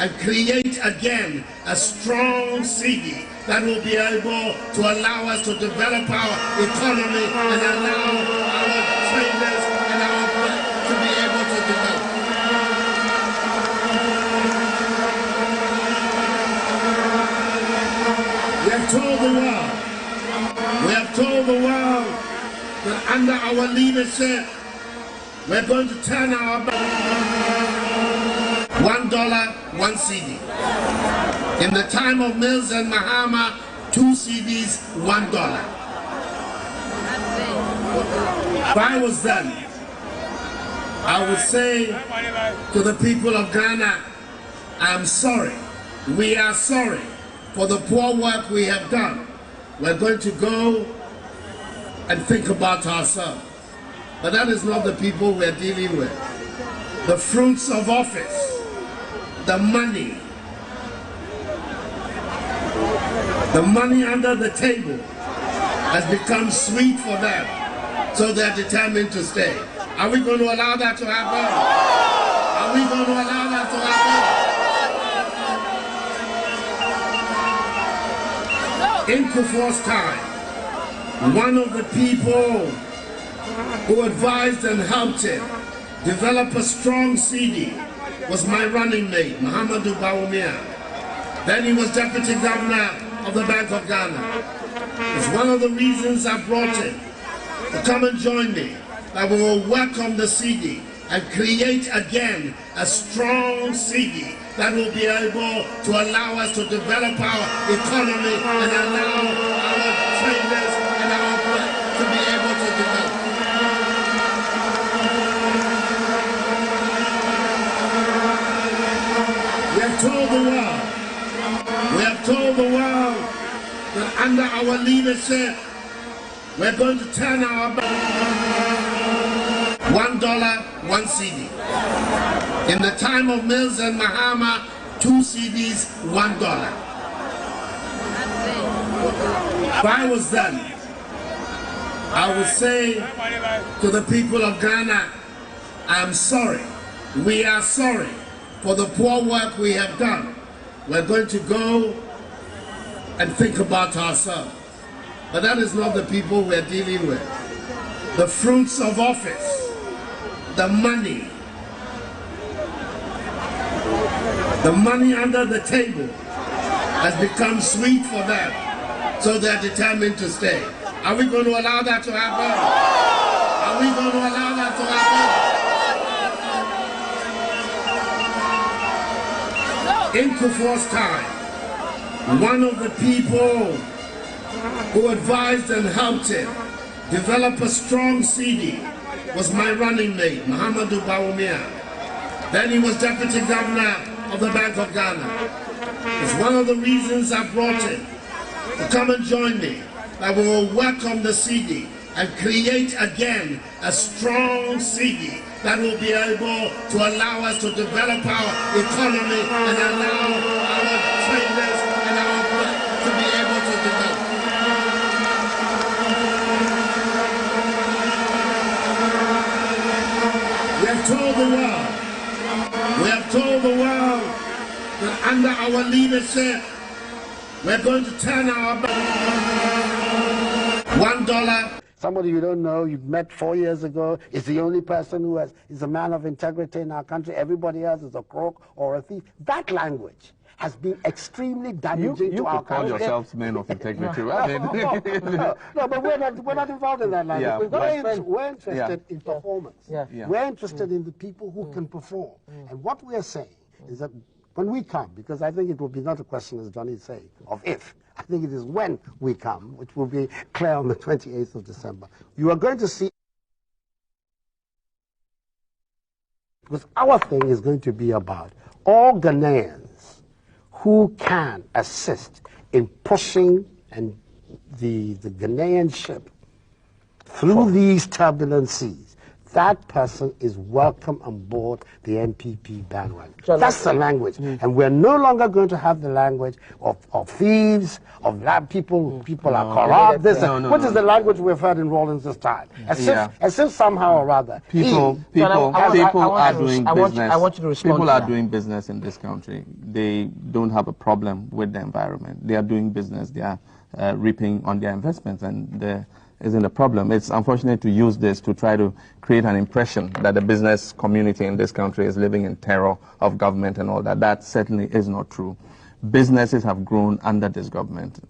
and create again a strong CD that will be able to allow us to develop our economy and allow our traders and our to be able to develop. We have told the world that under our leadership, we're going to turn our back. $1, 1 CD. In the time of Mills and Mahama, 2 CDs, $1. If I was them, I would say to the people of Ghana, I'm sorry. We are sorry for the poor work we have done. We're going to go and think about ourselves. But that is not the people we're dealing with. The fruits of office, the money under the table has become sweet for them, so they're determined to stay. Are we going to allow that to happen? Are we going to allow that to happen? In Kufuor's time, one of the people who advised and helped him develop a strong CD was my running mate, Mahamudu Bawumia. Then he was deputy governor of the Bank of Ghana. It's one of the reasons I brought him to come and join me, that we will work on the CD and create again a strong CD that will be able to allow us to develop our economy and allow our traders and our to be able to develop. We have told the world that under our leadership, we're going to turn our back. $1, 1 CD. In the time of Mills and Mahama, 2 CDs, $1. If I was them, I would say to the people of Ghana, I'm sorry. We are sorry for the poor work we have done. We're going to go and think about ourselves. But that is not the people we're dealing with. The fruits of office, the money under the table has become sweet for them, so they're determined to stay. Are we going to allow that to happen? Are we going to allow that to happen? In Kufuor's time, one of the people who advised and helped him develop a strong CD was my running mate, Mahamudu Bawumia. Then he was deputy governor of the Bank of Ghana. It's one of the reasons I brought him to come and join me, that we will work on the CD and create again a strong CD that will be able to allow us to develop our economy and allow our traders and our to be able to develop. We have told the world that under our leadership, we're going to turn our back. $1. Somebody you don't know, you've met 4 years ago, is the only person who is a man of integrity in our country. Everybody else is a crook or a thief. That language has been extremely damaging to our country. You call yourselves men of integrity, right? No, but we're not involved in that language. Yeah, we're interested in performance. Yeah. We're interested in the people who can perform. And what we are saying is that when we come, because I think it will be not a question, as Johnny is saying, of if. I think it is when we come, which will be clear on the 28th of December. You are going to see, because our thing is going to be about all Ghanaians who can assist in pushing the Ghanaian ship through these turbulent seas, that person is welcome on board the NPP bandwagon. That's the language. And we're no longer going to have the language of thieves, of people are corrupt, which is the language we've heard in Rawlings' time. As if somehow or other. People are doing business. I want you to respond. People are doing business in this country. They don't have a problem with the environment. They are doing business. They are reaping on their investments, and there isn't a problem. It's unfortunate to use this to try to create an impression that the business community in this country is living in terror of government and all that. That certainly is not true. Businesses have grown under this government,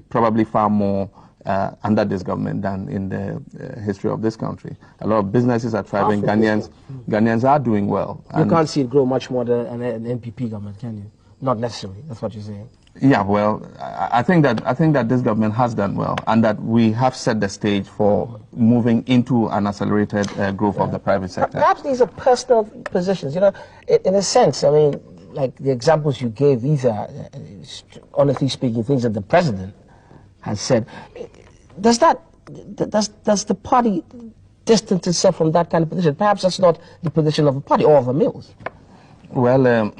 probably far more under this government than in the history of this country. A lot of businesses are thriving. Ghanaians are doing well. You can't see it grow much more than an NPP government, can you? Not necessarily. That's what you're saying. Yeah, well, I think that this government has done well, and that we have set the stage for moving into an accelerated growth of the private sector. Perhaps these are personal positions. You know, in a sense, I mean, like the examples you gave, these are, honestly speaking, things that the president has said. Does the party distance itself from that kind of position? Perhaps that's not the position of a party or of a Mills. Well,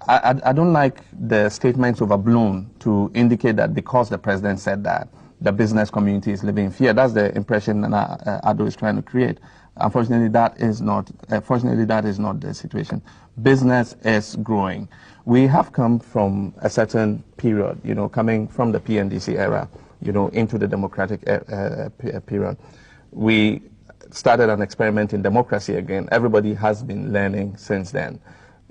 I don't like the statements overblown to indicate that because the president said that, the business community is living in fear. That's the impression that Ado is trying to create. Unfortunately, that is not the situation. Business is growing. We have come from a certain period, you know, coming from the PNDC era, you know, into the democratic period. We started an experiment in democracy again. Everybody has been learning since then.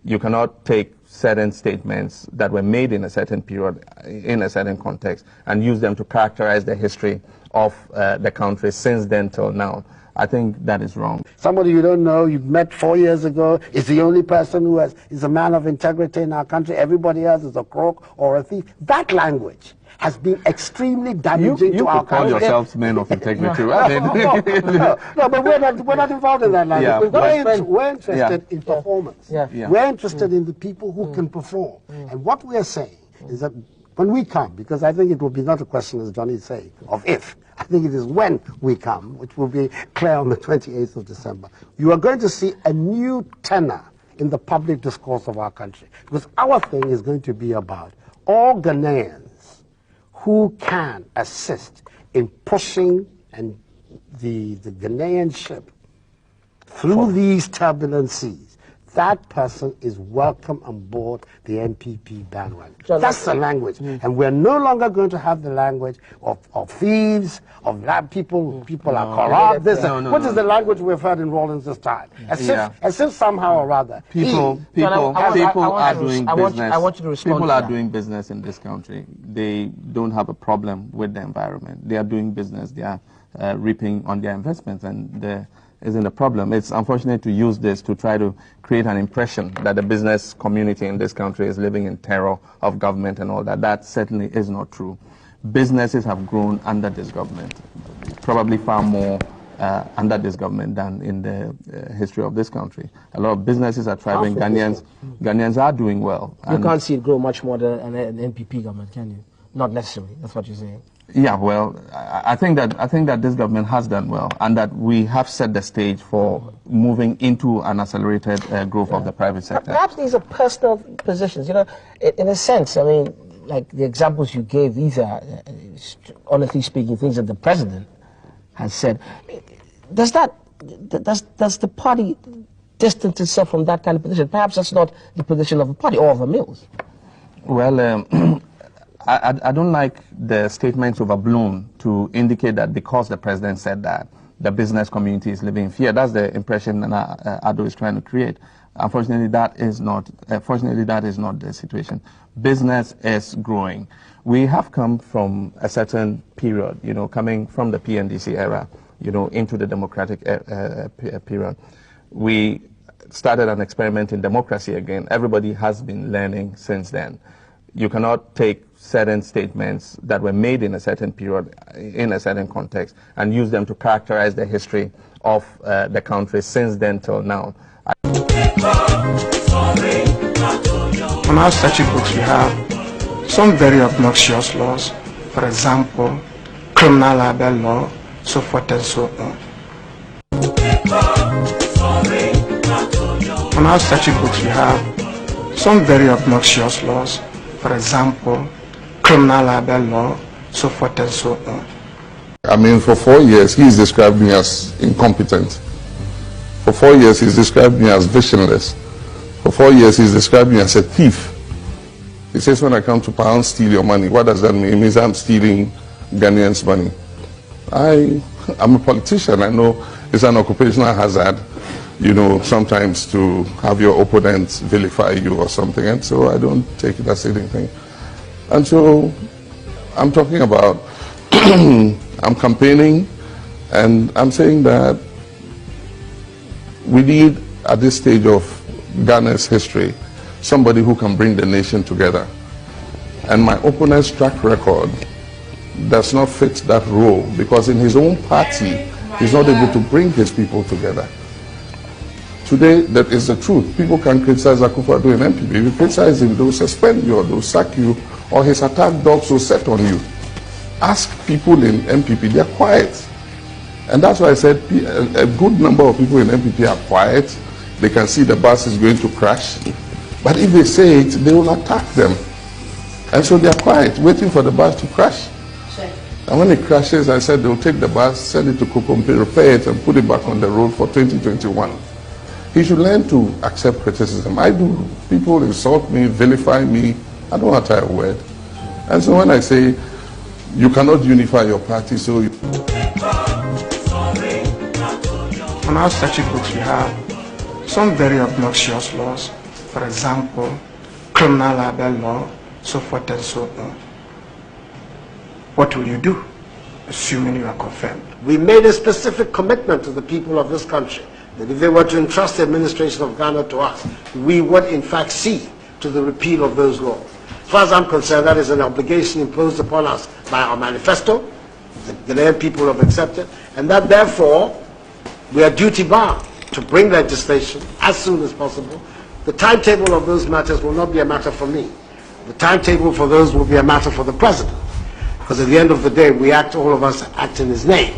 You cannot take certain statements that were made in a certain period, in a certain context, and use them to characterize the history of the country since then till now. I think that is wrong. Somebody you don't know, you met 4 years ago, is the only person who is a man of integrity in our country. Everybody else is a crook or a thief. That language has been extremely damaging to our country. You call yourselves men of integrity, right? No, but we're not involved in that language. Yeah, we're interested in performance. We're interested in the people who can perform. And what we are saying is that when we come, because I think it will be not a question, as Johnny is saying, of if. I think it is when we come, which will be clear on the 28th of December. You are going to see a new tenor in the public discourse of our country. Because our thing is going to be about all Ghanaians who can assist in pushing the Ghanaian ship through these turbulent seas. That person is welcome on board the NPP bandwagon. That's the language. And we're no longer going to have the language of thieves, of people are corrupt, which is the language we've heard in Rawlings' time. As if somehow or other. People are doing business. I want you to respond. People are doing business in this country. They don't have a problem with the environment. They are doing business. They are reaping on their investments, and there isn't a problem. It's unfortunate to use this to try to create an impression that the business community in this country is living in terror of government and all that. That certainly is not true. Businesses have grown under this government, probably far more under this government than in the history of this country. A lot of businesses are thriving. Ghanaians are doing well. You can't see it grow much more than an NPP government, can you? Not necessarily. That's what you're saying. Yeah, well, I think that this government has done well, and that we have set the stage for moving into an accelerated growth of the private sector. Perhaps these are personal positions. You know, in a sense, I mean, like the examples you gave, these are, honestly speaking, things that the president has said. Does the party distance itself from that kind of position? Perhaps that's not the position of a party or of a Mills. Well, I don't like the statements overblown to indicate that because the president said that, the business community is living in fear. That's the impression that Ado is trying to create. Unfortunately, that is not the situation. Business is growing. We have come from a certain period, you know, coming from the PNDC era, you know, into the democratic period. We started an experiment in democracy again. Everybody has been learning since then. You cannot take certain statements that were made in a certain period, in a certain context, and use them to characterize the history of the country since then till now. On our statute books, we have some very obnoxious laws. For example, criminal libel law, so forth and so on. On our statute books, we have some very obnoxious laws. For example, criminal libel law, so forth and so on. I mean, for 4 years, he's described me as incompetent. For 4 years, he's described me as visionless. For 4 years, he's described me as a thief. He says, when I come to power, steal your money. What does that mean? It means I'm stealing Ghanaians' money. I'm a politician. I know it's an occupational hazard, you know, sometimes to have your opponents vilify you or something. And so I don't take it as anything. And so I'm talking about, I'm campaigning, and I'm saying that we need, at this stage of Ghana's history, somebody who can bring the nation together. And my opponent's track record does not fit that role, because in his own party, he's not able to bring his people together. Today, that is the truth. People can criticize Akufo-Addo in MPP. If you criticize him, they'll suspend you, or they'll sack you, or his attack dogs will set on you. Ask people in MPP, they're quiet. And that's why I said a good number of people in MPP are quiet. They can see the bus is going to crash. But if they say it, they will attack them. And so they're quiet, waiting for the bus to crash. And when it crashes, I said they'll take the bus, send it to Kukumpi, repair it, and put it back on the road for 2021. He should learn to accept criticism. I do. People insult me, vilify me. I don't utter a word. And so when I say, you cannot unify your party, so you... On our statute books, we have some very obnoxious laws. For example, criminal libel law, so forth and so on. What will you do, assuming you are confirmed? We made a specific commitment to the people of this country that if they were to entrust the administration of Ghana to us, we would in fact see to the repeal of those laws. As far as I'm concerned, that is an obligation imposed upon us by our manifesto, the Ghanaian people have accepted, and that therefore we are duty bound to bring legislation as soon as possible. The timetable of those matters will not be a matter for me. The timetable for those will be a matter for the President. Because at the end of the day, all of us act in his name.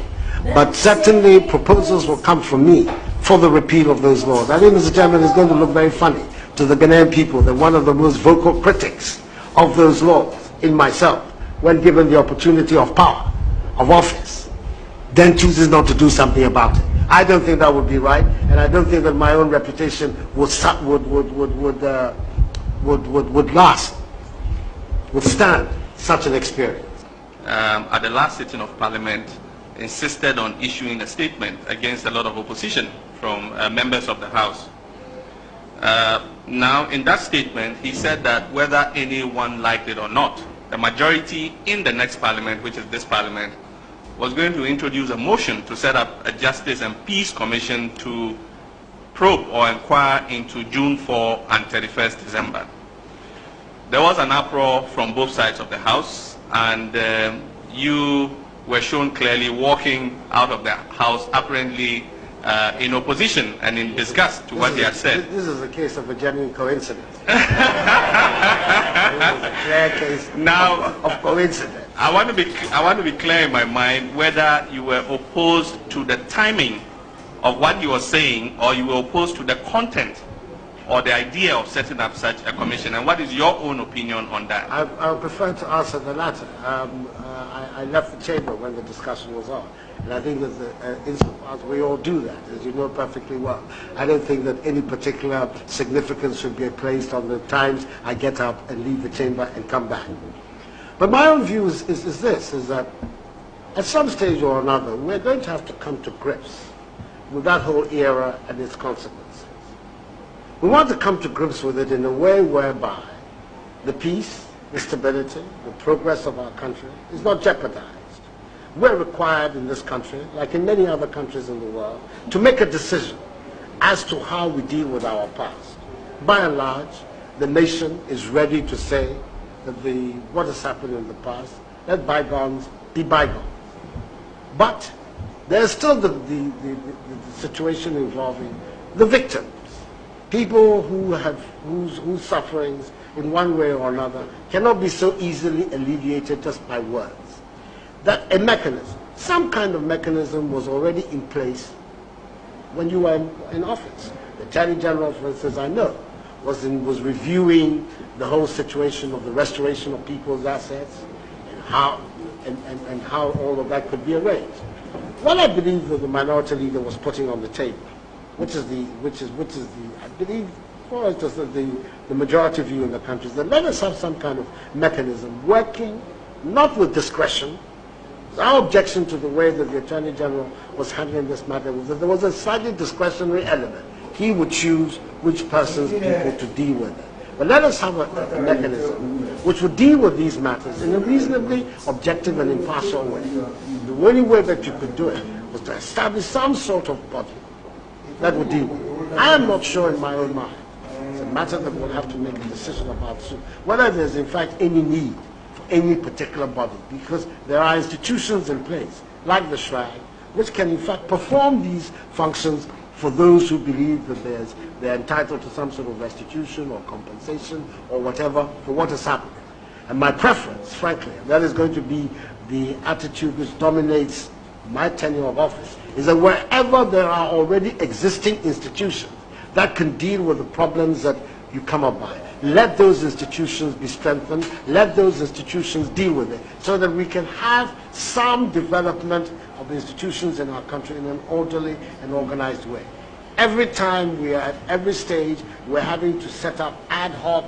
But certainly proposals will come from me for the repeal of those laws. I think, Mr. Chairman, it's going to look very funny to the Ghanaian people that one of the most vocal critics of those laws, in myself, when given the opportunity of power, of office, then chooses not to do something about it. I don't think that would be right, and I don't think that my own reputation would withstand such an experience. At the last sitting of Parliament, insisted on issuing a statement against a lot of opposition from members of the House. Now, in that statement, he said that whether anyone liked it or not, the majority in the next Parliament, which is this Parliament, was going to introduce a motion to set up a Justice and Peace Commission to probe or inquire into June 4 and 31st December. There was an uproar from both sides of the House, and you were shown clearly walking out of the House, apparently in opposition and in disgust to what they had said. This is a case of a genuine coincidence. This is a clear case of coincidence. I want to be clear in my mind whether you were opposed to the timing of what you were saying, or you were opposed to the content or the idea of setting up such a commission, and what is your own opinion on that? I would prefer to answer the latter. I left the chamber when the discussion was on, and I think that insofar as we all do that, as you know perfectly well, I don't think that any particular significance should be placed on the times I get up and leave the chamber and come back. But my own view is that at some stage or another, we're going to have to come to grips with that whole era and its consequences. We want to come to grips with it in a way whereby the peace, the stability, the progress of our country is not jeopardized. We're required in this country, like in many other countries in the world, to make a decision as to how we deal with our past. By and large, the nation is ready to say that what has happened in the past, let bygones be bygones. But there's still the situation involving the victims, people whose sufferings in one way or another cannot be so easily alleviated just by words. That a mechanism, some kind of mechanism was already in place when you were in office. The Attorney General, for instance, I know, was reviewing the whole situation of the restoration of people's assets and how all of that could be arranged. What I believe that the minority leader was putting on the table, which is I believe, for us, the majority view in the country, is that let us have some kind of mechanism working, not with discretion. Our objection to the way that the Attorney General was handling this matter was that there was a slightly discretionary element. He would choose which persons, people to deal with it. But let us have a mechanism which would deal with these matters in a reasonably objective and impartial way. The only way that you could do it was to establish some sort of body that would deal with it. I am not sure in my own mind. It's a matter that we'll have to make a decision about soon, whether there's in fact any need for any particular body, because there are institutions in place, like the Shrine, which can in fact perform these functions for those who believe that they're entitled to some sort of restitution or compensation or whatever for what has happened. And my preference, frankly, and that is going to be the attitude which dominates my tenure of office, is that wherever there are already existing institutions that can deal with the problems that you come up by, let those institutions be strengthened, let those institutions deal with it, so that we can have some development of the institutions in our country in an orderly and organized way. Every time we are at every stage, we're having to set up ad hoc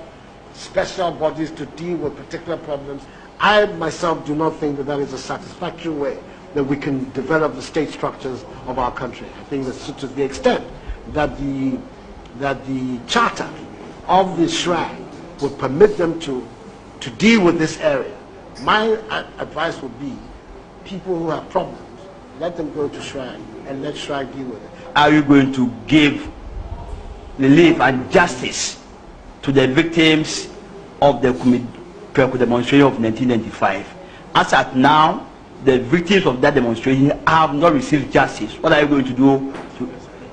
special bodies to deal with particular problems. I myself do not think that that is a satisfactory way that we can develop the state structures of our country. I think that to the extent that the charter of the Shrine would permit them to deal with this area, my advice would be people who have problems, let them go to Shrine and let Shrine deal with it. Are you going to give relief and justice to the victims of the demonstration of 1995? As at now, the victims of that demonstration have not received justice. What are you going to do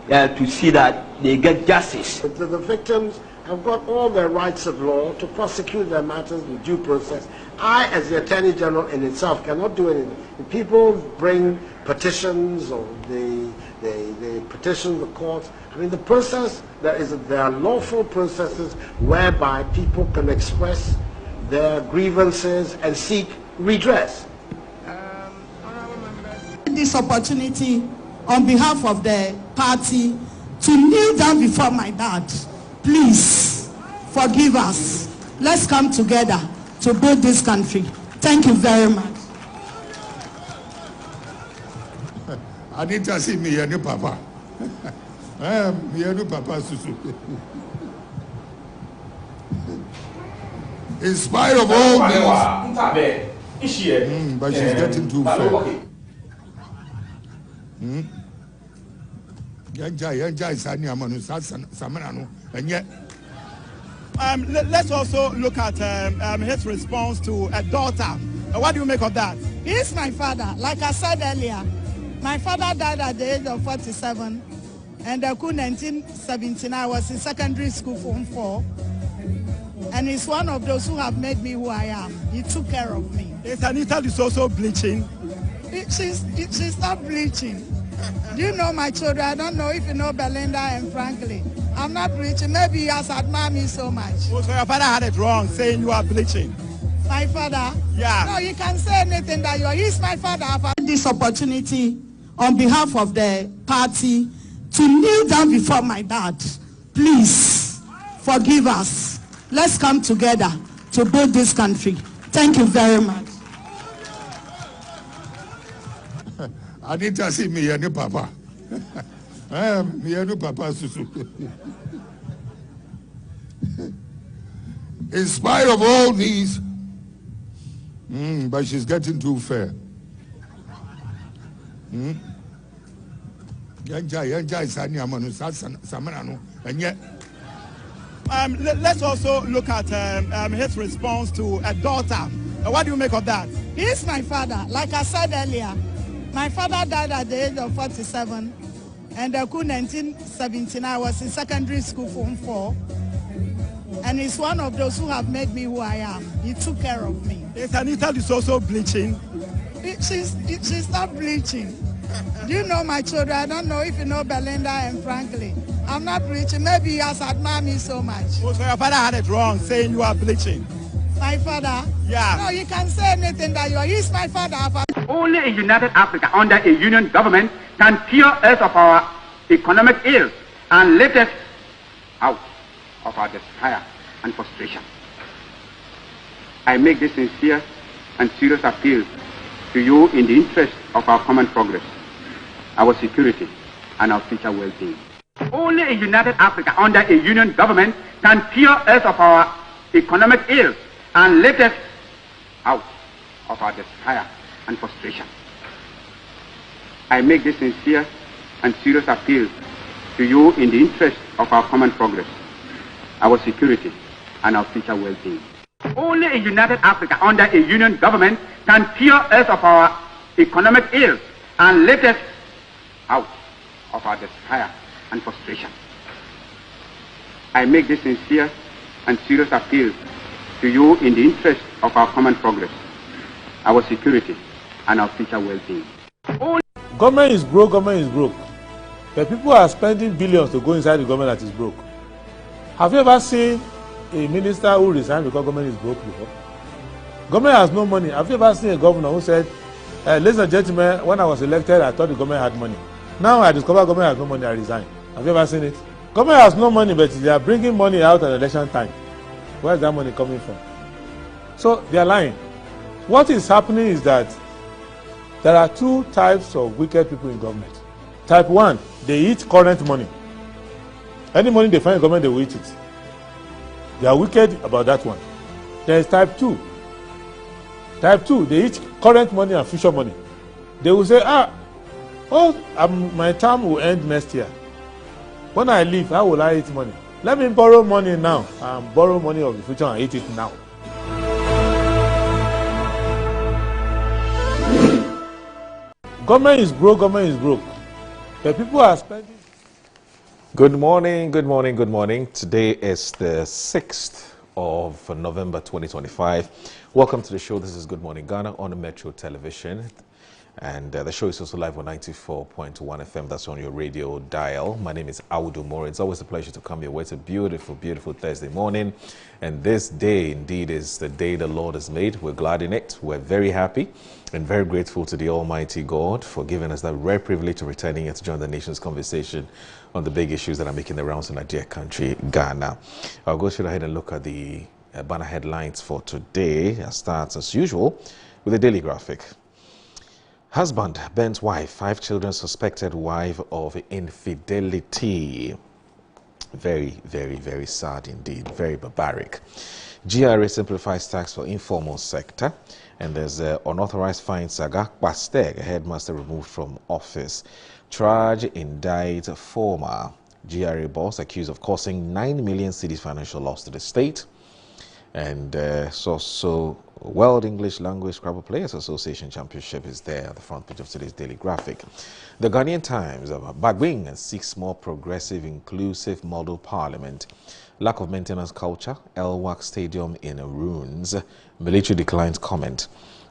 to see that they get justice? The victims have got all their rights of law to prosecute their matters with due process. I, as the Attorney General in itself, cannot do anything. If people bring petitions or they petition the courts, I mean, the process, there are lawful processes whereby people can express their grievances and seek redress. This opportunity on behalf of the party to kneel down before my dad. Please forgive us. Let's come together to build this country. Thank you very much. I need to see me and Papa. Me and Papa Susu. In spite of all this, but she's getting too fair. Let's also look at his response to a daughter. What do you make of that? He's my father. Like I said earlier, my father died at the age of 47, and in 1979 I was in secondary school Form 4, and he's one of those who have made me who I am. He took care of me. Is Anita is also bleaching? She's not bleaching. Do you know my children? I don't know if you know Belinda and Franklin. I'm not bleaching. Maybe he has admired me so much. Oh, so your father had it wrong, saying you are bleaching. My father? Yeah. No, you can say anything that you are. He's my father. I've had this opportunity on behalf of the party to kneel down before my dad. Please forgive us. Let's come together to build this country. Thank you very much. I need to see me and Papa. Me and Papa Susu. In spite of all these, but she's getting too fair. Let's also look at his response to a daughter. What do you make of that? He's my father. Like I said earlier, my father died at the age of 47, and in 1979 I was in secondary school Form 4, and he's one of those who have made me who I am. He took care of me. Is Anita is also bleaching? She's not bleaching. Do you know my children? I don't know if you know Belinda and Franklin. I'm not bleaching. Maybe he has admired me so much. Oh, so your father had it wrong, saying you are bleaching. My father? Yeah. No, you can say anything that you are. He's my father. Only a united Africa under a union government can cure us of our economic ills and lift us out of our despair and frustration. I make this sincere and serious appeal to you in the interest of our common progress, our security, and our future well-being. Only a united Africa under a union government can cure us of our economic ills and lift us out of our despair and frustration. I make this sincere and serious appeal to you in the interest of our common progress, our security, and our future well-being. Only a united Africa under a union government can cure us of our economic ills and lift us out of our despair and frustration. I make this sincere and serious appeal to you in the interest of our common progress, our security, and our future well-being. Government is broke, but people are spending billions to go inside the government that is broke. Have you ever seen a minister who resigned because government is broke before? Government has no money. Have you ever seen a governor who said, ladies and gentlemen, when I was elected, I thought the government had money. Now I discover government has no money, I resign. Have you ever seen it? Government has no money, but they are bringing money out at election time. Where is that money coming from? So they are lying. What is happening is that there are two types of wicked people in government. Type 1, they eat current money. Any money they find in government, they will eat it. They are wicked about that one. There is type 2. Type 2, they eat current money and future money. They will say, my term will end next year. When I leave, how will I eat money? Let me borrow money now and borrow money of the future and eat it now. Government is broke, but people are spending. Good morning. Today is the 6th of November 2025. Welcome to the show. This is Good Morning Ghana on Metro Television. And the show is also live on 94.1 FM. That's on your radio dial. My name is Audu Moro. It's always a pleasure to come your way. It's a beautiful, beautiful Thursday morning. And this day, indeed, is the day the Lord has made. We're glad in it. We're very happy and very grateful to the Almighty God for giving us that rare privilege of returning here to join the nation's conversation on the big issues that are making the rounds in our dear country, Ghana. I'll go straight ahead and look at the banner headlines for today. It starts, as usual, with the Daily Graphic. Husband burns wife, 5 children suspected wife of infidelity. Very, very, very sad indeed. Very barbaric. GRA simplifies tax for informal sector. And there's unauthorized fine saga. Pasteg, headmaster removed from office. Charge indict former GRA boss accused of causing 9 million cedis financial loss to the state. And so World English Language Scrabble Players Association Championship is there at the front page of today's Daily Graphic. The Ghanaian Times, Bagwing seeks more progressive, inclusive model parliament. Lack of maintenance culture, Elwak Stadium in ruins. Military declines comment.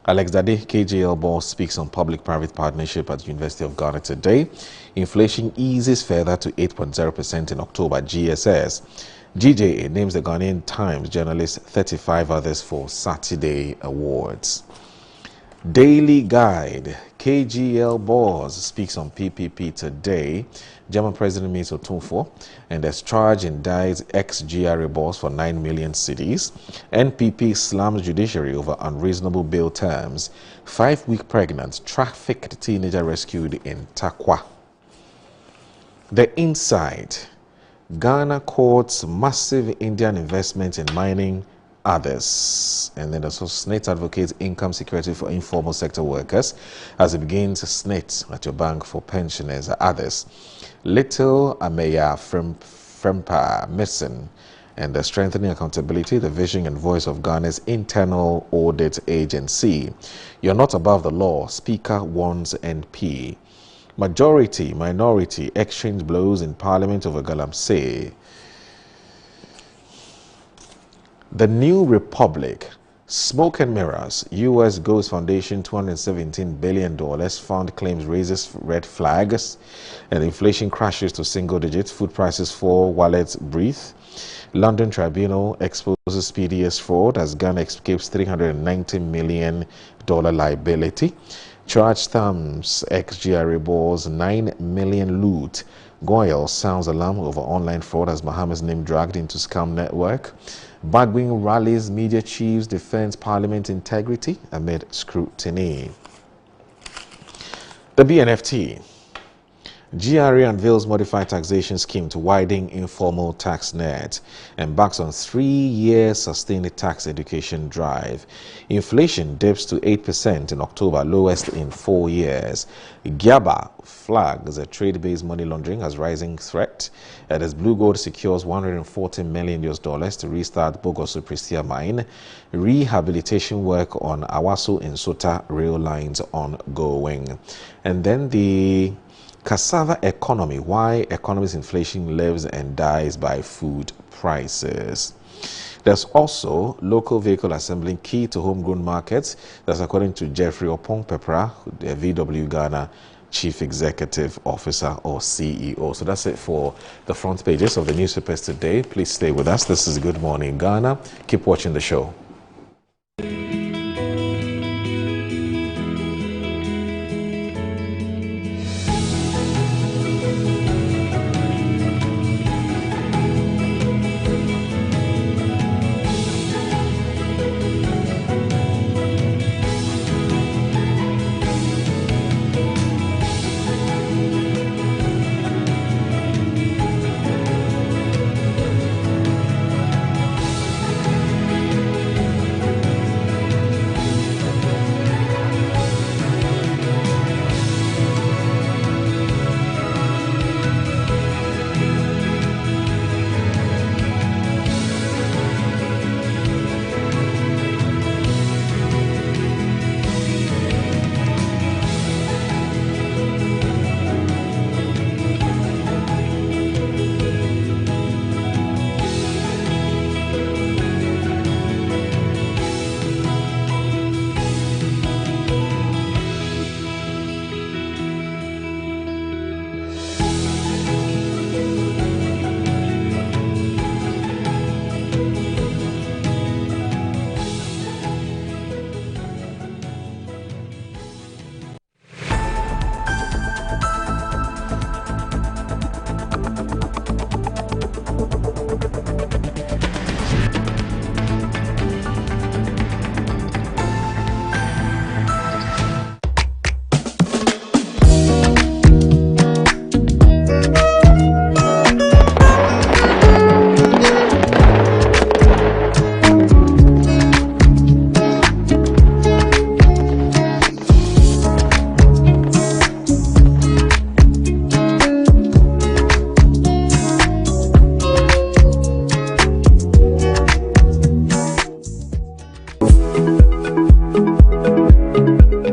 Alex Dade, KJL boss, speaks on public-private partnership at the University of Ghana today. Inflation eases further to 8.0% in October, GSS. GJA names the Ghanaian Times journalist 35 others for Saturday Awards. Daily Guide, KGL boss speaks on PPP today. German President meets Otunfo and has charged indicts ex-GRA boss for 9 million cedis. NPP slams judiciary over unreasonable bail terms. 5-week pregnant, trafficked teenager rescued in Takwa. The Inside. Ghana courts massive Indian investment in mining, others. And then also SSNIT advocates income security for informal sector workers as it begins SSNIT at your bank for pensioners, others. Little Ameya Frempa missing. And the strengthening accountability, the vision and voice of Ghana's internal audit agency. You're not above the law, Speaker warns NP. Minority exchange blows in Parliament over Galamsey. The New Republic Smoke and mirrors. U.S. Ghost Foundation $217 billion fund claims raises red flags, and inflation crashes to single digits. Food prices fall, wallets breathe. London Tribunal exposes PDS fraud as Ghana escapes $390 million liability. Charge thumbs ex-GRA balls 9 million loot. Goyle sounds alarm over online fraud as Bahamas name dragged into scam network. Bagwing rallies media chiefs defends parliament integrity amid scrutiny. The BNFT. GRA unveils modified taxation scheme to widen informal tax net, embarks on 3-year sustained tax education drive. Inflation dips to 8% in October, lowest in 4 years. GABA flags a trade-based money laundering as rising threat, as Blue Gold secures $140 million to restart Bogoso Prestia mine. Rehabilitation work on Awaso and Sota rail lines ongoing. And then the cassava economy, why economy's inflation lives and dies by food prices. There's also local vehicle assembling key to homegrown markets. That's according to Jeffrey Opong Pepra, the VW Ghana Chief Executive Officer or CEO. So that's it for the front pages of the newspapers today. Please stay with us. This is Good Morning Ghana. Keep watching the show.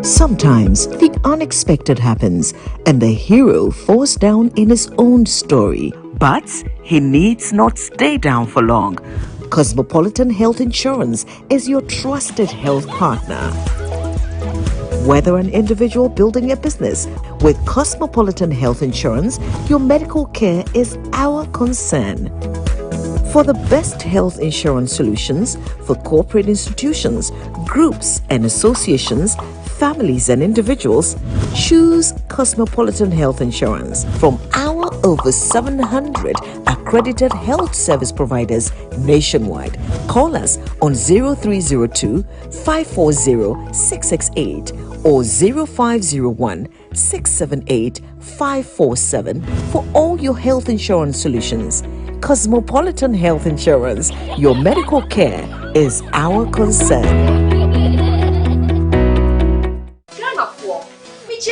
Sometimes the unexpected happens and the hero falls down in his own story. But he needs not stay down for long. Cosmopolitan Health Insurance is your trusted health partner. Whether an individual building a business, with Cosmopolitan Health Insurance, your medical care is our concern. For the best health insurance solutions for corporate institutions, groups and associations, families and individuals, choose Cosmopolitan Health Insurance from our over 700 accredited health service providers nationwide. Call us on 0302 540 668 or 0501 678 547 for all your health insurance solutions. Cosmopolitan Health Insurance, your medical care is our concern.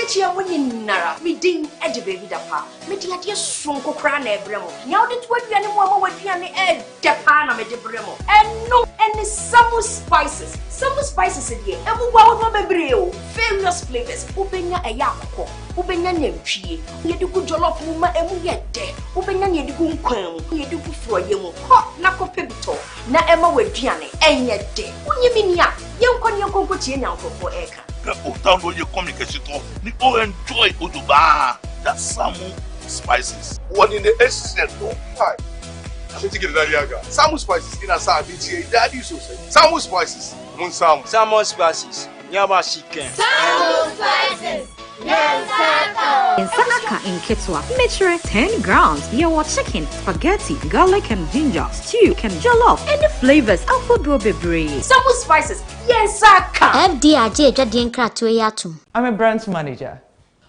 Chia winning Nara, me ding edge baby dapa, me dear sonko crane bremo. Now the 20 animal with the ed Japana me de bremo. And no, and any Samu spices. Samu spices in here. Every wow no bebreo. Various flavors. Ubenya a yakko. Ubenya nemchi. Yeduku jollof muma emu yede. Ubenya yeduku nkwan. Yeduku fro yemu. Ho na kopebito. Na ema wedwane enyede. Unyiminia. Yenkon yenkonko tie nyankofo eka. Utano ye communication to ni all enjoy utuba. That Samu spices. What in the essence of time? Samu spices in a sabi daddy so say. Samu spices. Mun Samu. Samu spices. Nyaba chicken. Samu spices. Nsaka in Kitwa. Measure 10 grams. Your chicken, spaghetti, garlic and ginger, stew, can jollof, and the flavors alpha bebre. Samu spices. Yes, Saka. I'm a brand manager.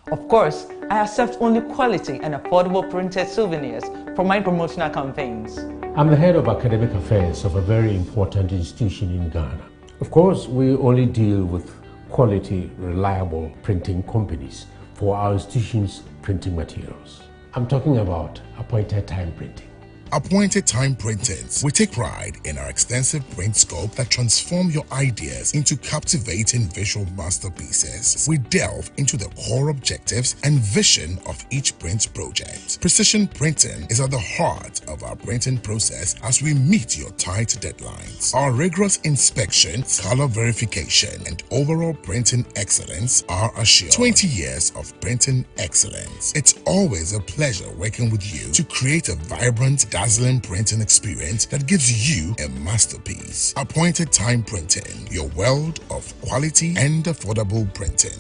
Of course, I accept only quality and affordable printed souvenirs for my promotional campaigns. I'm the head of academic affairs of a very important institution in Ghana. Of course, we only deal with quality, reliable printing companies for our institution's printing materials. I'm talking about appointed time printing. Appointed Time Printings. We take pride in our extensive print scope that transform your ideas into captivating visual masterpieces. We delve into the core objectives and vision of each print project. Precision printing is at the heart of our printing process as we meet your tight deadlines. Our rigorous inspection, color verification, and overall printing excellence are assured. 20 years of printing excellence. It's always a pleasure working with you to create a vibrant, dazzling printing experience that gives you a masterpiece. Appointed Time Printing, your world of quality and affordable printing.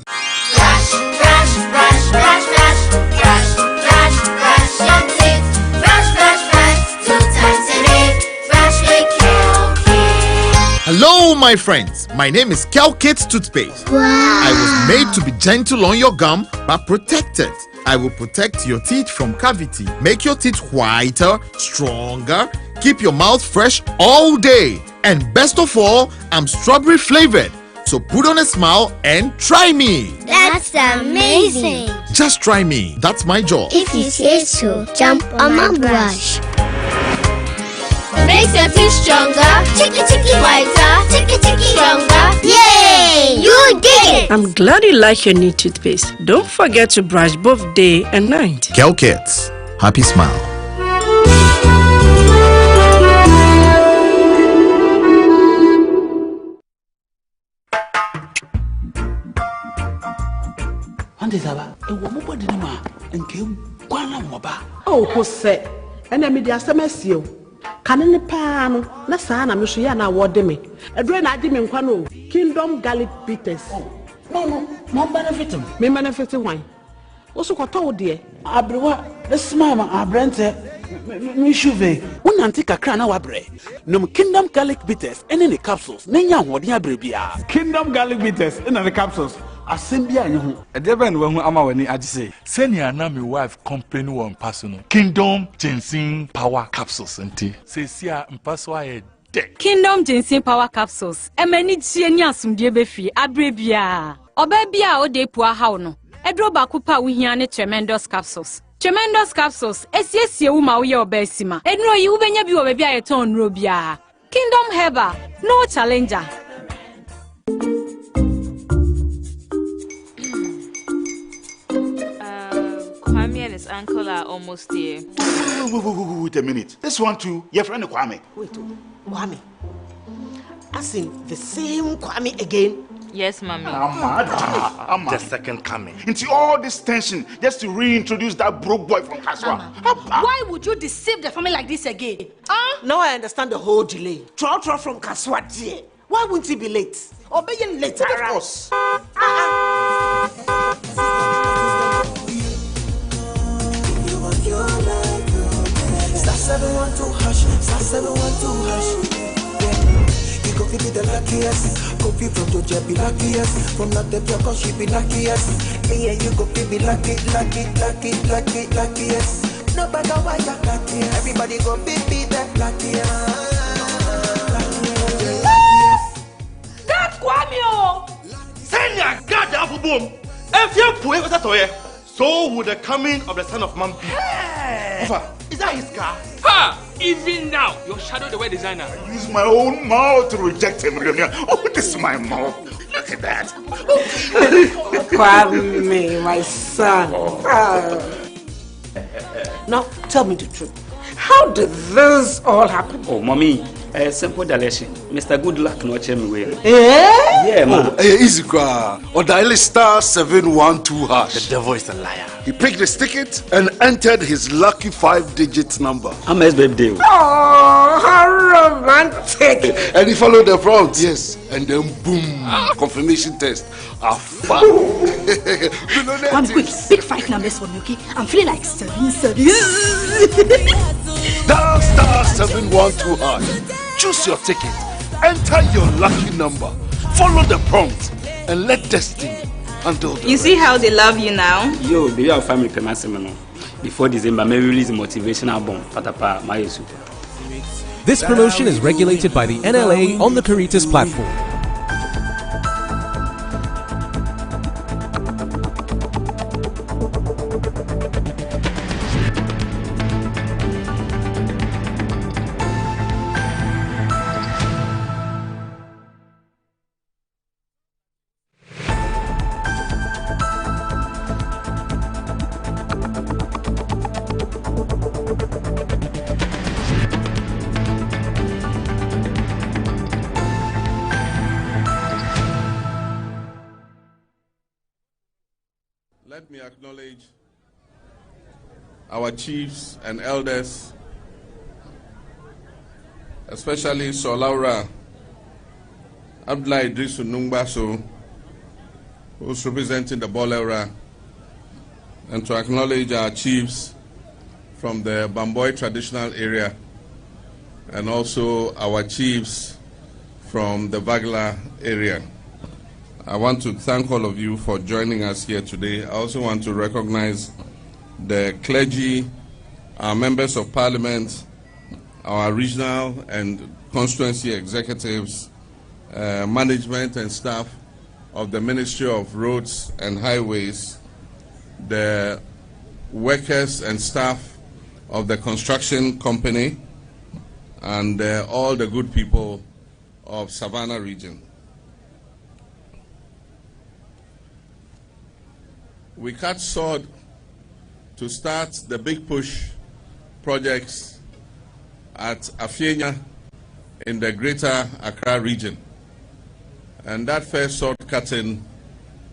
Brush, brush, brush, brush, brush, brush, brush, brush your teeth. Brush, brush, brush, 2 times a day. Brush with Kel-Kit. Hello, my friends. My name is Kel-Kit toothpaste. Wow. I was made to be gentle on your gum, but protected. I will protect your teeth from cavity, make your teeth whiter, stronger, keep your mouth fresh all day. And best of all, I'm strawberry flavored. So put on a smile and try me. That's amazing. Just try me. That's my job. If you say so, jump on my brush. Makes your teeth stronger, chicky chicky whiter, chicky chicky stronger. Yay! You did it! I'm glad you like your new toothpaste. Don't forget to brush both day and night. Kel-Kit, happy smile. Oh, Jose, and I made the Canny Pano, Nasana, Mushiana, what me. A drain I didn't quano, Kingdom Garlic Bitters. No, more benefiting. Me benefiting wine. Also, what told dear? Abrewa, the smile, our brand, Mishuve. One antique crown our bread. No Kingdom Garlic Bitters, and any capsules. Nanya, what ya bribia. Kingdom Garlic Bitters, and the capsules. Assembly, a devil when I say, send your name, wife, company, one personal. Kingdom Ginseng Power Capsules, and tea. Say, see, I'm password. Kingdom Ginseng Power Capsules. A many genius from Debefi, Abrebia. Obebia o de poor hauno. Edroba Kupa, we hear tremendous capsules. Tremendous capsules. SS, you ma, we are Bessima. And no, you when you be a ton Rubia. Kingdom Heber, no challenger. Kwame and his uncle are almost here. Wait a minute. This one too, your friend Kwame. Wait, Kwame. As in the same Kwame again? Yes, Mommy. The second coming. Into all this tension just to reintroduce that broke boy from Kaswa. Why would you deceive the family like this again? Now I understand the whole delay. Troll from Kaswa, dear. Why wouldn't he be late? Or be late, of course. Star 712 hush, star 712 hush. You go give me the luckiest. Copy from Georgia be luckiest. From not the pure cause she be luckiest. Me and you go give me luckiest. No matter why you're luckiest. Everybody go be that luckiest. That's Kwame! Send your God down for boom. If you're poor, so would the coming of the Son of Man be. Is that his car? Ha! Even now, your shadow the way designer. I use my own mouth to reject him. Oh, this is my mouth. Look at that. Kwame, my son. Now, tell me the truth. How did this all happen? Oh, mommy, simple direction. Mr. Goodluck no check me way. Yeah, man. Easy car. Or dial star 712 hash. The devil is a liar. He picked his ticket and entered his lucky 5-digit number. I'm his birthday. Oh, how romantic. And he followed the prompt. Yes. And then boom. Confirmation test. One quick, pick 5 numbers for me, okay? I'm feeling like 7. Dial star 712 hash. Choose your ticket. Enter your lucky number. Follow the prompt. And let destiny handle the You see how they love you now? Yo, baby, our family permission. Before December, may release a motivational album. Patapa, my super. This promotion is regulated by the NLA on the Caritas platform. Let me acknowledge our chiefs and elders, especially Solaura Abdullah Idrisu Nungbaso, who's representing the Bolera, and to acknowledge our chiefs from the Bamboy traditional area, and also our chiefs from the Vagla area. I want to thank all of you for joining us here today. I also want to recognize the clergy, our members of parliament, our regional and constituency executives, management and staff of the Ministry of Roads and Highways, the workers and staff of the construction company, and all the good people of Savannah region. We cut sword to start the big push projects at Afienya in the greater Accra region. And that first sword cutting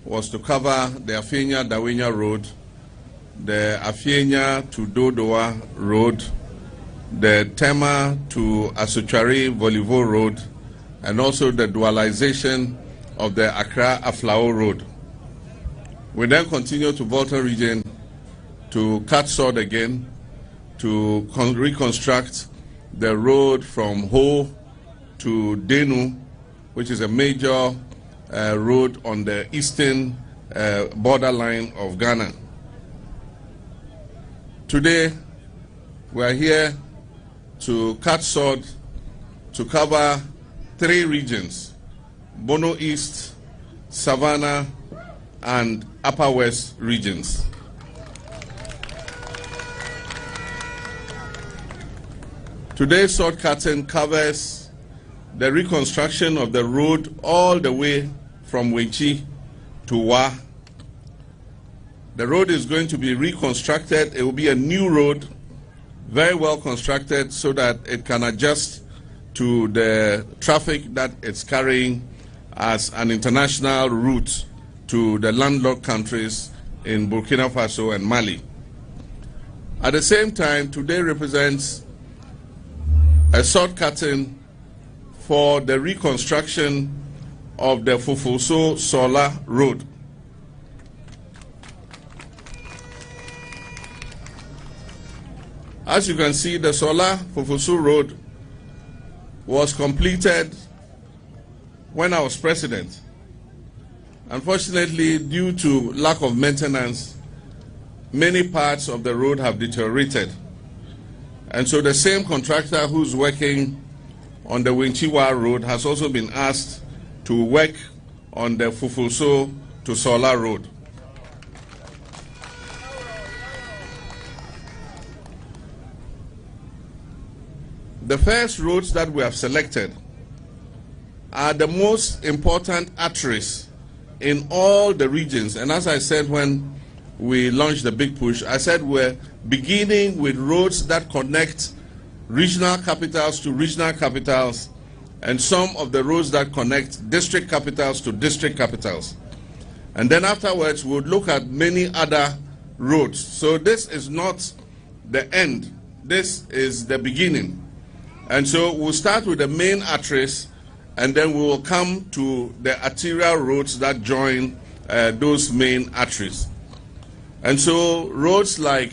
was to cover the Afienya-Dawenya Road, the Afienya to Dodoa Road, the Tema to Asuchari-Volivo Road, and also the dualization of the Accra-Aflao Road. We then continue to Volta region to cut sword again to reconstruct the road from Ho to Denu, which is a major road on the eastern borderline of Ghana. Today, we are here to cut sword to cover 3 regions: Bono East, Savannah, and Upper West regions. Today's sword cutting covers the reconstruction of the road all the way from Wenchi to Wa. The road is going to be reconstructed. It will be a new road, very well constructed so that it can adjust to the traffic that it's carrying as an international route to the landlocked countries in Burkina Faso and Mali. At the same time, today represents a sword cutting for the reconstruction of the Fufuso-Sola Road. As you can see, the Sola-Fufuso Road was completed when I was president. Unfortunately, due to lack of maintenance, many parts of the road have deteriorated. And so the same contractor who's working on the Winchiwa Road has also been asked to work on the Fufuso to Sola Road. The first roads that we have selected are the most important arteries in all the regions. And as I said when we launched the big push, I said we're beginning with roads that connect regional capitals to regional capitals, and some of the roads that connect district capitals to district capitals. And then afterwards, we'll look at many other roads. So this is not the end. This is the beginning. And so we'll start with the main arteries, and then we will come to the arterial roads that join those main arteries. And so roads like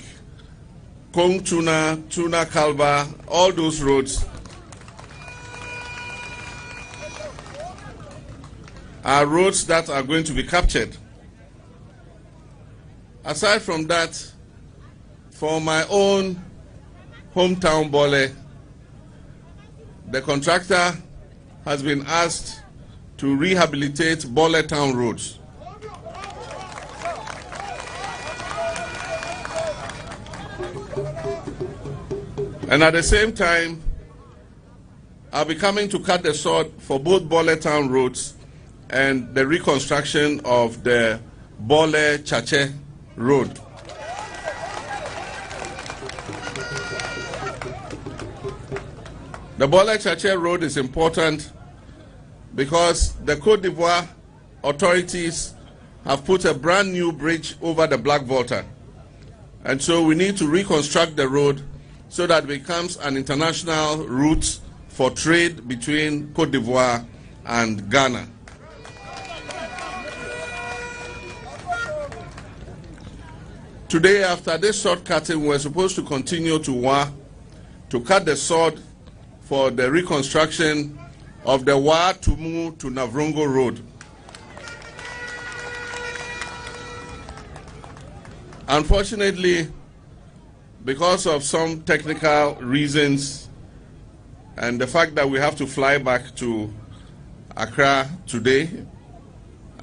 Kong Tuna, Tuna Kalba, all those roads are roads that are going to be captured. Aside from that, for my own hometown Bole, the contractor has been asked to rehabilitate Bole town roads. And at the same time, I'll be coming to cut the sword for both Bole town roads and the reconstruction of the Bole Chache road. The Bole Chache road is important because the Côte d'Ivoire authorities have put a brand new bridge over the Black Volta. And so we need to reconstruct the road so that it becomes an international route for trade between Côte d'Ivoire and Ghana. Today, after this sword cutting, we're supposed to continue to Wa to cut the sword for the reconstruction of the Wa Tumu to Navrongo Road. Unfortunately, because of some technical reasons and the fact that we have to fly back to Accra today,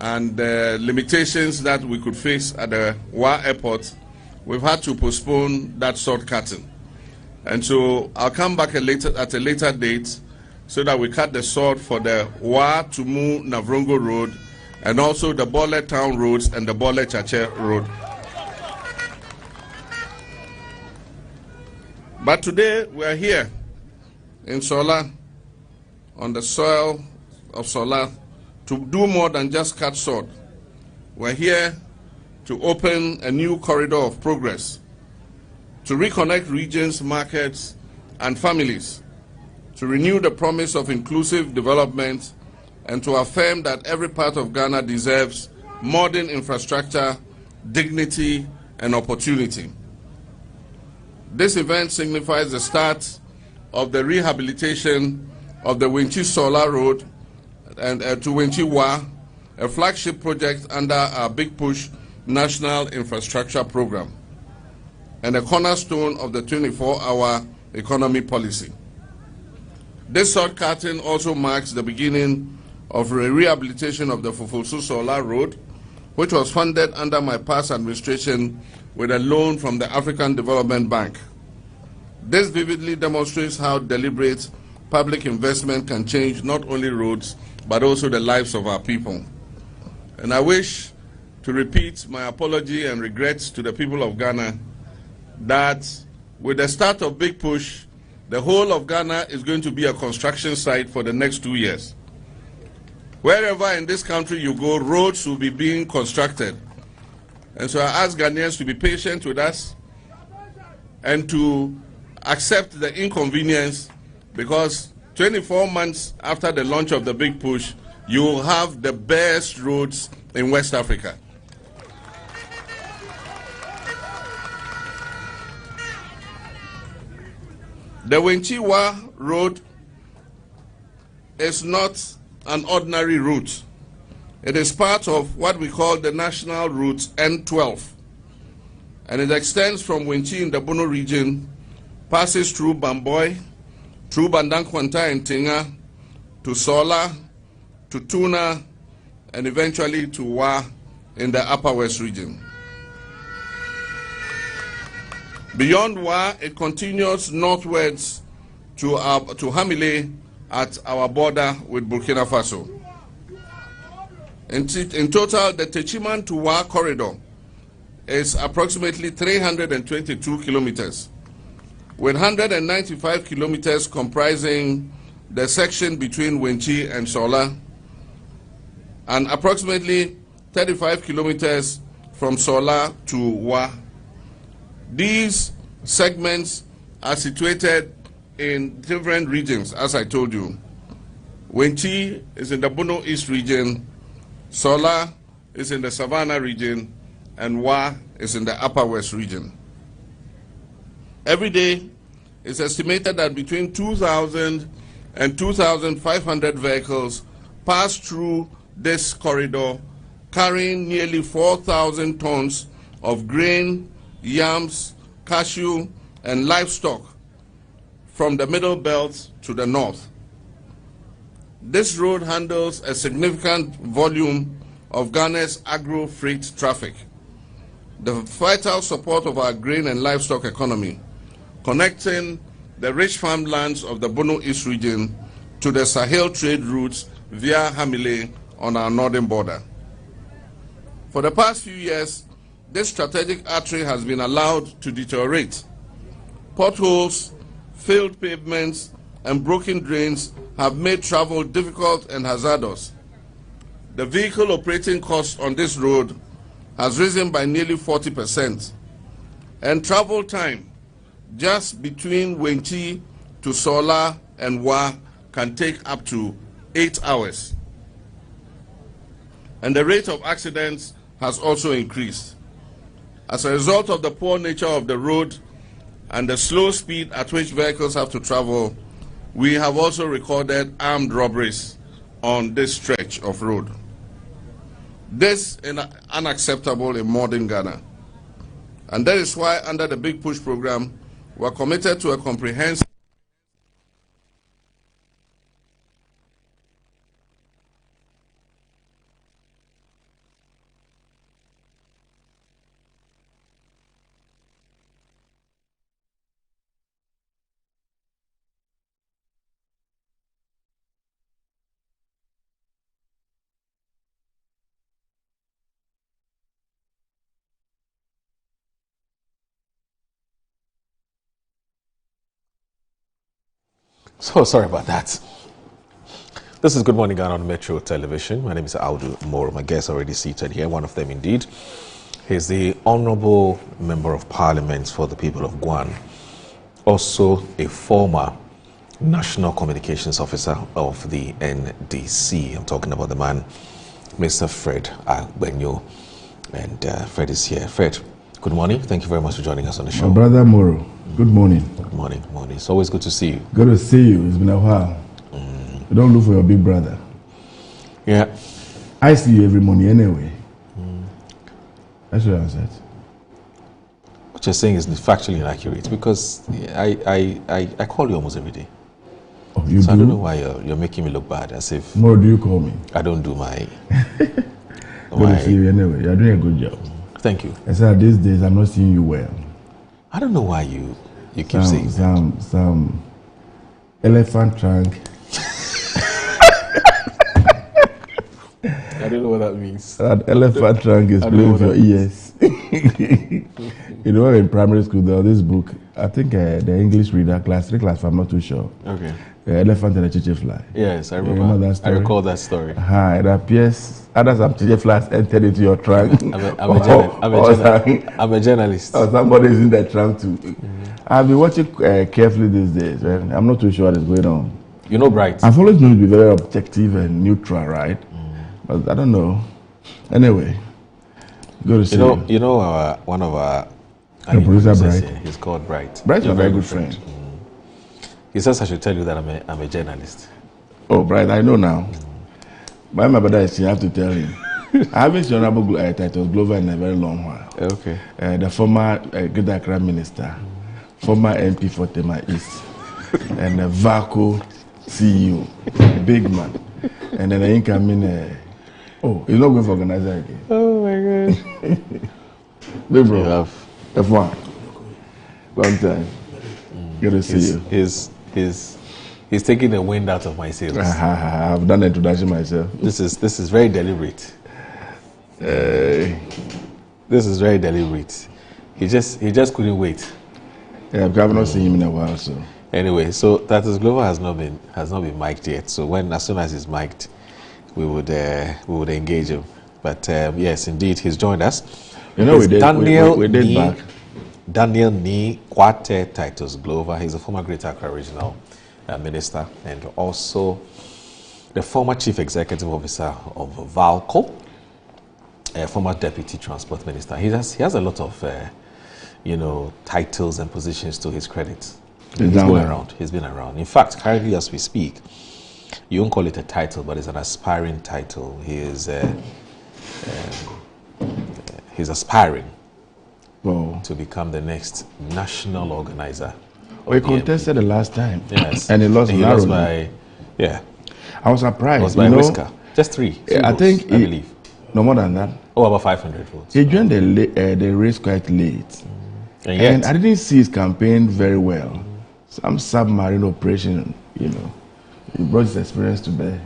and the limitations that we could face at the Wa airport, we've had to postpone that sword cutting. And so I'll come back at a later date so that we cut the sword for the Wa Tumu Navrongo Road and also the Bole Town roads and the Bole Chache Road. But today we are here in Sola, on the soil of Sola, to do more than just cut sword. We're here to open a new corridor of progress, to reconnect regions, markets, and families, to renew the promise of inclusive development, and to affirm that every part of Ghana deserves modern infrastructure, dignity, and opportunity. This event signifies the start of the rehabilitation of the Winchi Sola Road and to Winchi Wa, a flagship project under our Big Push National Infrastructure Program, and a cornerstone of the 24-hour economy policy. This sword cutting also marks the beginning of a rehabilitation of the Fufusu Sola Road, which was funded under my past administration with a loan from the African Development Bank. This vividly demonstrates how deliberate public investment can change not only roads, but also the lives of our people. And I wish to repeat my apology and regrets to the people of Ghana that with the start of Big Push, the whole of Ghana is going to be a construction site for the next 2 years. Wherever in this country you go, roads will be being constructed. And so I ask Ghanaians to be patient with us and to accept the inconvenience, because 24 months after the launch of the Big Push, you will have the best roads in West Africa. The Winchi Wa Road is not an ordinary route. It is part of what we call the National Route N12. And it extends from Winchi in the Bono region, passes through Bamboy, through Bandankwanta and Tinga, to Sola, to Tuna, and eventually to Wa in the Upper West region. Beyond Wa, it continues northwards to Hamile at our border with Burkina Faso. In total, the Techiman to Wa corridor is approximately 322 kilometers, with 195 kilometers comprising the section between Wenchi and Sola, and approximately 35 kilometers from Sola to Wa. These segments are situated in different regions, as I told you. Wenchi is in the Bono East region, Sola is in the Savannah region, and Wa is in the Upper West region. Every day, it's estimated that between 2,000 and 2,500 vehicles pass through this corridor, carrying nearly 4,000 tons of grain, yams, cashew, and livestock from the Middle Belt to the north. This road handles a significant volume of Ghana's agro-freight traffic, the vital support of our grain and livestock economy, connecting the rich farmlands of the Bono East region to the Sahel trade routes via Hamile on our northern border. For the past few years, this strategic artery has been allowed to deteriorate. Potholes, failed pavements, and broken drains have made travel difficult and hazardous. The vehicle operating cost on this road has risen by nearly 40%, and travel time just between Wenchi to Sola and Wa can take up to 8 hours. And the rate of accidents has also increased. As a result of the poor nature of the road and the slow speed at which vehicles have to travel, we have also recorded armed robberies on this stretch of road. This is unacceptable in modern Ghana. And that is why, under the Big Push program, we are committed to a comprehensive So sorry about that. This is Good Morning Ghana on Metro Television. My name is Audu Moro. My guest already seated here, one of them indeed. He's the Honorable Member of Parliament for the people of Guan, also a former National Communications Officer of the NDC. I'm talking about the man, Mr. Fred Agbenyo. And Fred is here. Fred, good morning. Thank you very much for joining us on the show. My brother Moro, good morning. Good morning. Good morning. It's always good to see you. Good to see you. It's been a while. You don't look for your big brother. Yeah. I see you every morning anyway. That's what I said. What you're saying is factually inaccurate because I call you almost every day. Oh, you so do? I don't know why you're making me look bad as if... More do you call me? I don't do my... Good to see you anyway. You're doing a good job. Thank you. I said these days I'm not seeing you well. I don't know why you keep saying some elephant trunk. I don't know what that means. That elephant trunk is playing with your ears. You know, in primary school there was this book, I think the English reader, class 3, class 5, I'm not too sure. Okay. The elephant and the chiche fly. Yes, I remember. You know that story? I recall that story. It appears either some chiche flies entered into your trunk. I'm a journalist. Or somebody is in the trunk too. I've been watching carefully these days. I'm not too sure what is going on. You know Bright. I've always known to be very objective and neutral, right? But I don't know. Anyway, good to see you. You know one of our producer Bright. He's called Bright. Bright's a very good friend. He says I should tell you that I'm a journalist. Oh, Bright, I know now. My brother is here, I have to tell him. I haven't seen Honorable Titus Glover in a very long while. Okay. The former Greater Accra Minister, former MP for Tema East, and the VACO CEO, big man. And then the incoming, he's not going for organizer again. Oh my God. Big bro, F1. Long time. Good to see you. His He's taking the wind out of my sails. I've done the introduction myself. This is very deliberate. This is very deliberate. He just couldn't wait. Yeah, because I've not seen him in a while, so. Anyway, so Titus Glover has not been mic'd yet. So as soon as he's mic'd, we would engage him. But yes, indeed, he's joined us. You know, we did back. Daniel Nee Kwate Titus Glover. He's a former Greater Accra Regional Minister and also the former Chief Executive Officer of Valco, former Deputy Transport Minister. He has a lot of titles and positions to his credit. He's been around. He's been around. In fact, currently as we speak, you won't call it a title, but it's an aspiring title. He's aspiring to become the next national organizer. We contested the last time. Yes. And he lost by, I was surprised. It was by whisker. Just three I votes, think I believe. No more than that. Oh, about 500 votes. He joined the race quite late. And I didn't see his campaign very well. Some submarine operation, he brought his experience to bear.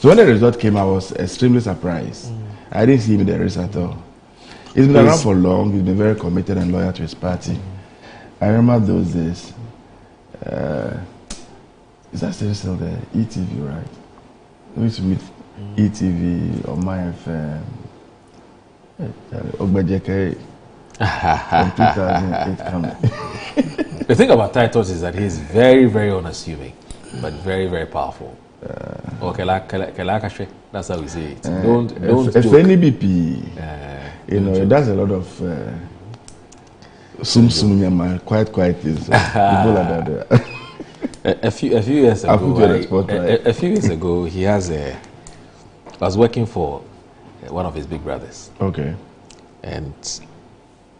So when the result came, I was extremely surprised. I didn't see him in the race at all. He's been around for long. He's been very committed and loyal to his party. I remember those days. Is that still there? ETV, right? We used to meet ETV or My FM. Ogbejeke. From 2008 coming. The thing about Titus is that he's very, very unassuming, but very, very powerful. That's how we say it. Don't joke. FNBP, it does a lot of quite is people are there. A few years ago, he was working for one of his big brothers. Okay. And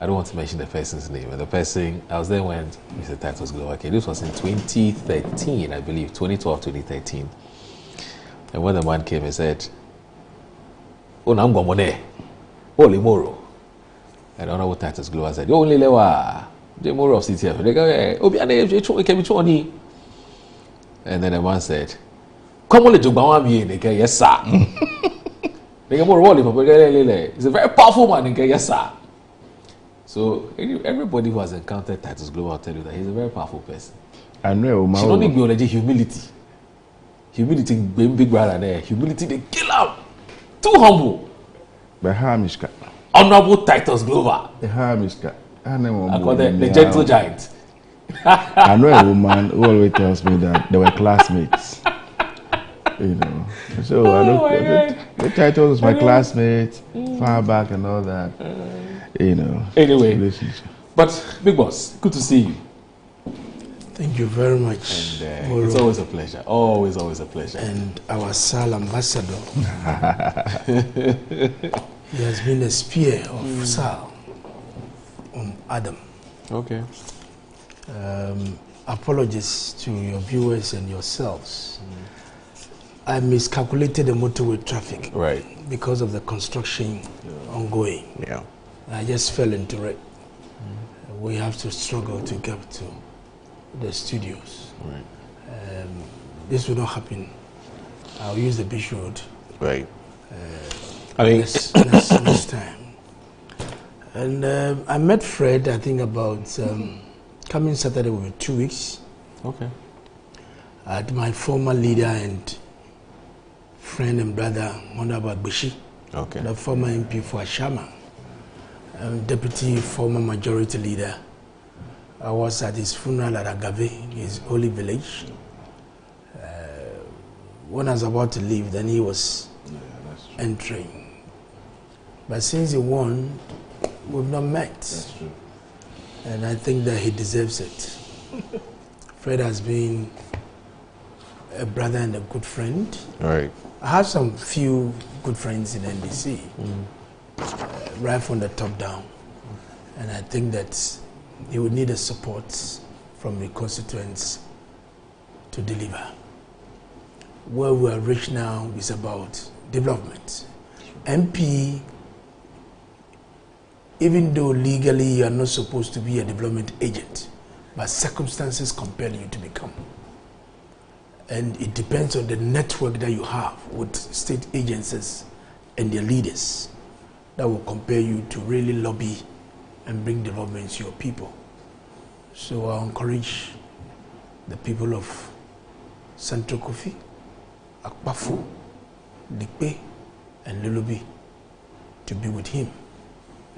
I don't want to mention the person's name. And the person, I was there when Mr. Titus Glover. Okay, this was in 2013, I believe, 2012, 2013. And when the man came and said, "Oh, I'm going to Holy Moro." And Honorable Titus Glover said, "You only lewa the Moro of CTF." They go, "Hey, and then the man said, "Come on, let you go me." They "Yes, sir." They go, "Moro, he's a very powerful man." They go, "Yes, sir." So everybody who has encountered Titus Glover will tell you that he's a very powerful person. I know. She don't need biology, humility. Humility, big brother there. Humility, they kill him. Too humble. Honorable Titus Glover. I call the gentle giant. I know a woman who always tells me that they were classmates. So I know the Titus was my classmate far back and all that. Anyway, but Big Boss, good to see you. Thank you very much. And, it's always a pleasure. Always a pleasure. And our SAL ambassador. He has been a spear of SAL on Adam. Okay. Apologies to your viewers and yourselves. I miscalculated the motorway traffic. Right. Because of the construction ongoing. Yeah. I just fell into it. We have to struggle to get to the studios. Right. This will not happen. I'll use the beach road. Right. Next time. And I met Fred, I think about coming Saturday will be 2 weeks. Okay. At my former leader and friend and brother, Honorable Bishi. Okay. The former MP for Ashama. Deputy former majority leader. I was at his funeral at Agave, his holy village. When I was about to leave, then he was entering. But since he won, we've not met. That's true. And I think that he deserves it. Fred has been a brother and a good friend. Right. I have some few good friends in NDC, right from the top down. And I think that he would need a support from the constituents to deliver. Where we are reached now is about development. MP, even though legally you are not supposed to be a development agent, but circumstances compel you to become. And it depends on the network that you have with state agencies and their leaders that will compel you to really lobby and bring development to your people. So I encourage the people of Central Kofi, Akpafu, Dikpe, and Lulubi to be with him.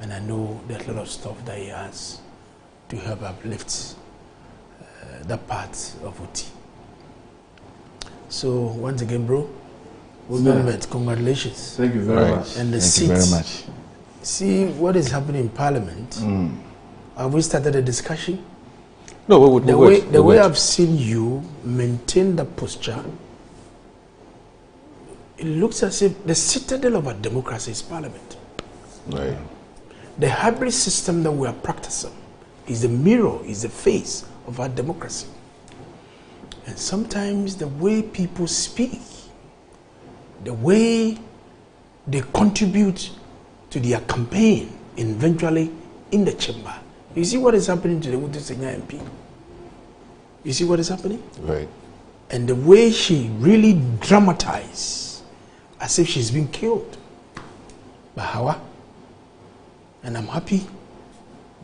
And I know there's a lot of stuff that he has to help uplift that part of Oti. So once again, bro, we've met. Congratulations. Thank you very much. And the Thank seat. you very much. See what is happening in Parliament. Have we started a discussion? No, we would. The way I've seen you maintain the posture, it looks as if the citadel of our democracy is Parliament. Right. The hybrid system that we are practicing is the mirror, is the face of our democracy. And sometimes the way people speak, the way they contribute to their campaign, eventually in the chamber. You see what is happening to the Wutu Senya MP? You see what is happening? Right. And the way she really dramatized as if she's been killed by Hawa. And I'm happy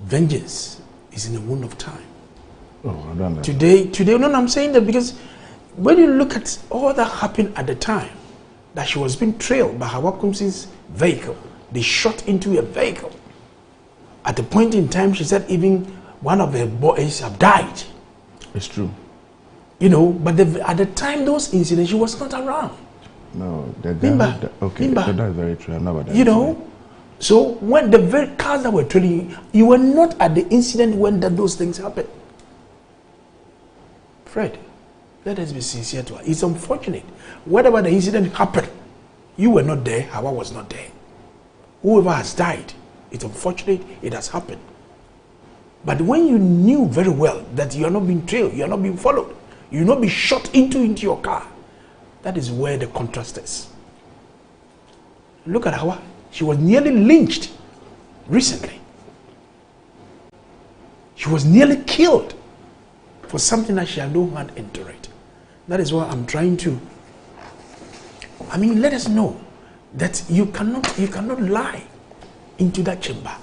vengeance is in the wound of time. Oh, I don't know. Today, no, I'm saying that because when you look at all that happened at the time, that she was being trailed by Hawa Kumsi's vehicle, they shot into a vehicle. At the point in time, she said even one of her boys have died. It's true. You know, but at the time those incidents, she was not around. No, the guy. Okay, that's very true. I know about that. You know, so when the very cars that were trailing, you were not at the incident when those things happened. Fred, let us be sincere to her. It's unfortunate. Whatever the incident happened, you were not there, Hawa was not there. Whoever has died, it's unfortunate it has happened. But when you knew very well that you are not being trailed, you are not being followed, you will not be shot into your car, that is where the contrast is. Look at Hawa. She was nearly lynched recently. She was nearly killed for something that she had no hand into it. That is why I'm trying to, let us know that you cannot lie into that chamber,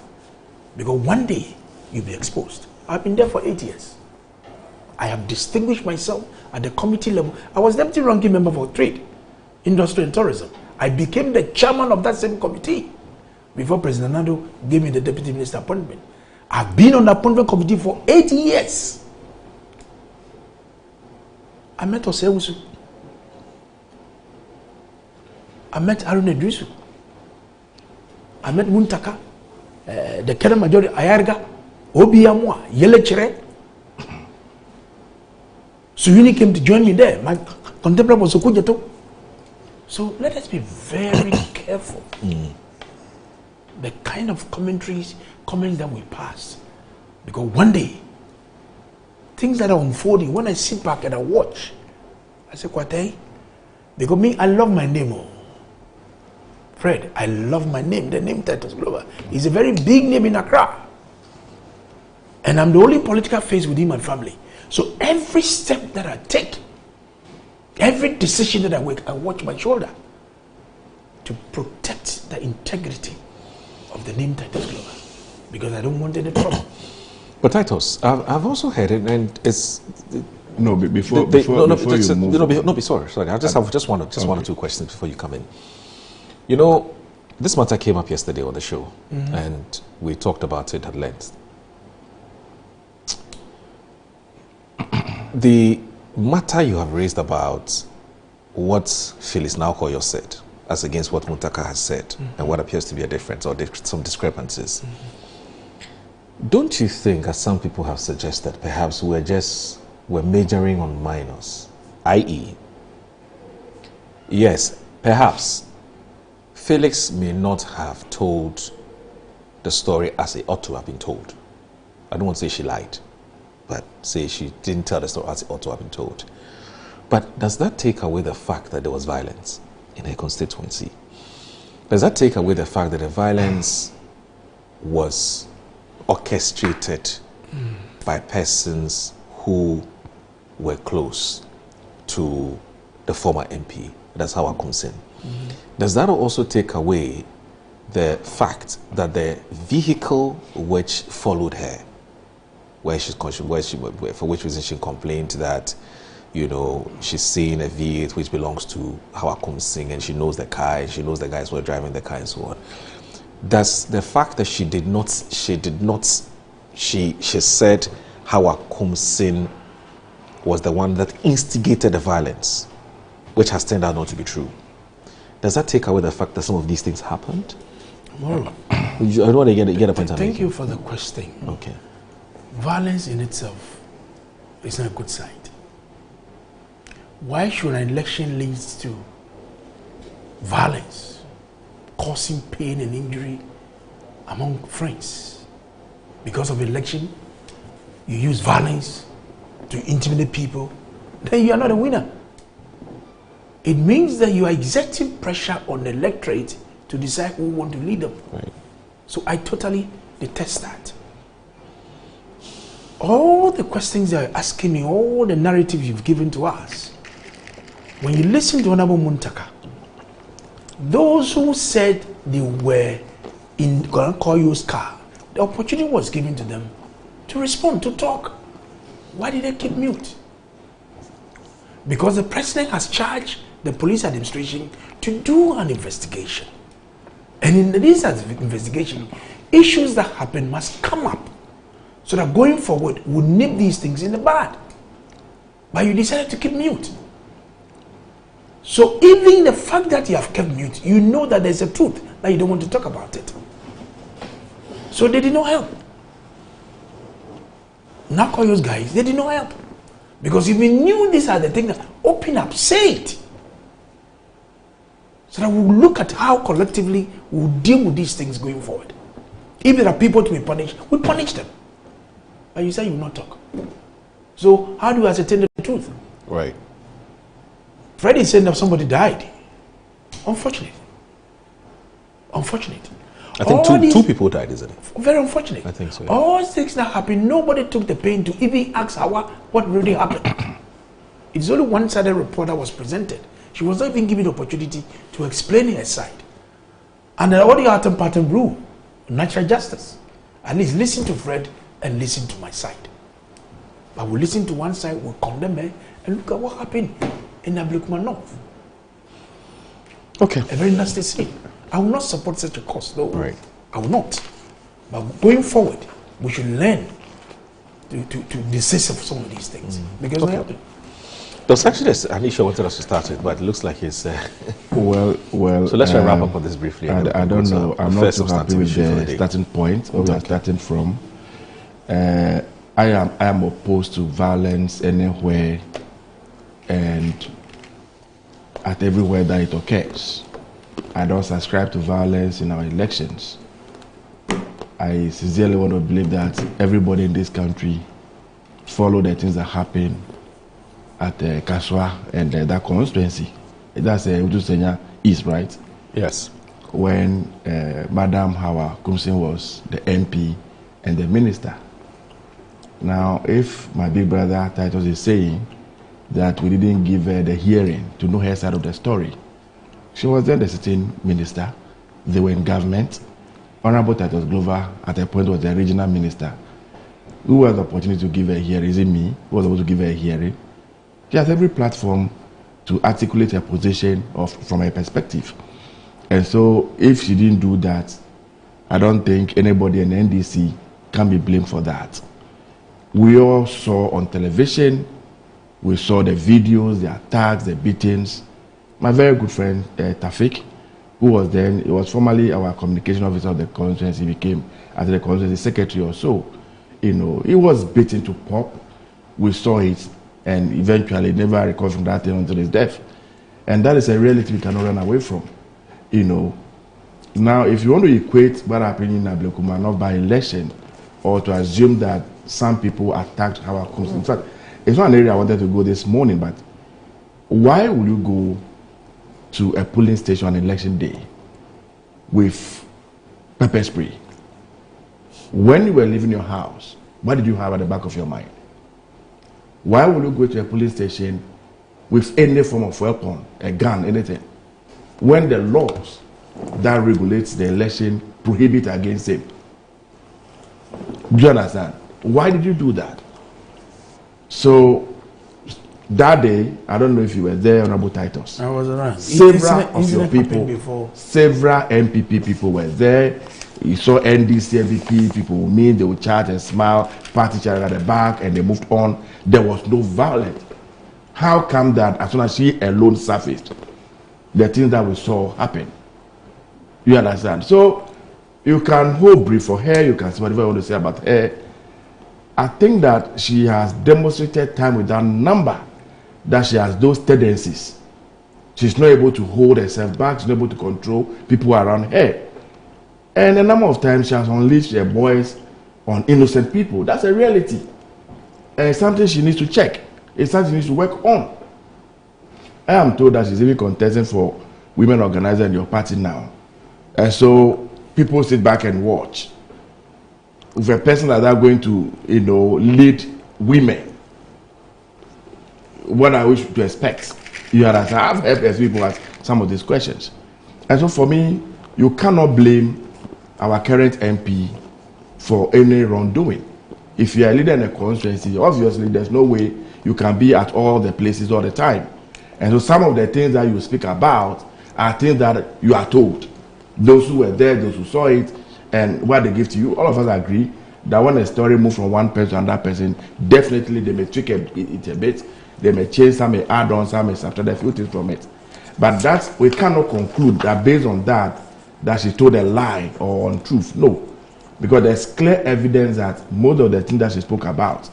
because one day you'll be exposed. I've been there for 8 years. I have distinguished myself at the committee level. I was deputy ranking member for trade, industry and tourism. I became the chairman of that same committee before President Nado gave me the deputy minister appointment. I've been on the appointment committee for 8 years. I met Osewusu. I met Haruna Idrisu. I met Muntaka, the Kenya majority, Ayarga, Obi Amwa, Yelechere. Suyuni came to join me there. My contemporary was Okujato. So let us be very careful. The kind of comments that we pass. Because one day, things that are unfolding, when I sit back and I watch, I say, Kwate, because me, I love my name. Fred, I love my name. The name Titus Glover is a very big name in Accra. And I'm the only political face within my family. So every step that I take, every decision that I make, I watch my shoulder to protect the integrity of the name Titus Glover, because I don't want any trouble. But Titus, I've also heard it, and it's no. Before you move. Sorry. I just one or two questions before you come in. You know, this matter came up yesterday on the show, and we talked about it at length. The matter you have raised about what Phyllis Naukoyo said, as against what Muntaka has said, and what appears to be a difference or some discrepancies. Don't you think, as some people have suggested, perhaps we're majoring on minors, i.e., yes, perhaps Felix may not have told the story as it ought to have been told. I don't want to say she lied, but say she didn't tell the story as it ought to have been told. But does that take away the fact that there was violence in her constituency? Does that take away the fact that the violence was orchestrated by persons who were close to the former MP. That's how I comes in. Does that also take away the fact that the vehicle which followed her, for which reason she complained that, you know, she's seen a V8 which belongs to Hawa Kumsing, and she knows the car, and she knows the guys who are driving the car and so on. Does the fact that she said Hawa Kumsing was the one that instigated the violence, which has turned out not to be true, does that take away the fact that some of these things happened? Well, I don't want to get a point. Thank you for the question. Okay. Violence in itself is not a good sign. Why should an election lead to violence, causing pain and injury among friends? Because of election, you use violence to intimidate people, then you are not a winner. It means that you are exerting pressure on the electorate to decide who want to lead them. Right. So I totally detest that. All the questions you're asking me, all the narrative you've given to us, when you listen to Honorable Muntaka, those who said they were in Koyo's car, the opportunity was given to them to respond, to talk. Why did they keep mute? Because the president has charged the police administration to do an investigation. And in this investigation, issues that happen must come up so that going forward, we'll nip these things in the bud. But you decided to keep mute. So even the fact that you have kept mute, you know that there's a truth that you don't want to talk about it. So they did not help. Nakoyo's guys, they did not help. Because if we knew these are the things that open up, say it. So that we'll look at how collectively we'll deal with these things going forward. If there are people to be punished, we punish them. But you say you will not talk. So how do you ascertain the truth? Right. Freddie said that somebody died. Unfortunate. Unfortunate. I think two people died, isn't it? Very unfortunate. I think so. Yeah. All things that happened, nobody took the pain to even ask her what really happened. It's only one-sided report that was presented. She was not even given the opportunity to explain her side. And the audio pattern rule, natural justice. At least listen to Fred and listen to my side. But we listen to one side, we'll condemn her, and look at what happened in Ablekuma North. Okay. A very nasty scene. I will not support such a cause, though. Right. I will not. But going forward, we should learn to desist of some of these things. Because they happen. There's actually an issue I wanted us to start with, but it looks like it's... well. So let's try to wrap up on this briefly. I don't know. I'm not so happy with the starting point where we are starting from. I am opposed to violence anywhere and at everywhere that it occurs. I don't subscribe to violence in our elections. I sincerely want to believe that everybody in this country follow the things that happen at Kaswa and that constituency. That's Ujusenya East, right? Yes. When Madam Hawa Kumsing was the MP and the minister. Now, if my big brother Titus is saying that we didn't give her the hearing to know her side of the story, she was then the sitting minister. They were in government. Honorable Titus Glover at a point was the regional minister. Who had the opportunity to give her a hearing? Is it me who was able to give her a hearing? She has every platform to articulate her position from her perspective. And so if she didn't do that, I don't think anybody in the NDC can be blamed for that. We all saw on television, we saw the videos, the attacks, the beatings. My very good friend, Tafik, who was then, he was formerly our communication officer of the constituency, became as the constituency secretary or so. You know, he was beaten to pulp. We saw it, and eventually never recovered from that thing until his death. And that is a reality we cannot run away from. You know, now if you want to equate what happened in Ablekuma North by election, or to assume that some people attacked our coast, in fact, it's not an area I wanted to go this morning, but why would you go to a polling station on election day with pepper spray? When you were leaving your house, what did you have at the back of your mind? Why would you go to a police station with any form of weapon, a gun, anything, when the laws that regulates the election prohibit against him. Do you understand? Why did you do that? So that day, I don't know if you were there, Honorable Titus. I was around. Several of your people, several MPP people were there. You saw NDC MPP people meet, they would chat and smile, pat each other at the back, and they moved on. There was no violence. How come that as soon as she alone surfaced, the things that we saw happen? You understand? So you can hold brief for her, you can say whatever you want to say about her. I think that she has demonstrated time with that number that she has those tendencies. She's not able to hold herself back, she's not able to control people around her. And a number of times she has unleashed her voice on innocent people. That's a reality. And it's something she needs to check. It's something she needs to work on. I am told that she's even contesting for women organizer in your party now. And so people sit back and watch. With a person like that going to, lead women, what I wish to expect. You understand? I've heard people ask some of these questions. And so for me, you cannot blame our current MP for any wrongdoing. If you are a leader in a constituency, obviously there's no way you can be at all the places all the time. And so some of the things that you speak about are things that you are told. Those who were there, those who saw it, and what they give to you, all of us agree that when a story moves from one person to another person, definitely they may tweak it a bit, they may change, some may add on, some may subtract a few things from it. But that we cannot conclude that based on that she told a lie or untruth. No. Because there's clear evidence that most of the things that she spoke about,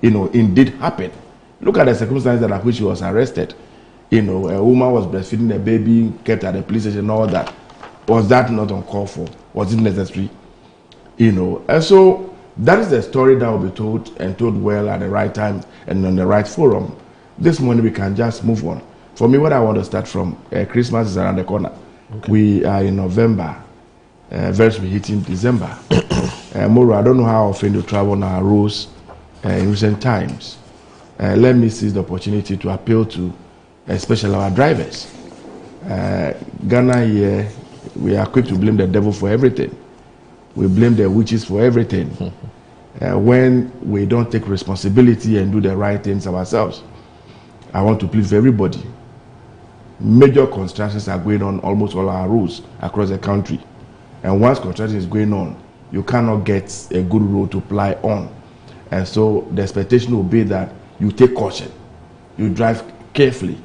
indeed happened. Look at the circumstances at which she was arrested. A woman was breastfeeding a baby, kept at the police station and all that. Was that not uncalled for? Was it necessary? And so that is the story that will be told and told well at the right time and on the right forum. This morning we can just move on. For me, what I want to start from, Christmas is around the corner. Okay. We are in November, very soon hitting December. Moro, I don't know how often you travel on our roads in recent times. Let me seize the opportunity to appeal to especially our drivers. Ghana here, we are quick to blame the devil for everything. We blame the witches for everything. When we don't take responsibility and do the right things ourselves. I want to plead for everybody. Major constructions are going on almost all our roads across the country. And once construction is going on, you cannot get a good road to ply on. And so the expectation will be that you take caution. You drive carefully.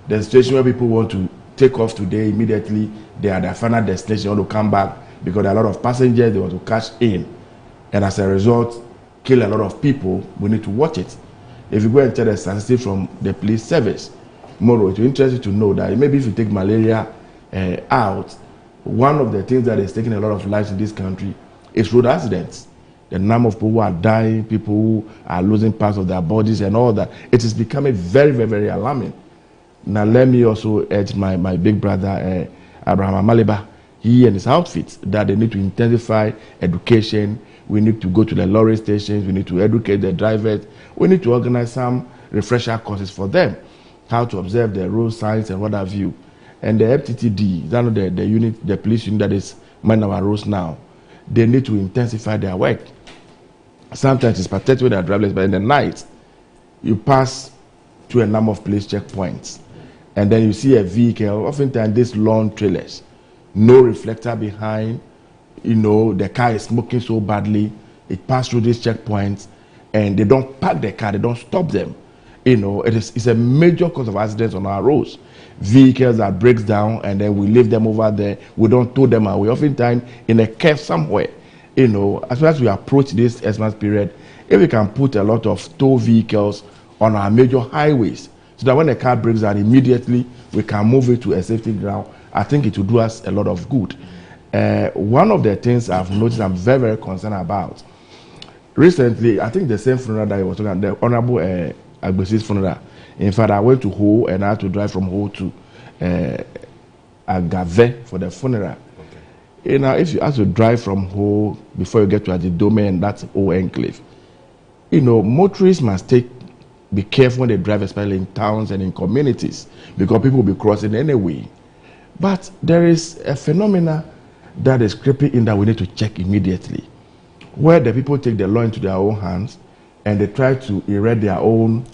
The situation where people want to take off today, immediately, they are at their final destination, they want to come back because there are a lot of passengers they want to catch in. And as a result, kill a lot of people. We need to watch it. If you go and tell the statistics from the police service, Moro, it will interest you to know that maybe if you take malaria out, one of the things that is taking a lot of lives in this country is road accidents. The number of people who are dying, people who are losing parts of their bodies and all that. It is becoming very, very, very alarming. Now let me also urge my big brother, Abraham Amaliba, he and his outfit, that they need to intensify education. We need to go to the lorry stations. We need to educate the drivers. We need to organize some refresher courses for them. How to observe the road signs and what have you. And the FTTD, the unit, the police unit that is manning our roads now, they need to intensify their work. Sometimes it's pathetic with their drivers, but in the night, you pass to a number of police checkpoints, and then you see a vehicle, oftentimes these long trailers, no reflector behind, the car is smoking so badly, it passed through these checkpoints, and they don't park the car, they don't stop them. It's a major cause of accidents on our roads. Vehicles that breaks down and then we leave them over there. We don't tow them away. Oftentimes in a cave somewhere. As soon as we approach this Xmas period, if we can put a lot of tow vehicles on our major highways, so that when a car breaks down, immediately we can move it to a safety ground, I think it will do us a lot of good. One of the things I've noticed I'm very, very concerned about. Recently, I think the same funeral that I was talking about, the Honorable Agbesi's funeral. In fact, I went to Ho and I had to drive from Ho to Agave for the funeral. Okay. If you have to drive from Ho before you get to Ajidome, and that's Ho Enclave, motorists must take be careful when they drive, especially in towns and in communities, because people will be crossing anyway. But there is a phenomena that is creeping in that we need to check immediately, where the people take the law into their own hands and they try to erect their own,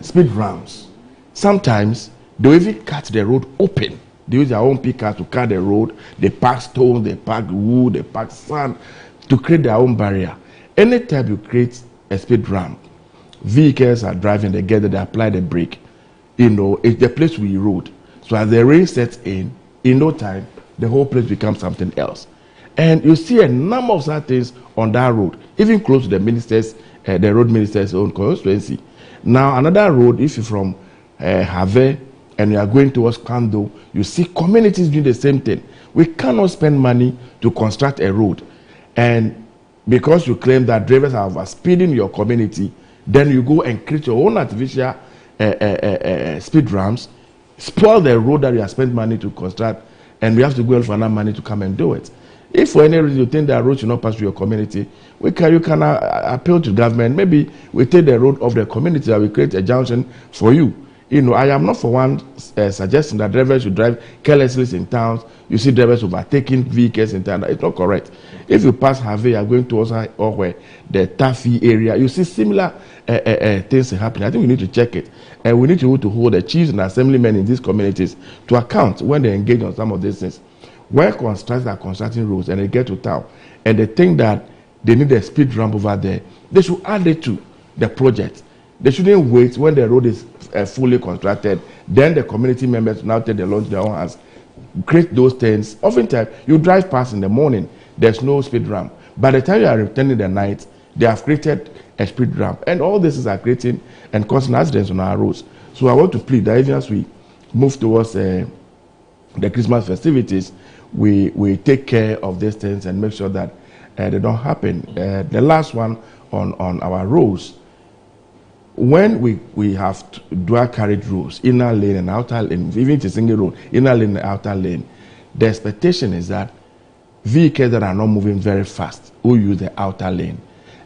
speed ramps. Sometimes they even cut the road open. They use their own picker to cut the road. They pack stones, they pack wood, they pack sand to create their own barrier. Anytime you create a speed ramp, vehicles are driving, they get there, they apply the brake. It's the place we erode. So as the rain sets in no time, the whole place becomes something else. And you see a number of such things on that road, even close to the minister's, the road minister's own constituency. Now, another road, if you're from Have and you are going towards Kando, you see communities doing the same thing. We cannot spend money to construct a road. And because you claim that drivers are overspeeding your community, then you go and create your own artificial speed ramps, spoil the road that you have spent money to construct, and we have to go for another money to come and do it. If for any reason you think that road should not pass through your community, you can appeal to government. Maybe we take the road of the community and we create a junction for you. I am not for one suggesting that drivers should drive carelessly in towns. You see drivers overtaking vehicles in town. It's not correct. If you pass Have, you are going towards or where the Taffy area, you see similar things happening. I think we need to check it. And we need to hold the chiefs and assemblymen in these communities to account when they engage on some of these things. When constructors are constructing roads and they get to town and they think that they need a speed ramp over there, they should add it to the project. They shouldn't wait when the road is fully constructed. Then the community members now take the law into their own hands, create those things. Oftentimes, you drive past in the morning, there's no speed ramp. By the time you are returning the night, they have created a speed ramp. And all this is creating and causing accidents on our roads. So I want to plead that even as we move towards the Christmas festivities, we take care of these things and make sure that they don't happen. The last one on our roads, when we have dual carriage roads, inner lane and outer lane, even if it's a single road, inner lane and outer lane, the expectation is that vehicles that are not moving very fast will use the outer lane.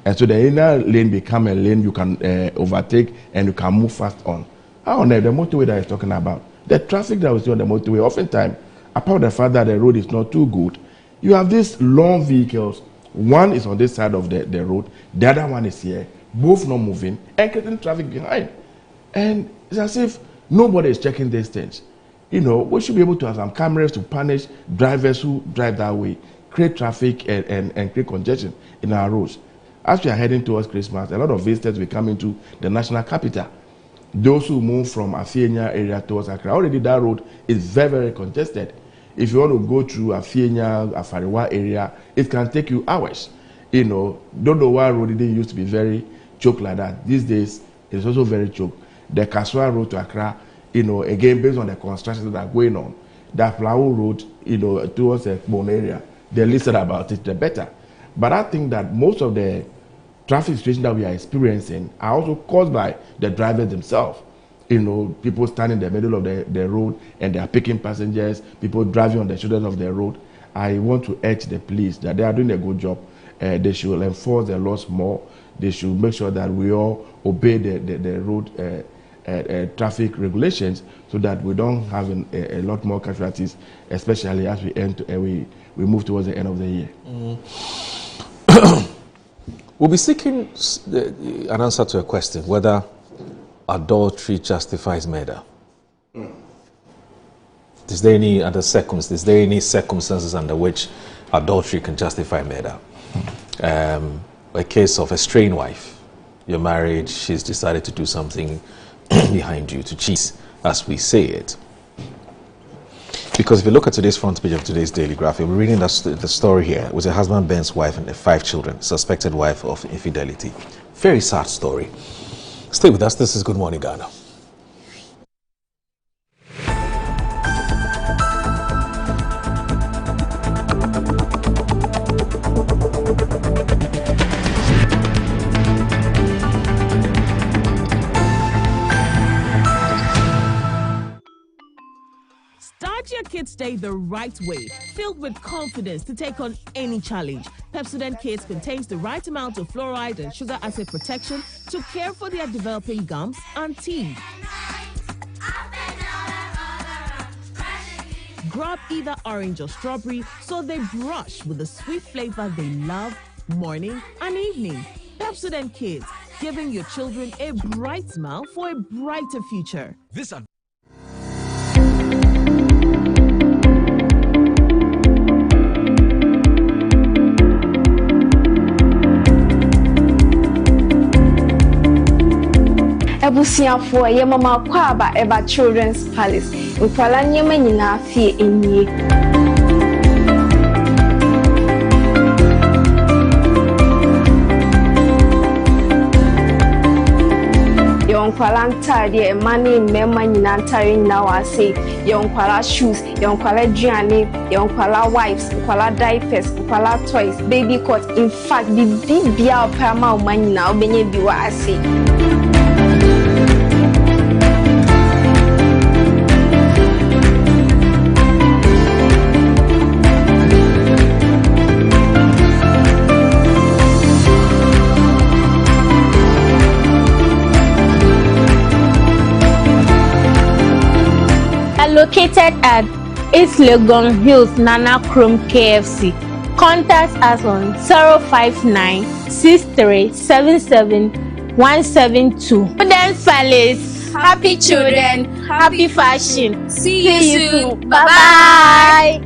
And so the inner lane become a lane you can overtake and you can move fast on. I don't know, the motorway that I'm talking about, the traffic that we see on the motorway, oftentimes, apart from the fact that the road is not too good, you have these long vehicles. One is on this side of the road, the other one is here, both not moving and creating traffic behind. And it's as if nobody is checking these things. We should be able to have some cameras to punish drivers who drive that way, create traffic and create congestion in our roads. As we are heading towards Christmas, a lot of visitors will come into the national capital. Those who move from Afienya area towards Accra, already that road is very, very congested. If you want to go through Afienya, Afariwa area, it can take you hours. Dodowa road didn't used to be very choked like that. These days, it's also very choked. The Kaswa road to Accra, again, based on the constructions that are going on, the Aflawo road, towards the Bon area, the least about it, the better. But I think that most of the traffic situations that we are experiencing are also caused by the drivers themselves. People standing in the middle of the road and they are picking passengers, people driving on the shoulders of the road. I want to urge the police that they are doing a good job. They should enforce the laws more. They should make sure that we all obey the road traffic regulations so that we don't have a lot more casualties, especially as we move towards the end of the year. We'll be seeking an answer to a question whether adultery justifies murder. Is there any other circumstances? Is there any circumstances under which adultery can justify murder? A case of a strained wife. You're married, she's decided to do something behind you, to cheat, as we say it. Because if you look at today's front page of today's Daily Graphic, we're reading the story here. It was a husband, Ben's wife, and 5 children, suspected wife of infidelity. Very sad story. Stay with us. This is Good Morning Ghana. Start your kids' stay the right way, filled with confidence to take on any challenge. Pepsodent Kids contains the right amount of fluoride and sugar acid protection to care for their developing gums and teeth. Grab either orange or strawberry so they brush with the sweet flavor they love morning and evening. Pepsodent Kids, giving your children a bright smile for a brighter future. Ebusiafo ye mama kwa aba eba Children's Palace. Nkwala nyema nyina fie enye. Yonkwala ntade mani mema nyina ntare nyina wase. Yonkwala shoes, yonkwala duane, yonkwala wipes, yonkwala diapers, yonkwala toys, baby coat. In fact, bibia opama omanyina obenye biwa ase. Located at East Legon Hills, Nana Chrome KFC. Contact us on 059 6377 172. Children's Palace. Happy children, happy fashion. See you soon. Bye bye.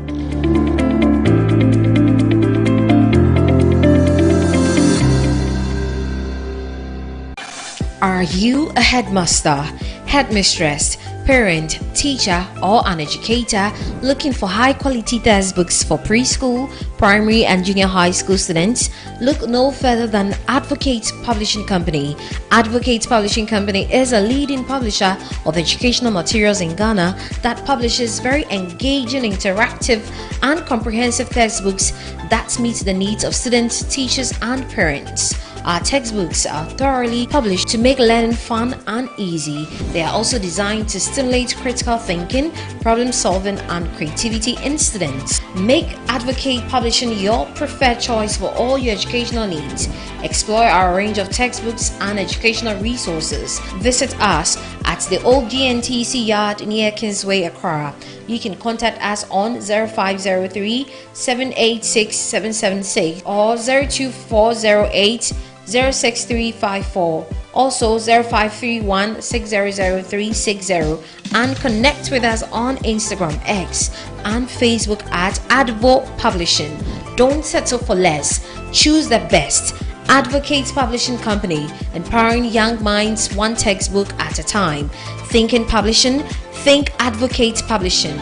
Are you a headmaster, headmistress, parent, teacher, or an educator looking for high-quality textbooks for preschool, primary, and junior high school students? Look no further than Advocate Publishing Company. Advocate Publishing Company is a leading publisher of educational materials in Ghana that publishes very engaging, interactive, and comprehensive textbooks that meet the needs of students, teachers, and parents. Our textbooks are thoroughly published to make learning fun and easy. They are also designed to stimulate critical thinking, problem solving, and creativity in students. Make Advocate Publishing your preferred choice for all your educational needs. Explore our range of textbooks and educational resources. Visit us at the old GNTC yard near Kingsway, Accra. You can contact us on 0503 786 776 or 02408 06354, also 0531 600360, and connect with us on Instagram, X, and Facebook at Advo Publishing. Don't settle for less. Choose the best. Advocate Publishing Company, empowering young minds one textbook at a time. Thinking publishing, think Advocate Publishing.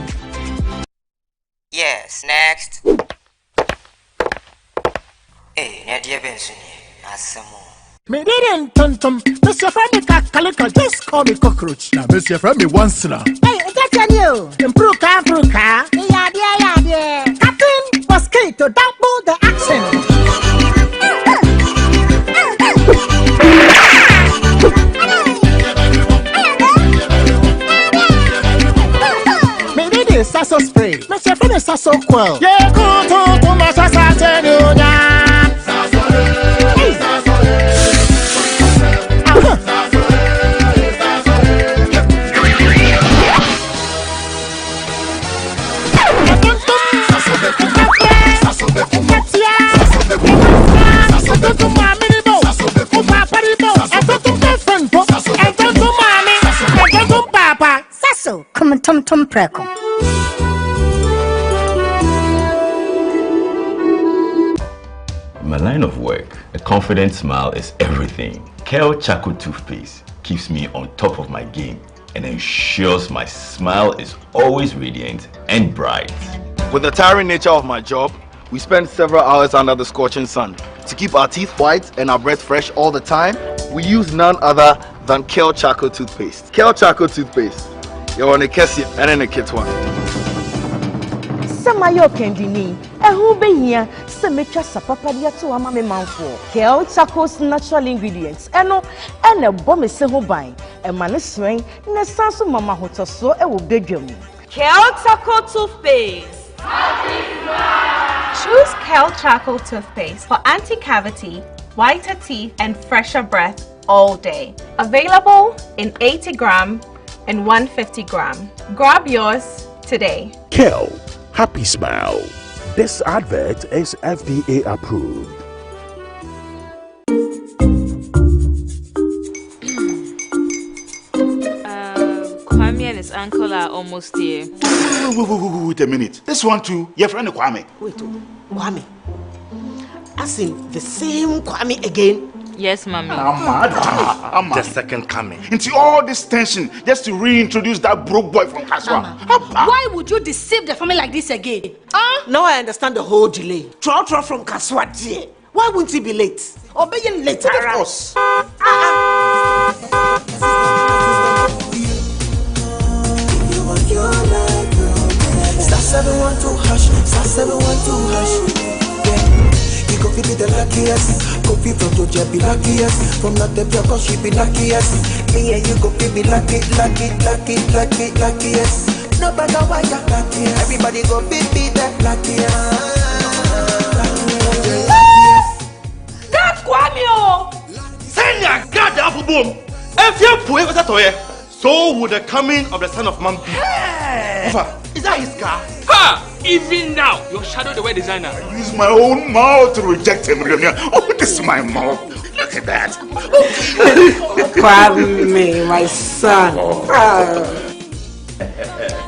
Yes, next. Hey, Nadia Benson. Me didn't tum. Mr. Friendly Calico, just call me cockroach. Now, Mr. Friendly once now. Hey, that's a new. Improve car. Yeah. Captain Mosquito, double the action. Me did this sasso spray. Mr. Friendly sasso quell. Yeah, go to my sasso. Tom preko. In my line of work, a confident smile is everything. Kel Chaco toothpaste keeps me on top of my game and ensures my smile is always radiant and bright. With the tiring nature of my job, we spend several hours under the scorching sun. To keep our teeth white and our breath fresh all the time, we use none other than Kel Chaco toothpaste. Kel Chaco toothpaste. You're on a Kessie and in a kit one. Samayo Kendini, a who be here, Semetra Sapapadia to a mammy man for Kel Chaco's natural ingredients, and a bomb is so buying, a man is swing, and a sansu mama hotel so a will bedroom. Kel Charcoal Toothpaste. Choose Kel Charcoal Toothpaste for anti-cavity, whiter teeth, and fresher breath all day. Available in 80 gram and 150 gram. Grab yours today. Kel, happy smile. This advert is FDA approved. Kwame and his uncle are almost here. Wait a minute. This one too, your friend Kwame. Wait, Kwame. As in the same Kwame again? Yes, Mommy. I'm the second coming. Into all this tension just to reintroduce that broke boy from Kaswa. Why would you deceive the family like this again? Now I understand the whole delay. Trotro from Kaswa, dear. Why wouldn't he be late? Obeying later. Of course. Star 712 hash, star 712 hash. Yeah, you go be the luckiest. Coffee from Georgia be luckiest. From Natepia, cause she be luckiest. Yeah, you go be luckiest. No matter why you're luckiest. Everybody go be the luckiest. That's Kwame! Send your God the apple boom. If you put it with so would the coming of the Son of Man be. Hey. Is that his car? Ha! Even now, your shadow the way designer. I use my own mouth to reject him. Oh, this is my mouth. Look at that. Kwame, my son.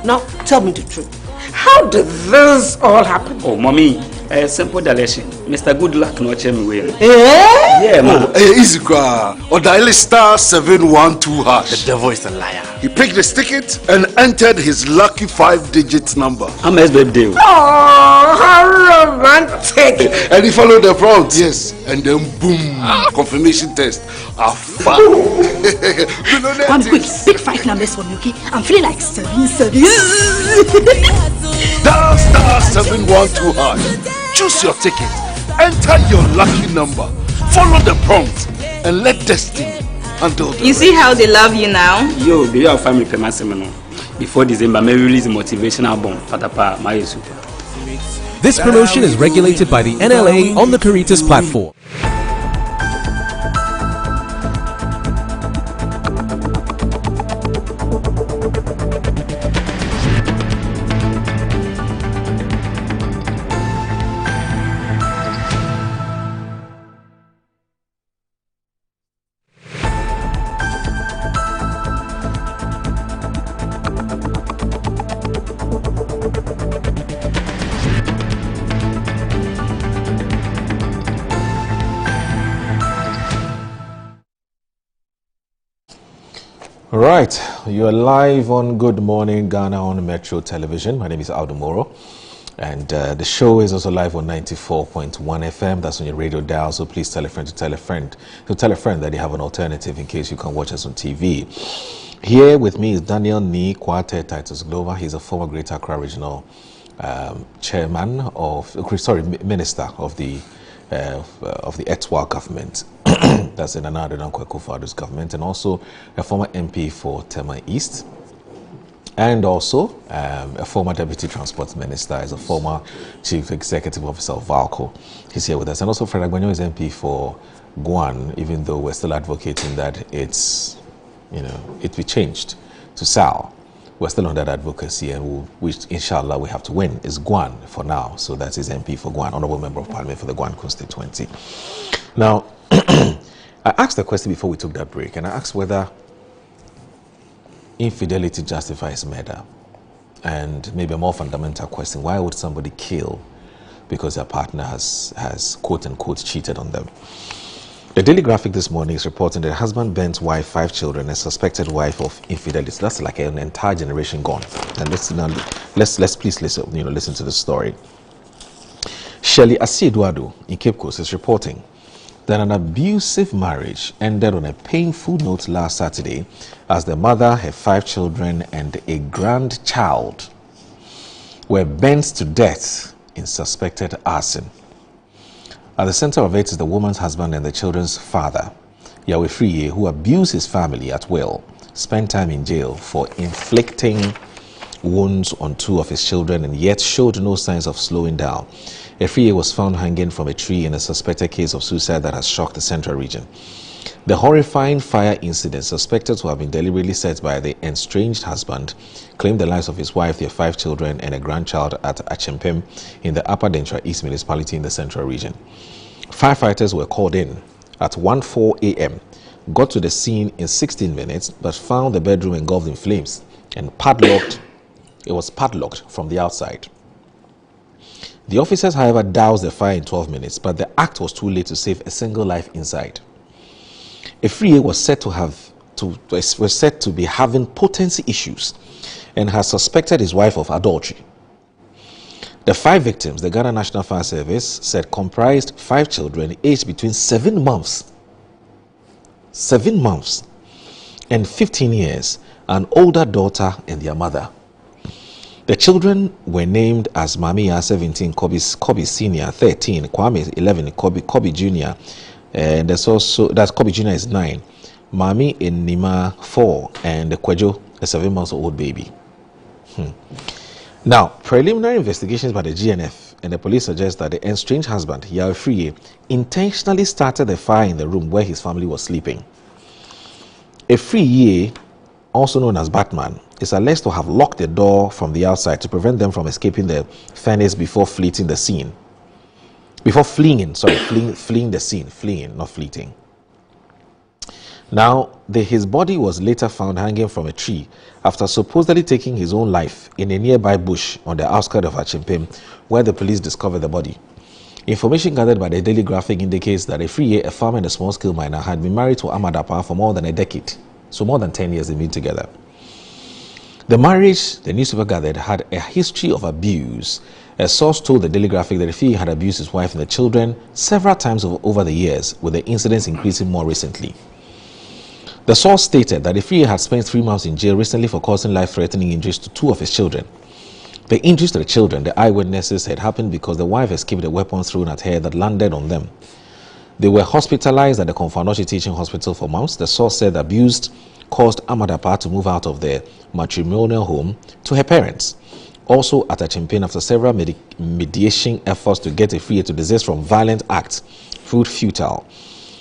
Now, tell me the truth. How did this all happen? Oh, Mommy, simple direction. Mr. Good Luck no check me well. Yeah, man. Easy car. Or dial star 712 hash. The devil is a liar. He picked his ticket and entered his lucky 5-digit number. How much birthday? Oh, how romantic! And he followed the prompt, yes. And then boom, confirmation test. One quick, pick 5 numbers for me, okay? I'm feeling like 7. Dial star 712 hash. Choose your ticket. Enter your lucky number. Follow the prompt and let destiny handle the You see how they love you now? Yo, do you have family payment? Before December, may release a motivational bomb. Patapa, my super. This promotion is regulated by the NLA on the Caritas platform. Right, you're live on Good Morning Ghana on Metro Television. My name is Aldo Moro, and the show is also live on 94.1 FM. That's on your radio dial, so please tell a friend to tell a friend that you have an alternative in case you can't watch us on TV. Here with me is Daniel Ni Kwate Titus Glover. He's a former Greater Accra Regional Minister of the Etoile government. That's in Nana Addo Dankwa Akufo-Addo's government, and also a former MP for Tema East, and also a former Deputy Transport Minister, as a former Chief Executive Officer of Valco. He's here with us, and also Fred Agbanyo is MP for Guan, even though we're still advocating that it be changed to Sal. We're still on that advocacy, and which inshallah we have to win is Guan for now. So that is MP for Guan, Honorable Member of Parliament for the Guan constituency. Now, I asked a question before we took that break, and I asked whether infidelity justifies murder. And maybe a more fundamental question, why would somebody kill because their partner has quote-unquote cheated on them? The Daily Graphic this morning is reporting that husband burns wife, 5 children, and suspected wife of infidelity. That's like an entire generation gone. And let's please listen to the story. Shirley Asi-Eduardo in Cape Coast is reporting that an abusive marriage ended on a painful note last Saturday as the mother, her 5 children, and a grandchild were burnt to death in suspected arson. At the center of it is the woman's husband and the children's father, Yahweh Friye, who abused his family at will, spent time in jail for inflicting wounds on 2 of his children and yet showed no signs of slowing down. Efriye was found hanging from a tree in a suspected case of suicide that has shocked the central region. The horrifying fire incident, suspected to have been deliberately set by the estranged husband, claimed the lives of his wife, their 5 children, and a grandchild at Achimpem in the Upper Dentra East municipality in the central region. Firefighters were called in at 1:04 a.m., got to the scene in 16 minutes, but found the bedroom engulfed in flames and padlocked. It was padlocked from the outside. The officers, however, doused the fire in 12 minutes, but the act was too late to save a single life inside. Efriye was said to be having potency issues and has suspected his wife of adultery. The 5 victims, the Ghana National Fire Service said, comprised 5 children aged between 7 months and 15 years, an older daughter and their mother. The children were named as Mamiya 17, Kobe Senior 13, Kwame 11, Kobe Junior, and that's Kobe Junior is 9, Mami Nima 4, and Kwejo, a 7-month-old baby. Now, preliminary investigations by the GNF and the police suggest that the estranged husband, Yao Efriye, intentionally started the fire in the room where his family was sleeping. Efriye, also known as Batman, is alleged to have locked the door from the outside to prevent them from escaping the furnace before fleeing the scene. Fleeing the scene, not fleeing. Now, his body was later found hanging from a tree after supposedly taking his own life in a nearby bush on the outskirts of Achimpem, where the police discovered the body. Information gathered by the Daily Graphic indicates that Efriye, a farmer and a small-scale miner, had been married to Amadapa for more than a decade. So more than 10 years they've been together. The marriage, the newspaper gathered, had a history of abuse. A source told the Daily Graphic that Efriye had abused his wife and the children several times over the years, with the incidents increasing more recently. The source stated that Efriye had spent 3 months in jail recently for causing life-threatening injuries to 2 of his children. The injuries to the children, the eyewitnesses, had happened because the wife escaped a weapon thrown at her that landed on them. They were hospitalized at the Konfanochi Teaching Hospital for months. The source said the abuse caused Amadapa to move out of their matrimonial home to her parents. Also at Achimpem, after several mediation efforts to get Efriye to desist from violent acts proved futile.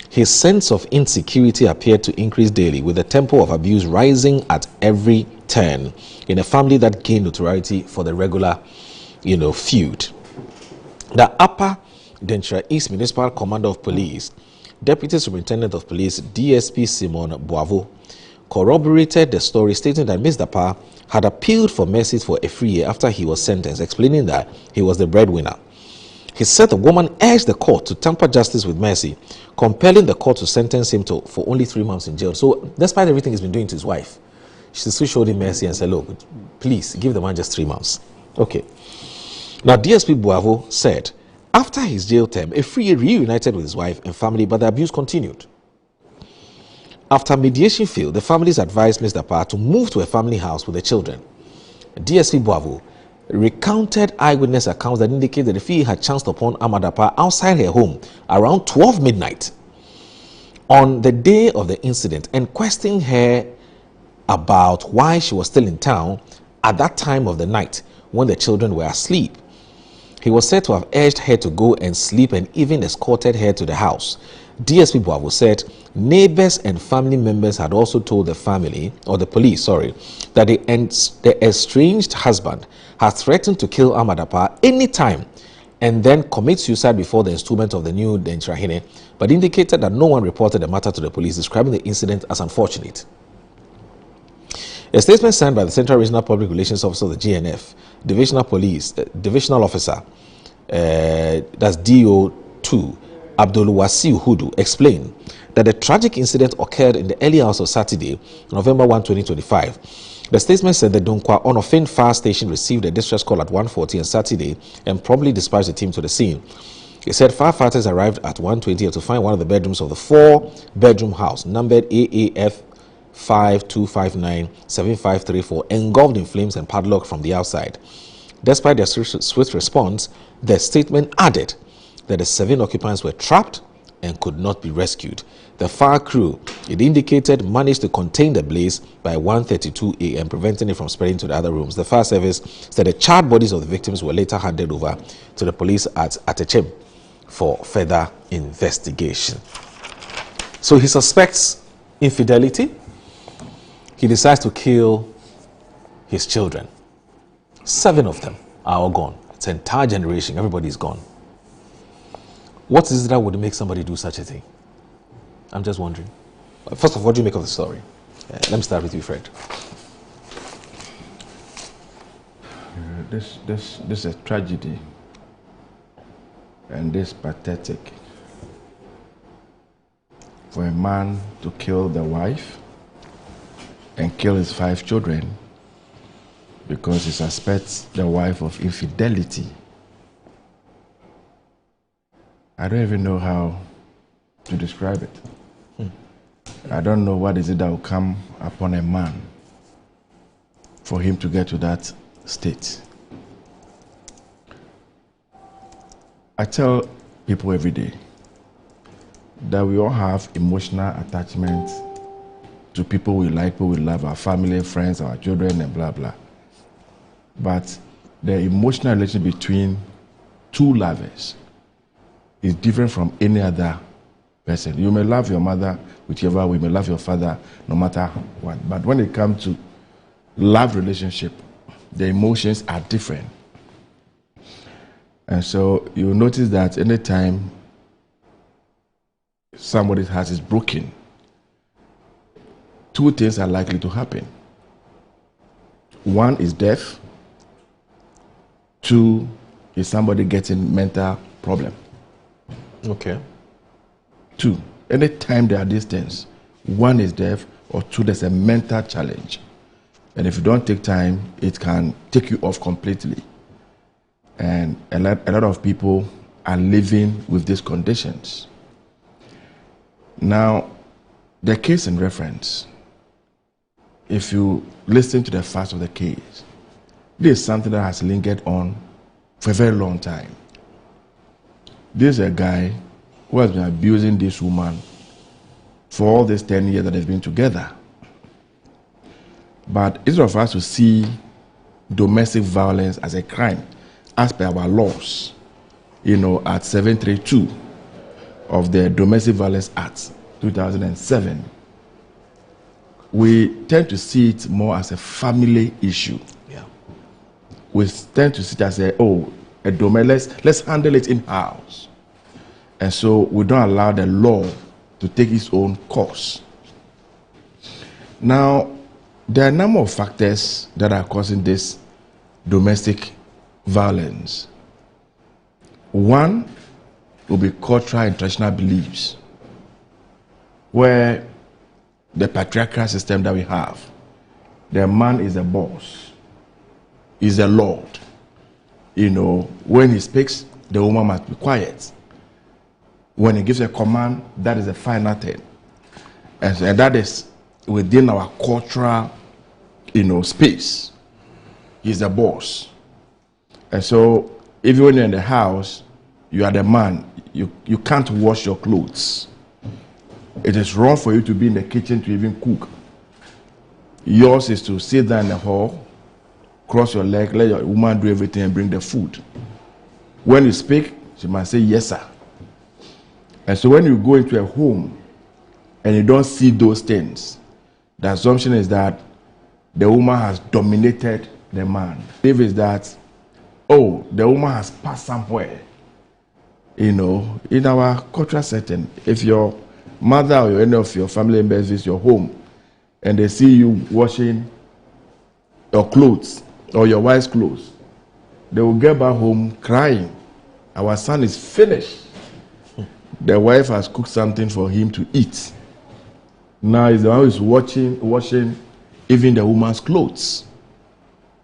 His sense of insecurity appeared to increase daily, with the tempo of abuse rising at every turn in a family that gained notoriety for the regular, feud. The Upper Dentra East Municipal Commander of Police, Deputy Superintendent of Police DSP Simon Boavo, corroborated the story, stating that Ms. Dapa had appealed for mercy for Efriye after he was sentenced, explaining that he was the breadwinner. He said the woman urged the court to temper justice with mercy, compelling the court to sentence him for only 3 months in jail. So, despite everything he's been doing to his wife, she still showed him mercy and said, look, please give the man just 3 months. Okay. Now, DSP Boavo said, after his jail term, Efriye reunited with his wife and family, but the abuse continued. After mediation failed, the families advised Ms. Dapa to move to a family house with the children. DSP Boavo recounted eyewitness accounts that indicate that Efriye had chanced upon Amadapa outside her home around 12 midnight on the day of the incident and questioning her about why she was still in town at that time of the night when the children were asleep. He was said to have urged her to go and sleep and even escorted her to the house. DSP Boavo said neighbors and family members had also told the police, that the estranged husband had threatened to kill Amadapa anytime and then commit suicide before the installment of the new Dentrahine, but indicated that no one reported the matter to the police, describing the incident as unfortunate. A statement signed by the Central Regional Public Relations Officer of the GNF, Divisional Officer, that's DO2, Abdulwasiu Hudu, explained that the tragic incident occurred in the early hours of Saturday, November 1, 2025. The statement said the Donkwa Onofin Fire Station received a distress call at 1:40 on Saturday and promptly dispatched the team to the scene. It said firefighters arrived at 1:20 to find one of the bedrooms of the 4-bedroom house, numbered AAF 5259-7534, engulfed in flames and padlocked from the outside. Despite their swift response, the statement added that the 7 occupants were trapped and could not be rescued. The fire crew, it indicated, managed to contain the blaze by 1:32 a.m., preventing it from spreading to the other rooms. The fire service said the charred bodies of the victims were later handed over to the police at Atechem for further investigation. So he suspects infidelity. He decides to kill his children. 7 of them are all gone. It's an entire generation. Everybody's gone. What is it that would make somebody do such a thing? I'm just wondering. First of all, what do you make of the story? Let me start with you, Fred. This is a tragedy, and this pathetic. For a man to kill the wife and kill his 5 children because he suspects the wife of infidelity. I don't even know how to describe it. I don't know what is it that will come upon a man for him to get to that state. I tell people every day that we all have emotional attachment to people we like, people we love, our family, friends, our children, and blah, blah. But the emotional relation between 2 lovers is different from any other person. You may love your mother, whichever way, you may love your father, no matter what. But when it comes to love relationship, the emotions are different. And so you notice that anytime somebody's heart is broken, 2 things are likely to happen. 1 is death. 2 is somebody getting mental problem. Okay. 2, anytime there are these things, 1 is death, or 2, there's a mental challenge. And if you don't take time, it can take you off completely. And a lot of people are living with these conditions. Now, the case in reference, if you listen to the facts of the case, this is something that has lingered on for a very long time. This is a guy who has been abusing this woman for all these 10 years that they've been together. But instead of us to see domestic violence as a crime, as per our laws, at 732 of the Domestic Violence Act 2007, we tend to see it more as a family issue. Yeah. We tend to see it as a domain, let's handle it in-house. And so we don't allow the law to take its own course. Now, there are a number of factors that are causing this domestic violence. 1 will be cultural and traditional beliefs, where the patriarchal system that we have, the man is a boss, is a lord. When he speaks, the woman must be quiet. When he gives a command, that is a final thing. And that is within our cultural, space. He's the boss. And so, even when you're in the house, you are the man. You can't wash your clothes. It is wrong for you to be in the kitchen to even cook. Yours is to sit down in the hall, cross your leg, let your woman do everything and bring the food. When you speak, she must say, yes, sir. And so when you go into a home and you don't see those things, the assumption is that the woman has dominated the man. If it's that, the woman has passed somewhere, in our cultural setting, if your mother or any of your family members visit your home and they see you washing your clothes or your wife's clothes, they will get back home crying. Our son is finished. The wife has cooked something for him to eat. Now he's the one who is washing even the woman's clothes.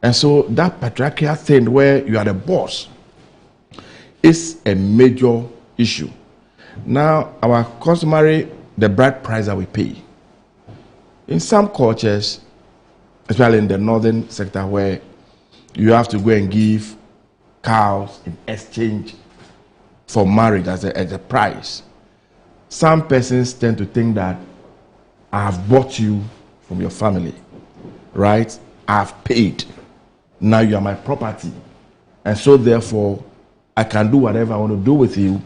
And so that patriarchal thing where you are the boss is a major issue. Now, our customary, the bride price that we pay. In some cultures, especially in the northern sector where you have to go and give cows in exchange for marriage as a price. some persons tend to think that I have bought you from your family, right? I have paid. Now you are my property. And so therefore, I can do whatever I want to do with you.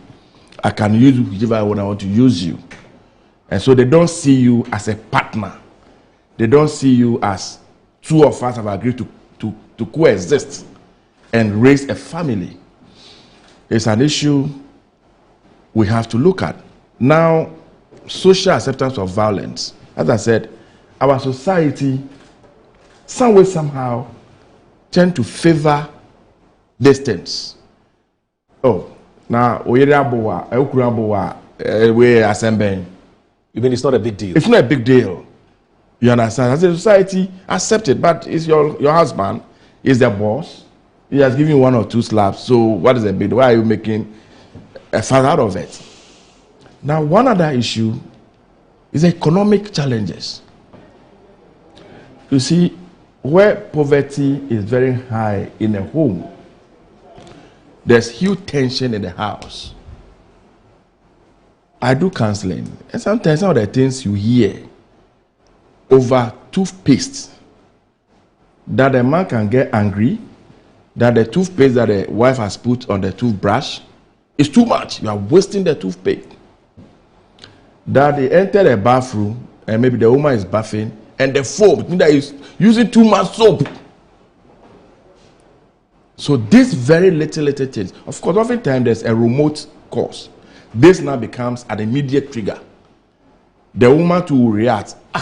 I can use you whichever I want to use you. And so they don't see you as a partner. They don't see you as two of us have agreed to coexist and raise a family. It's an issue we have to look at. Now, social acceptance of violence. As I said, our society, some way, somehow, tend to favor distance. Oh, now, we assembling. You mean it's not a big deal? It's not a big deal. You understand? As a society, accept it, but it's your husband, is the boss. He has given you 1 or 2 slaps, so what is the big deal? Why are you making a fuss out of it? Now, one other issue is economic challenges. You see, where poverty is very high in a home, there's huge tension in the house. I do counseling, and sometimes some of the things you hear over toothpaste, that a man can get angry, that the toothpaste that the wife has put on the toothbrush is too much. You are wasting the toothpaste. That they enter the bathroom and maybe the woman is bathing and the foam, it means that is using too much soap. So this very little things. Of course, oftentimes there's a remote cause. This now becomes an immediate trigger. The woman to react. You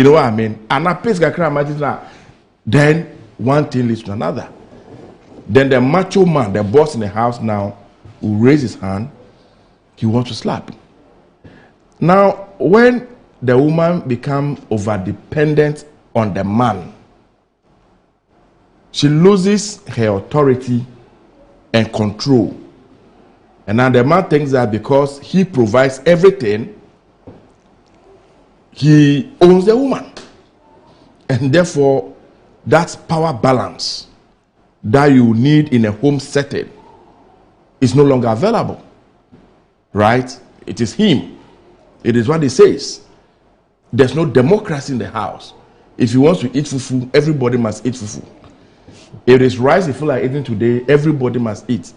know what I mean? And then one thing leads to another. Then the macho man, the boss in the house now, will raise his hand. He wants to slap. Now, when the woman becomes over-dependent on the man, she loses her authority and control. And now the man thinks that because he provides everything, he owns the woman. And therefore, that power balance that you need in a home setting is no longer available. Right? It is him. It is what he says. There's no democracy in the house. If he wants to eat fufu, everybody must eat fufu. If it is rice you feel like eating today, everybody must eat.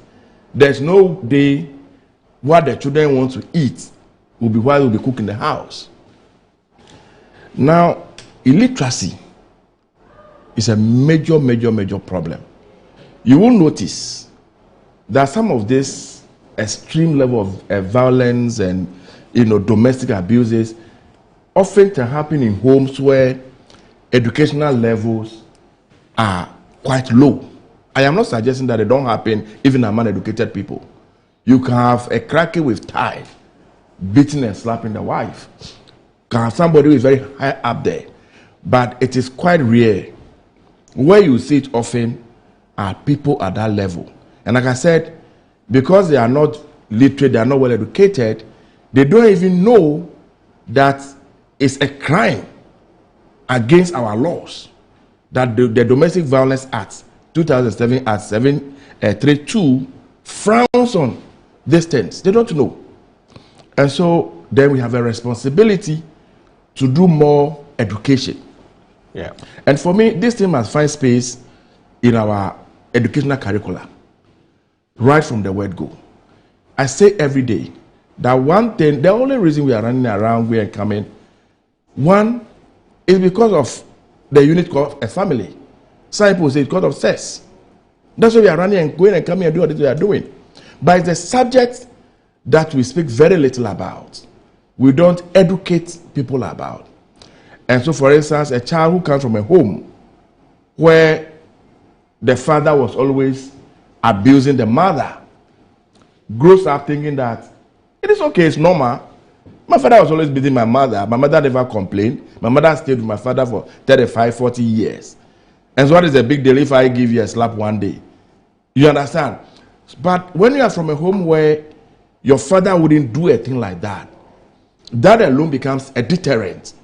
There's no day what the children want to eat will be what will be cooked in the house. Now, illiteracy is a major problem. You will notice that some of this extreme level of violence and domestic abuses often can happen in homes where educational levels are quite low. I am not suggesting that they don't happen even among educated people. You can have a cracker with tie beating and slapping the wife. You can have somebody who is very high up there. But it is quite rare. Where you see it often are people at that level. And like I said, because they are not literate, they are not well educated, they don't even know that it's a crime against our laws. That the Domestic Violence Act, 2007 Act 732, frowns on these things. They don't know. And so then we have a responsibility to do more education. Yeah. And for me, this thing must find space in our educational curricula, right from the word go. I say every day that one thing, the only reason we are running around, we are coming, one is because of the unit called a family. Some people say it's because of sex. That's why we are running and going and coming and doing what we are doing. But it's a subject that we speak very little about. We don't educate people about. And so, for instance, a child who comes from a home where the father was always abusing the mother grows up thinking that it is okay, it's normal. My father was always beating my mother. My mother never complained. My mother stayed with my father for 35, 40 years. And so what is the big deal if I give you a slap one day? You understand? But when you are from a home where your father wouldn't do a thing like that, that alone becomes a deterrent.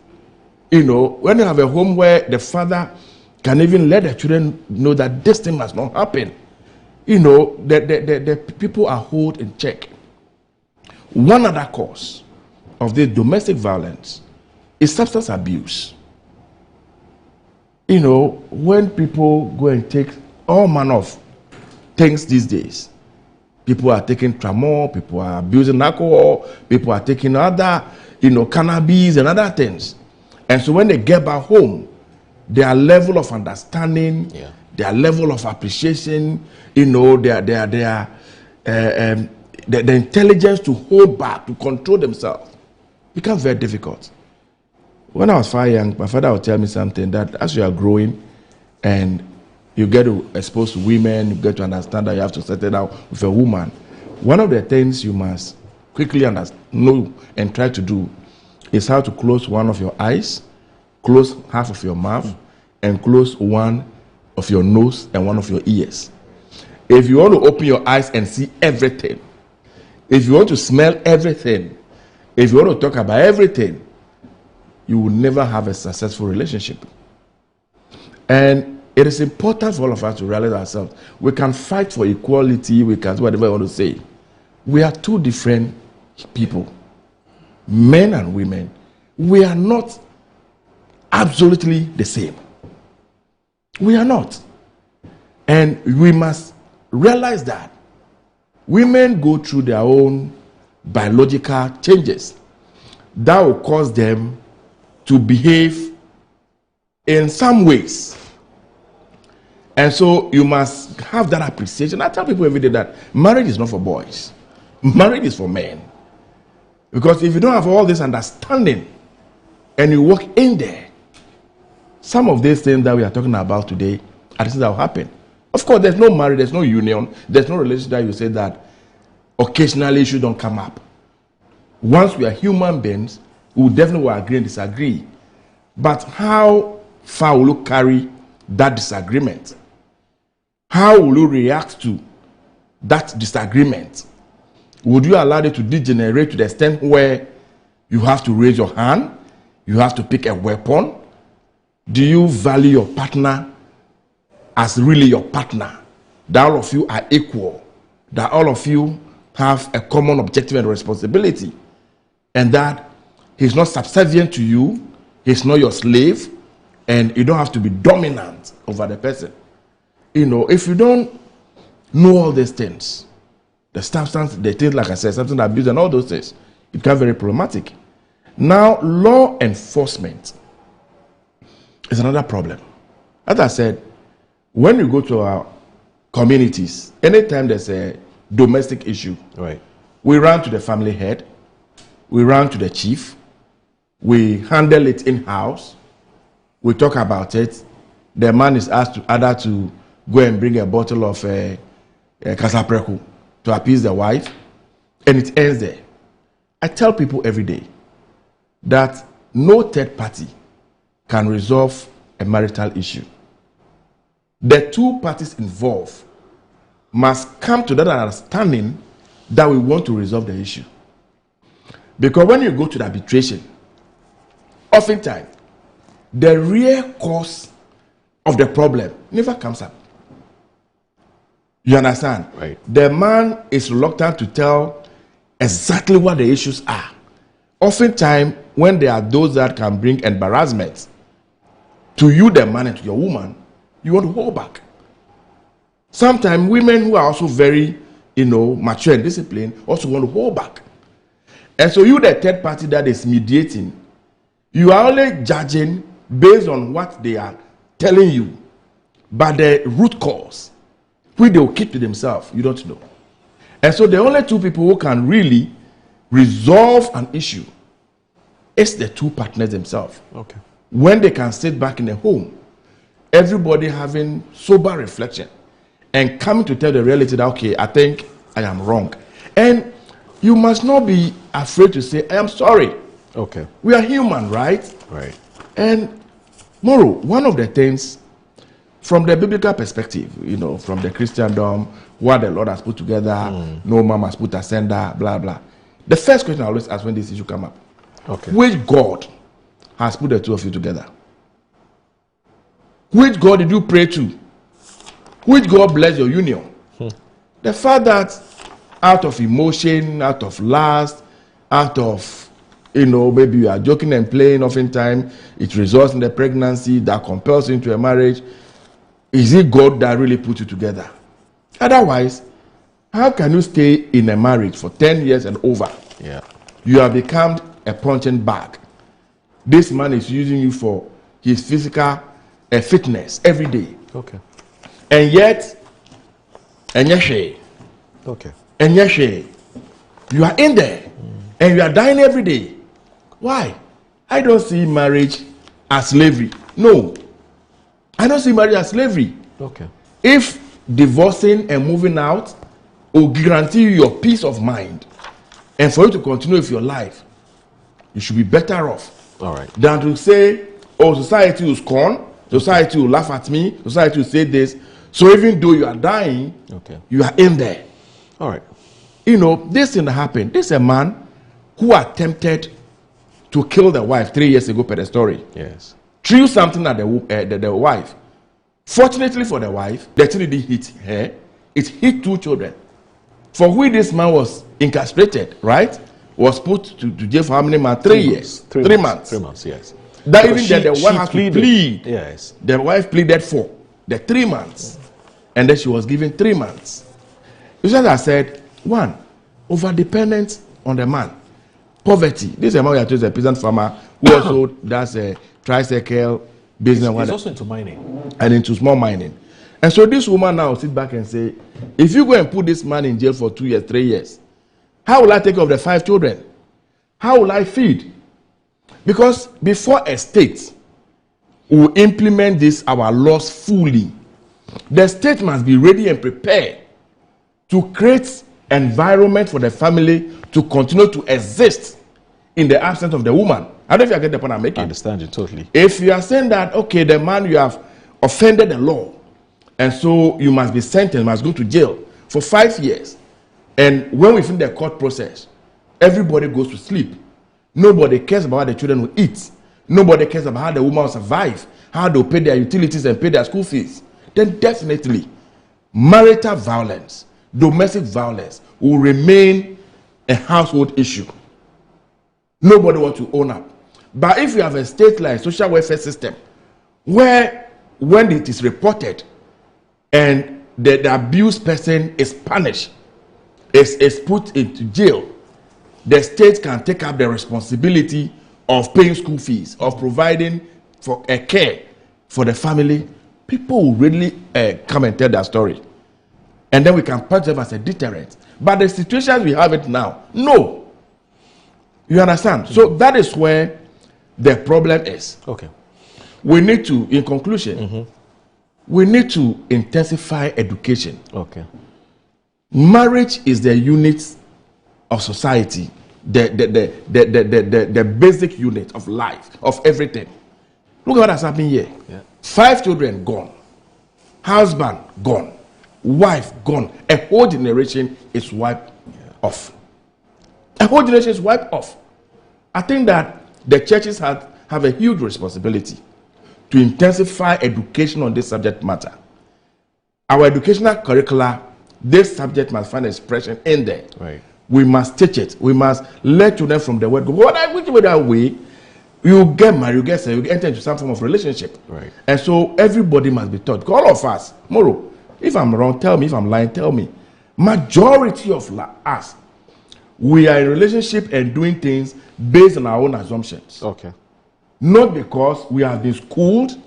You know, when you have a home where the father can even let the children know that this thing must not happen, the people are held in check. One other cause of this domestic violence is substance abuse. When people go and take all manner of things these days, people are taking Tramol, people are abusing alcohol, people are taking other, cannabis and other things. And so when they get back home, their level of understanding, their level of appreciation, the intelligence to hold back, to control themselves, becomes very difficult. When I was very young, my father would tell me something that as you are growing and you get exposed to women, you get to understand that you have to settle down with a woman. One of the things you must quickly know and try to do is how to close one of your eyes, close half of your mouth, and close one of your nose and one of your ears. If you want to open your eyes and see everything, if you want to smell everything, if you want to talk about everything, you will never have a successful relationship. And it is important for all of us to realize ourselves. We can fight for equality, we can do whatever we want to say. We are two different people, men and women. We are not absolutely the same. We are not. And we must realize that women go through their own biological changes that will cause them to behave in some ways. And so you must have that appreciation. I tell people every day that marriage is not for boys. Marriage is for men. Because if you don't have all this understanding and you walk in there, some of these things that we are talking about today are things that will happen. Of course, there's no marriage, there's no union, there's no relationship that you say that occasionally issues don't come up. Once we are human beings, we will definitely agree and disagree. But how far will you carry that disagreement? How will you react to that disagreement? Would you allow it to degenerate to the extent where you have to raise your hand? You have to pick a weapon? Do you value your partner as really your partner? That all of you are equal? That all of you have a common objective and responsibility? And that he's not subservient to you, he's not your slave, and you don't have to be dominant over the person. If you don't know all these things, the substance, the things like I said, substance abuse and all those things, it becomes very problematic. Now, law enforcement is another problem. As I said, when you go to our communities, anytime there's a domestic issue, we run to the family head, we run to the chief, we handle it in-house, we talk about it. The man is asked to either to go and bring a bottle of Casapreco to appease the wife, and it ends there. I tell people every day that no third party can resolve a marital issue. The two parties involved must come to that understanding that we want to resolve the issue. Because when you go to the arbitration, oftentimes, the real cause of the problem never comes up. You understand? Right. The man is reluctant to tell exactly what the issues are. Oftentimes, when there are those that can bring embarrassment to you, the man, and to your woman, you want to hold back. Sometimes women who are also very, mature and disciplined also want to hold back. And so you, the third party that is mediating, you are only judging based on what they are telling you. But the root cause, which they will keep to themselves, you don't know. And so the only two people who can really resolve an issue is the two partners themselves. Okay. When they can sit back in a home, everybody having sober reflection and coming to tell the reality that, okay, I think I am wrong. And you must not be afraid to say, I am sorry. Okay. We are human, right? Right. And Moro, one of the things from the biblical perspective, from the Christendom, what the Lord has put together, no man has put asunder, blah, blah. The first question I always ask when this issue come up, which God has put the two of you together? Which God did you pray to? Which God bless your union? The fact that out of emotion, out of lust, out of, maybe you are joking and playing, oftentimes it results in the pregnancy that compels you into a marriage. Is it God that really put you together? Otherwise, how can you stay in a marriage for 10 years and over? Yeah. You have become a punching bag. This man is using you for his physical fitness every day. Okay. And yet, Okay. you are in there and you are dying every day. Why? I don't see marriage as slavery. No. I don't see marriage as slavery. Okay. If divorcing and moving out will guarantee you your peace of mind and for you to continue with your life, you should be better off. All right. Than to say, oh, society will scorn, society will laugh at me, society will say this. So even though you are dying, you are in there. All right. This thing happened. This is a man who attempted to kill the wife 3 years ago per the story. Yes. Threw something at the wife. Fortunately for the wife, the thing didn't hit her. It hit 2 children. For which this man was incarcerated, right? Was put to jail for how many months? 3 years. 3 months. 3 months, yes. That Because even then the wife has to plead. Yes. The wife pleaded for the 3 months. And then she was given 3 months. You see, I said, 1, over-dependence on the man. Poverty. This is a man who is a peasant farmer who also does a tricycle business. He's also into mining. And into small mining. And so this woman now sit back and say, if you go and put this man in jail for 2 years, 3 years, how will I take care of the 5 children? How will I feed? Because before a state will implement this, our laws fully, the state must be ready and prepared to create environment for the family to continue to exist in the absence of the woman. I don't know if you get the point I'm making. I understand you totally. If you are saying that, okay, the man, you have offended the law, and so you must be sentenced, must go to jail for 5 years. And when we finish the court process, everybody goes to sleep. Nobody cares about how the children will eat. Nobody cares about how the woman will survive, how they'll pay their utilities and pay their school fees. Then definitely, marital violence, domestic violence will remain a household issue. Nobody wants to own up. But if you have a state-like social welfare system, where when it is reported and the abused person is punished, is put into jail, the state can take up the responsibility of paying school fees, of providing for a care for the family. People will really come and tell their story. And then we can punch them as a deterrent. But the situation we have it now, no. You understand? So that is where the problem is. Okay. We need to, in conclusion, we need to intensify education. Okay. Marriage is the unit of society, the basic unit of life, of everything. Look at what has happened here. Yeah. 5 children gone. Husband gone. Wife gone. A whole generation is wiped off. A whole generation is wiped off. I think that the churches have a huge responsibility to intensify education on this subject matter. Our educational curricula, this subject must find expression in there. Right. We must teach it. We must let children from the word go. Which way you get married, you get saved, you enter into some form of relationship. Right. And so everybody must be taught. All of us, Moro, if I'm wrong, tell me. If I'm lying, tell me. Majority of us, we are in a relationship and doing things based on our own assumptions. Okay. Not because we have been schooled,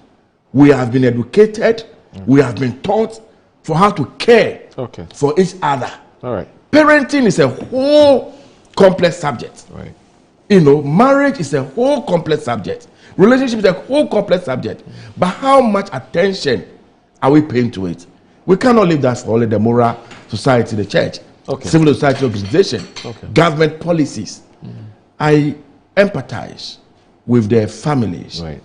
we have been educated, we have been taught for how to care for each other. All right. Parenting is a whole complex subject. Right. Marriage is a whole complex subject. Relationship is a whole complex subject. But how much attention are we paying to it? We cannot leave that for only the moral society, the church, civil society organization, government policies. I empathize with their families. Right.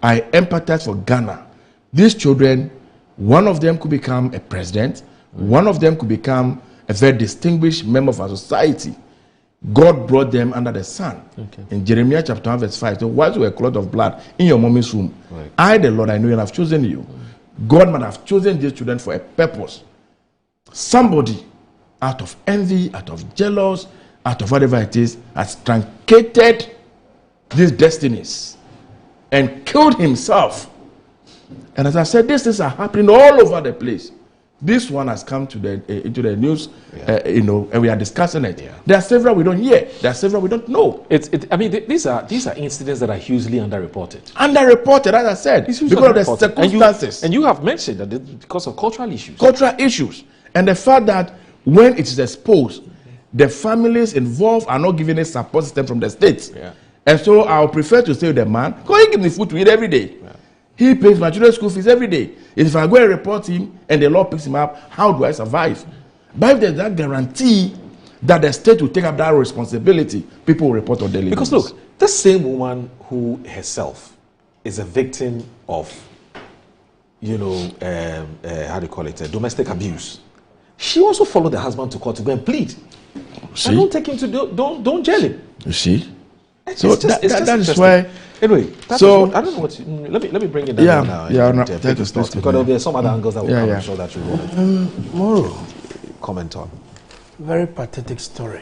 I empathize for Ghana. These children, one of them could become a president, one of them could become a very distinguished member of our society. God brought them under the sun. In Jeremiah chapter 1 verse 5, so whilst you were a clot of blood in your mommy's womb, I, the Lord, I know and have chosen you. God might have chosen these children for a purpose. somebody out of envy, out of jealous, out of whatever it is, has truncated these destinies and killed himself. And as I said, these things are happening all over the place. This one has come to into the news, and we are discussing it. Yeah. There are several we don't hear. There are several we don't know. I mean, these are incidents that are hugely underreported. Underreported, as I said, because of the circumstances. And you have mentioned that it's because of cultural issues. Cultural issues. And the fact that when it is exposed, the families involved are not given a support system from the states. Yeah. And so I would prefer to say to the man, go and give me food to eat every day. Yeah. He pays my children's school fees every day. If I go and report him and the law picks him up, how do I survive? But if there's that guarantee that the state will take up that responsibility, people will report on daily basis. Because look, this same woman who herself is a victim of, how do you call it, domestic abuse, she also followed the husband to court to go and plead. See? And don't take him to, don't jail him. You see? So that is why. Anyway, so I don't know what. Let me bring it down now. Because there are some other angles that will come. I'm sure that you will Moro, comment on. Very pathetic story.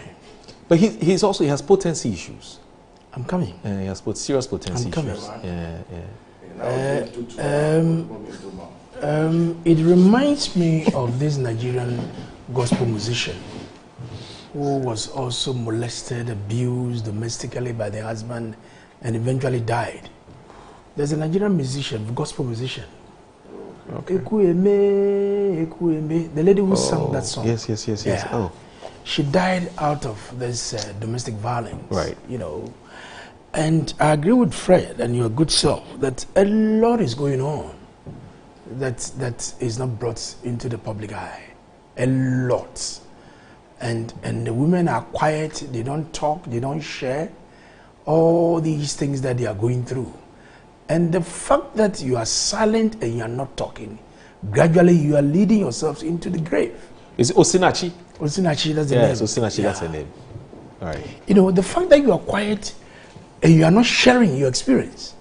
But he has potency issues. I'm coming. He has serious potency issues. It reminds me of this Nigerian gospel musician who was also molested, abused domestically by the husband, and eventually died. There's a Nigerian musician, gospel musician. Okay. The lady who sang that song. Yes. Yeah. Oh. She died out of this domestic violence. Right. And I agree with Fred and your good self that a lot is going on that is not brought into the public eye. A lot. And the women are quiet, they don't talk, they don't share all these things that they are going through. And the fact that you are silent and you are not talking, gradually you are leading yourselves into the grave. Is it Osinachi? Osinachi, that's the name. Yes, Osinachi, that's her name. All right. The fact that you are quiet and you are not sharing your experience,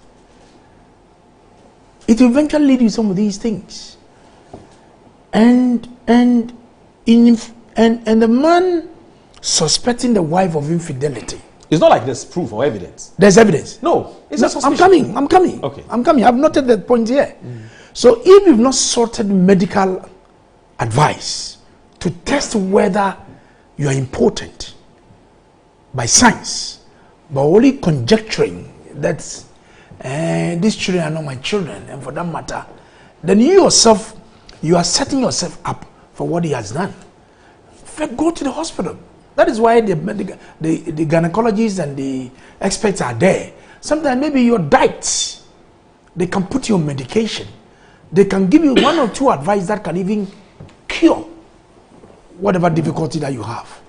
it will eventually lead you to some of these things. And the man suspecting the wife of infidelity. It's not like there's proof or evidence. There's evidence. No, it's a suspicion. I'm coming. Okay. I'm coming. I've noted that point here. So if you've not sorted medical advice to test whether you are important by science, but only conjecturing that these children are not my children, and for that matter, then you yourself, you are setting yourself up for what he has done. Go to the hospital. That is why the gynecologists and the experts are there. Sometimes maybe your diet, they can put you on medication. They can give you one or two advice that can even cure whatever difficulty that you have.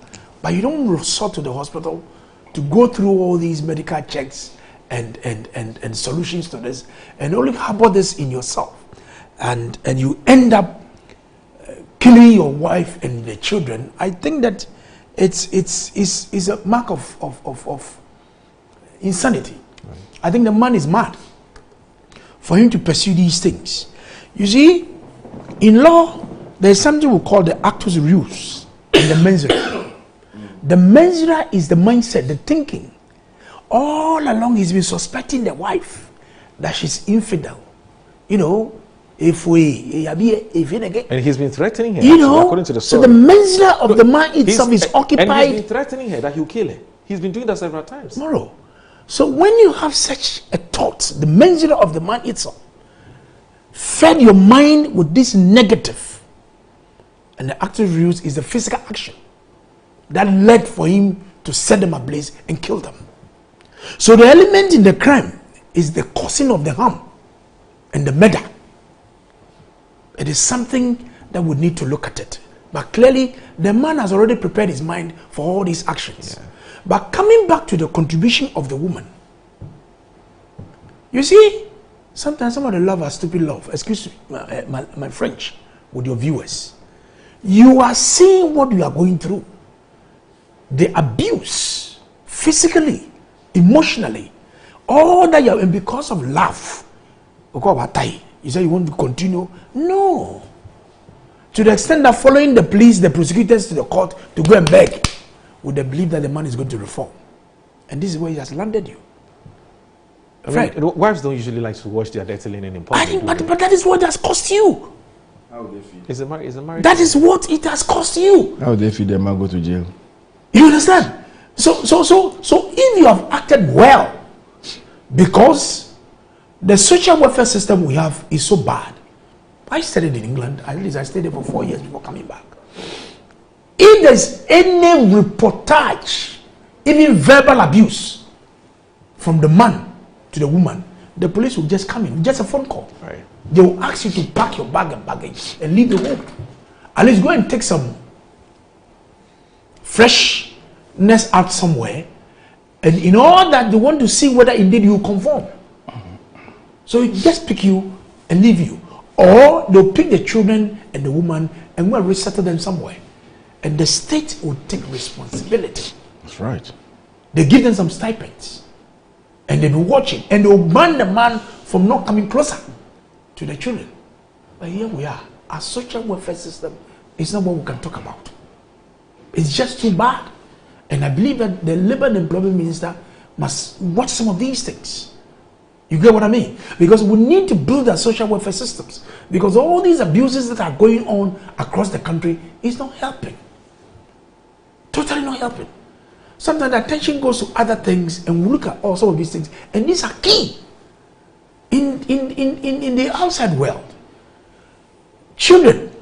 But you don't resort to the hospital to go through all these medical checks and solutions to this, and only harbor this in yourself. And you end up killing your wife and the children. I think that it's a mark of insanity. Right. I think the man is mad for him to pursue these things. You see, in law, there's something we call the actus reus and the mens rea. The mens rea is the mindset, the thinking. All along he's been suspecting the wife that she's infidel. And he's been threatening her. According to the story. So the mens rea of the man itself is occupied. And he's been threatening her that he'll kill her. He's been doing that several times. Tomorrow. So when you have such a thought, the mens rea of the man itself, fed your mind with this negative, and the active use is the physical action that led for him to set them ablaze and kill them. So the element in the crime is the causing of the harm and the murder. It is something that we need to look at it. But clearly, the man has already prepared his mind for all these actions. Yeah. But coming back to the contribution of the woman, you see, sometimes some of the love are stupid love. Excuse my French with your viewers. You are seeing what you are going through. The abuse, physically, emotionally, all that you are, and because of love. You say you want to continue? No. To the extent that following the police, the prosecutors to the court to go and beg, with the belief that the man is going to reform. And this is where he has landed you. I mean, wives don't usually like to wash their dirty linen in public. But that is what has cost you. How would they feel? Is a marriage? That is what it has cost you. How would they feel? The man go to jail. You understand? So if you have acted well, because the social welfare system we have is so bad. I studied in England. At least I stayed there for 4 years before coming back. If there's any reportage, even verbal abuse from the man to the woman, the police will just come in, just a phone call. Right. They will ask you to pack your bag and baggage and leave the home. At least go and take some freshness out somewhere, and in all that they want to see whether indeed you conform. So it just pick you and leave you. Or they'll pick the children and the woman and will resettle them somewhere. And the state will take responsibility. That's right. They give them some stipends. And they will watch it. And they will ban the man from not coming closer to the children. But here we are. Our social welfare system is not what we can talk about. It's just too bad. And I believe that the Labour and Employment Minister must watch some of these things. You get what I mean? Because we need to build our social welfare systems. Because all these abuses that are going on across the country is not helping. Totally not helping. Sometimes the attention goes to other things, and we look at all some of these things, and these are key in the outside world. Children,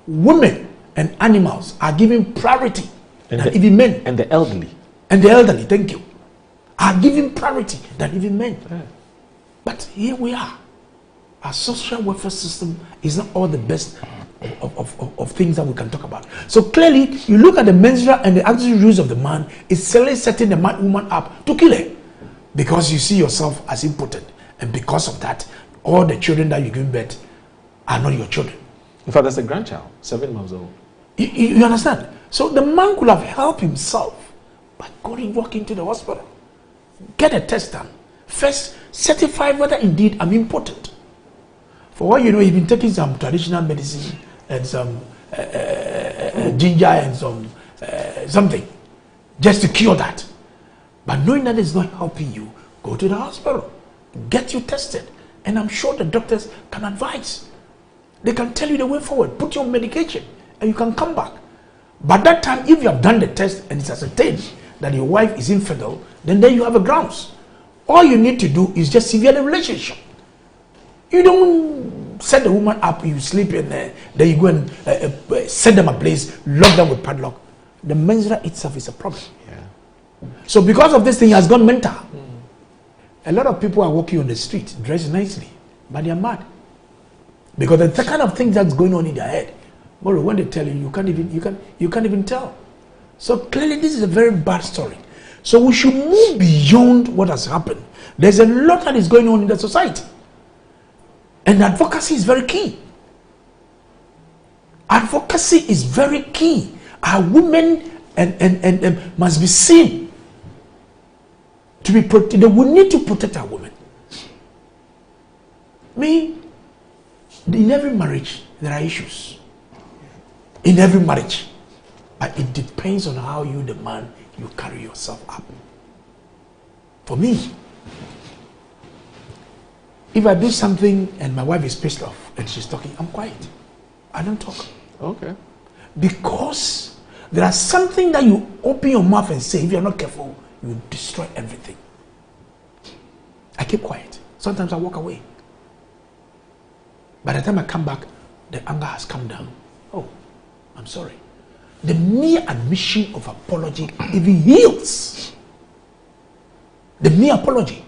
women, and animals are given priority, and even men. And the elderly. And the elderly, thank you, are given priority than even men. Yeah. But here we are. Our social welfare system is not all the best of things that we can talk about. So clearly, you look at the menstrual and the actual use of the man, it's certainly setting the woman up to kill her. Because you see yourself as impotent. And because of that, all the children that you give birth are not your children. In fact, that's a grandchild, 7 months old. You understand? So the man could have helped himself by going walk into the hospital. Get a test done. First, certify whether indeed I'm impotent. For what you know, he's been taking some traditional medicine and some ginger and some something just to cure that. But knowing that it's not helping you, go to the hospital, get you tested, and I'm sure the doctors can advise. They can tell you the way forward. Put your medication, and you can come back. By that time, if you have done the test and it's ascertained that your wife is infertile, then you have a grounds. All you need to do is just sever the relationship. You don't set the woman up, you sleep in there, then you go and set them a place, lock them with padlock. The menstrual itself is a problem. Yeah. So because of this thing, has gone mental. A lot of people are walking on the street, dressed nicely, but they are mad. Because the kind of thing that's going on in their head, but when they tell you, you can't even tell. So clearly this is a very bad story. So we should move beyond what has happened. There's a lot that is going on in the society. And advocacy is very key. Advocacy is very key. Our women and must be seen to be protected. We need to protect our women. In every marriage, there are issues. In every marriage. But it depends on how you, the man, you carry yourself up. For me, if I do something and my wife is pissed off and she's talking, I'm quiet. I don't talk. Okay. Because there are something that you open your mouth and say, if you're not careful, you will destroy everything. I keep quiet. Sometimes I walk away. By the time I come back, the anger has come down. Oh, I'm sorry. The mere admission of apology even heals. The mere apology,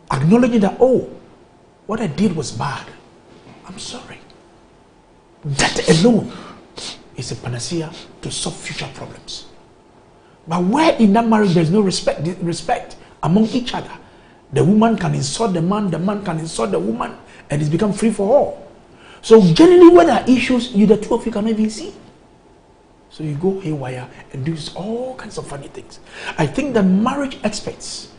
acknowledging that, oh, what I did was bad. I'm sorry. That alone is a panacea to solve future problems. But where in that marriage there's no respect among each other, the woman can insult the man can insult the woman, and it's become free for all. So generally when there are issues, the two of you cannot even see. So you go haywire and do all kinds of funny things. I think that marriage experts,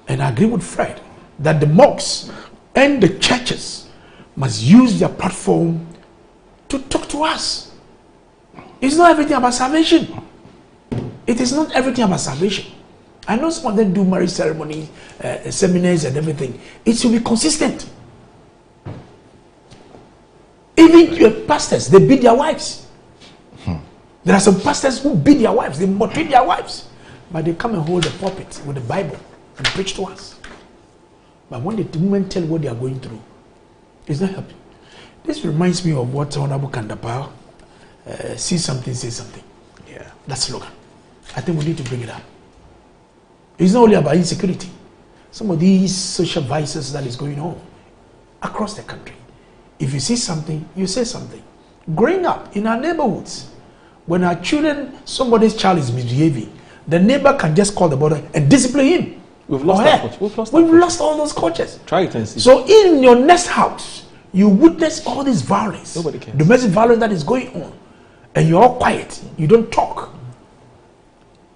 and I agree with Fred, that the mosques and the churches must use their platform to talk to us It's not everything about salvation. It is not everything about salvation. I know some of them do marriage ceremonies, seminars and everything. It should be consistent. Even your pastors, they beat their wives. There are some pastors who beat their wives, they maltreat their wives. But they come and hold the pulpit with the Bible and preach to us. But when the women tell what they are going through, it's not helping. This reminds me of what Honorable Kandapal, see something, say something. Yeah. That slogan. I think we need to bring it up. It's not only about insecurity. Some of these social vices that is going on across the country. If you see something, you say something. Growing up in our neighborhoods, when our children, somebody's child is misbehaving, the neighbor can just call the brother and discipline him. We've lost that culture. We've lost all those cultures. Try it and see. So in your next house, you witness all this violence, domestic violence that is going on, and you're all quiet. You don't talk.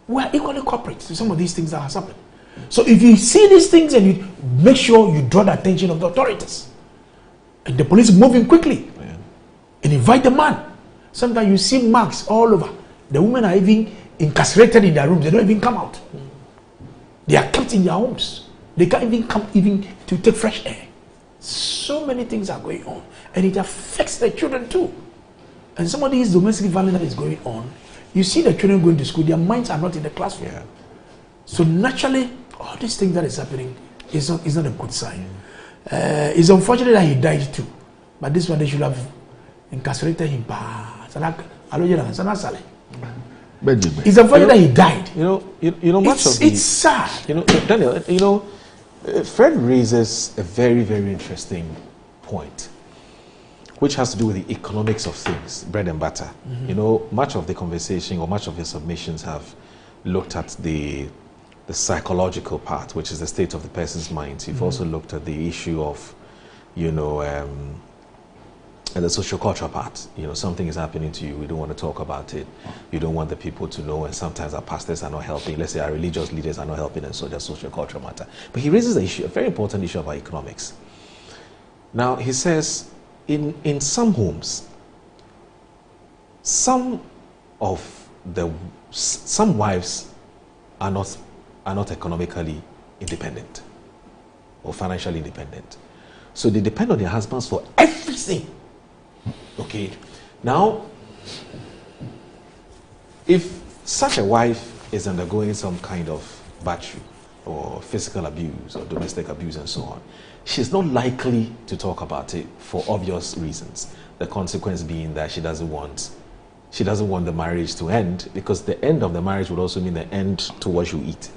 We are equally culprits to some of these things that have happened. So if you see these things and you make sure you draw the attention of the authorities, and the police moving quickly, and invite the man. Sometimes you see marks all over. The women are even incarcerated in their rooms. They don't even come out. They are kept in their homes. They can't even come even to take fresh air. So many things are going on, and it affects the children too. And some of these domestic violence that is going on, you see the children going to school, their minds are not in the classroom. Yeah. So naturally, all these things that is happening is not a good sign. It's unfortunate that he died too, but this one they should have incarcerated him. It's unfortunate that he died. It's sad. Daniel, Fred raises a very, very interesting point, which has to do with the economics of things, bread and butter. Much of the conversation or much of your submissions have looked at the psychological part, which is the state of the person's mind. You've also looked at the issue of, and the social cultural part. Something is happening to you, we don't want to talk about it. You don't want the people to know, and sometimes our pastors are not helping. Let's say our religious leaders are not helping, and so there's social cultural matter. But he raises a very important issue about economics. Now, he says, in some homes, some wives are not economically independent or financially independent. So they depend on their husbands for everything. Okay. Now, if such a wife is undergoing some kind of battery or physical abuse or domestic abuse and so on, she's not likely to talk about it for obvious reasons. The consequence being that she doesn't want the marriage to end, because the end of the marriage would also mean the end to what you eat.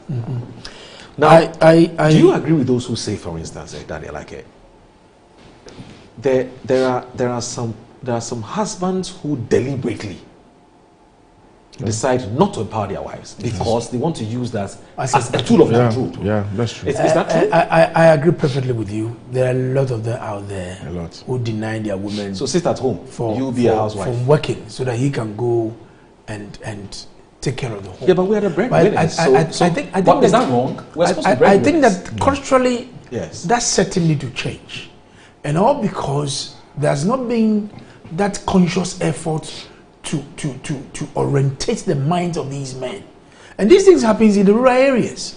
Now, do you agree with those who say, for instance, Daniel, there are some husbands who deliberately decide not to empower their wives because they want to use that as a tool of control. Yeah, that's true. Is that true? I agree perfectly with you. There are a lot of them out there who deny their women. So sit at home. You be a housewife. From working so that he can go and take care of the home. Yeah, but we are the breadwinners. I think is that wrong? We're supposed to be I think that culturally, yes, that setting need to change, and all because there's not been that conscious effort to orientate the minds of these men. And these things happens in the rural areas.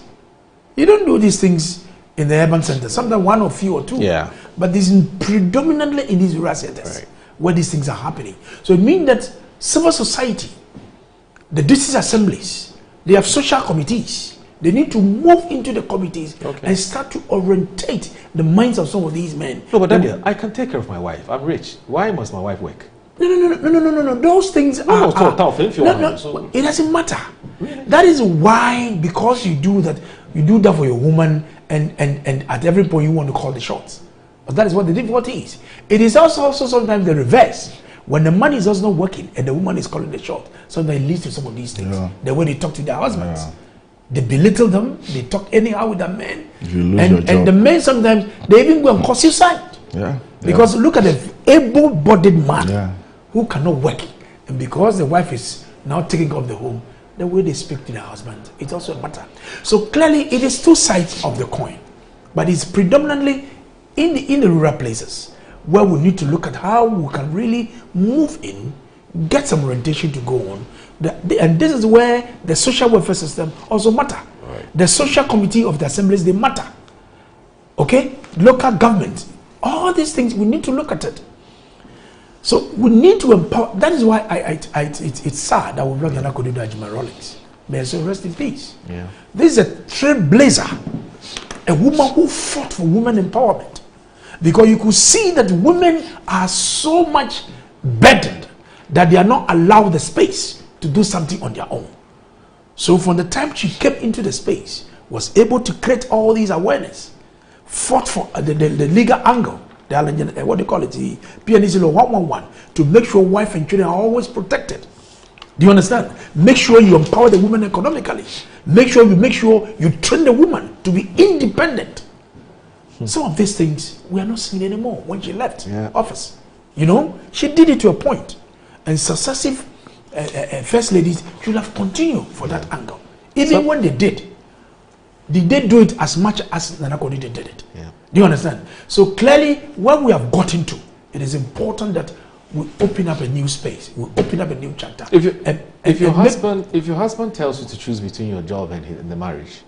You don't do these things in the urban centers. Sometimes one or few or two. Yeah. But this is predominantly in these rural centers where these things are happening. So it means that civil society, the district assemblies, they have social committees. They need to move into the committees and start to orientate the minds of some of these men. No, but Daniel, I can take care of my wife. I'm rich. Why must my wife work? No. Those things are... It doesn't matter. Really? That is why, because you do that for your woman, and at every point you want to call the shots. But that is what the difficulty is. It is also sometimes the reverse. When the man is also not working and the woman is calling the shot, sometimes it leads to some of these things. Yeah. The way they talk to their husbands. Yeah. They belittle them, they talk anyhow with the men. And the men sometimes, they even go and cause suicide. Yeah. Because look at the able-bodied man who cannot work. And because the wife is now taking care of the home, the way they speak to their husband, it's also a matter. So clearly, it is two sides of the coin. But it's predominantly in the rural places where we need to look at how we can really move in get some orientation to go on. And this is where the social welfare system also matter. The social committee of the assemblies, they matter. Okay? Local government. All these things, we need to look at it. So we need to empower. That is why it's sad that we brought Nana Kodudu Ajima-Rawlings. May so rest in peace. Yeah. This is a trailblazer, a woman who fought for women empowerment. Because you could see that women are so much burdened that they are not allowed the space to do something on their own. So from the time she came into the space, was able to create all these awareness, fought for the legal angle, what do you call it, the PNC Law 111, to make sure wife and children are always protected. Do you understand? Make sure you empower the woman economically. Make sure you train the woman to be independent. Some of these things we are not seeing anymore. When she left office, you know, she did it to a point, and successive first ladies should have continued for that angle. Even when they did they do it as much as Nana Kodudu did it? Do you understand? So clearly, where we have gotten to, it is important that we open up a new space. We open up a new chapter. If your husband tells you to choose between your job and the marriage,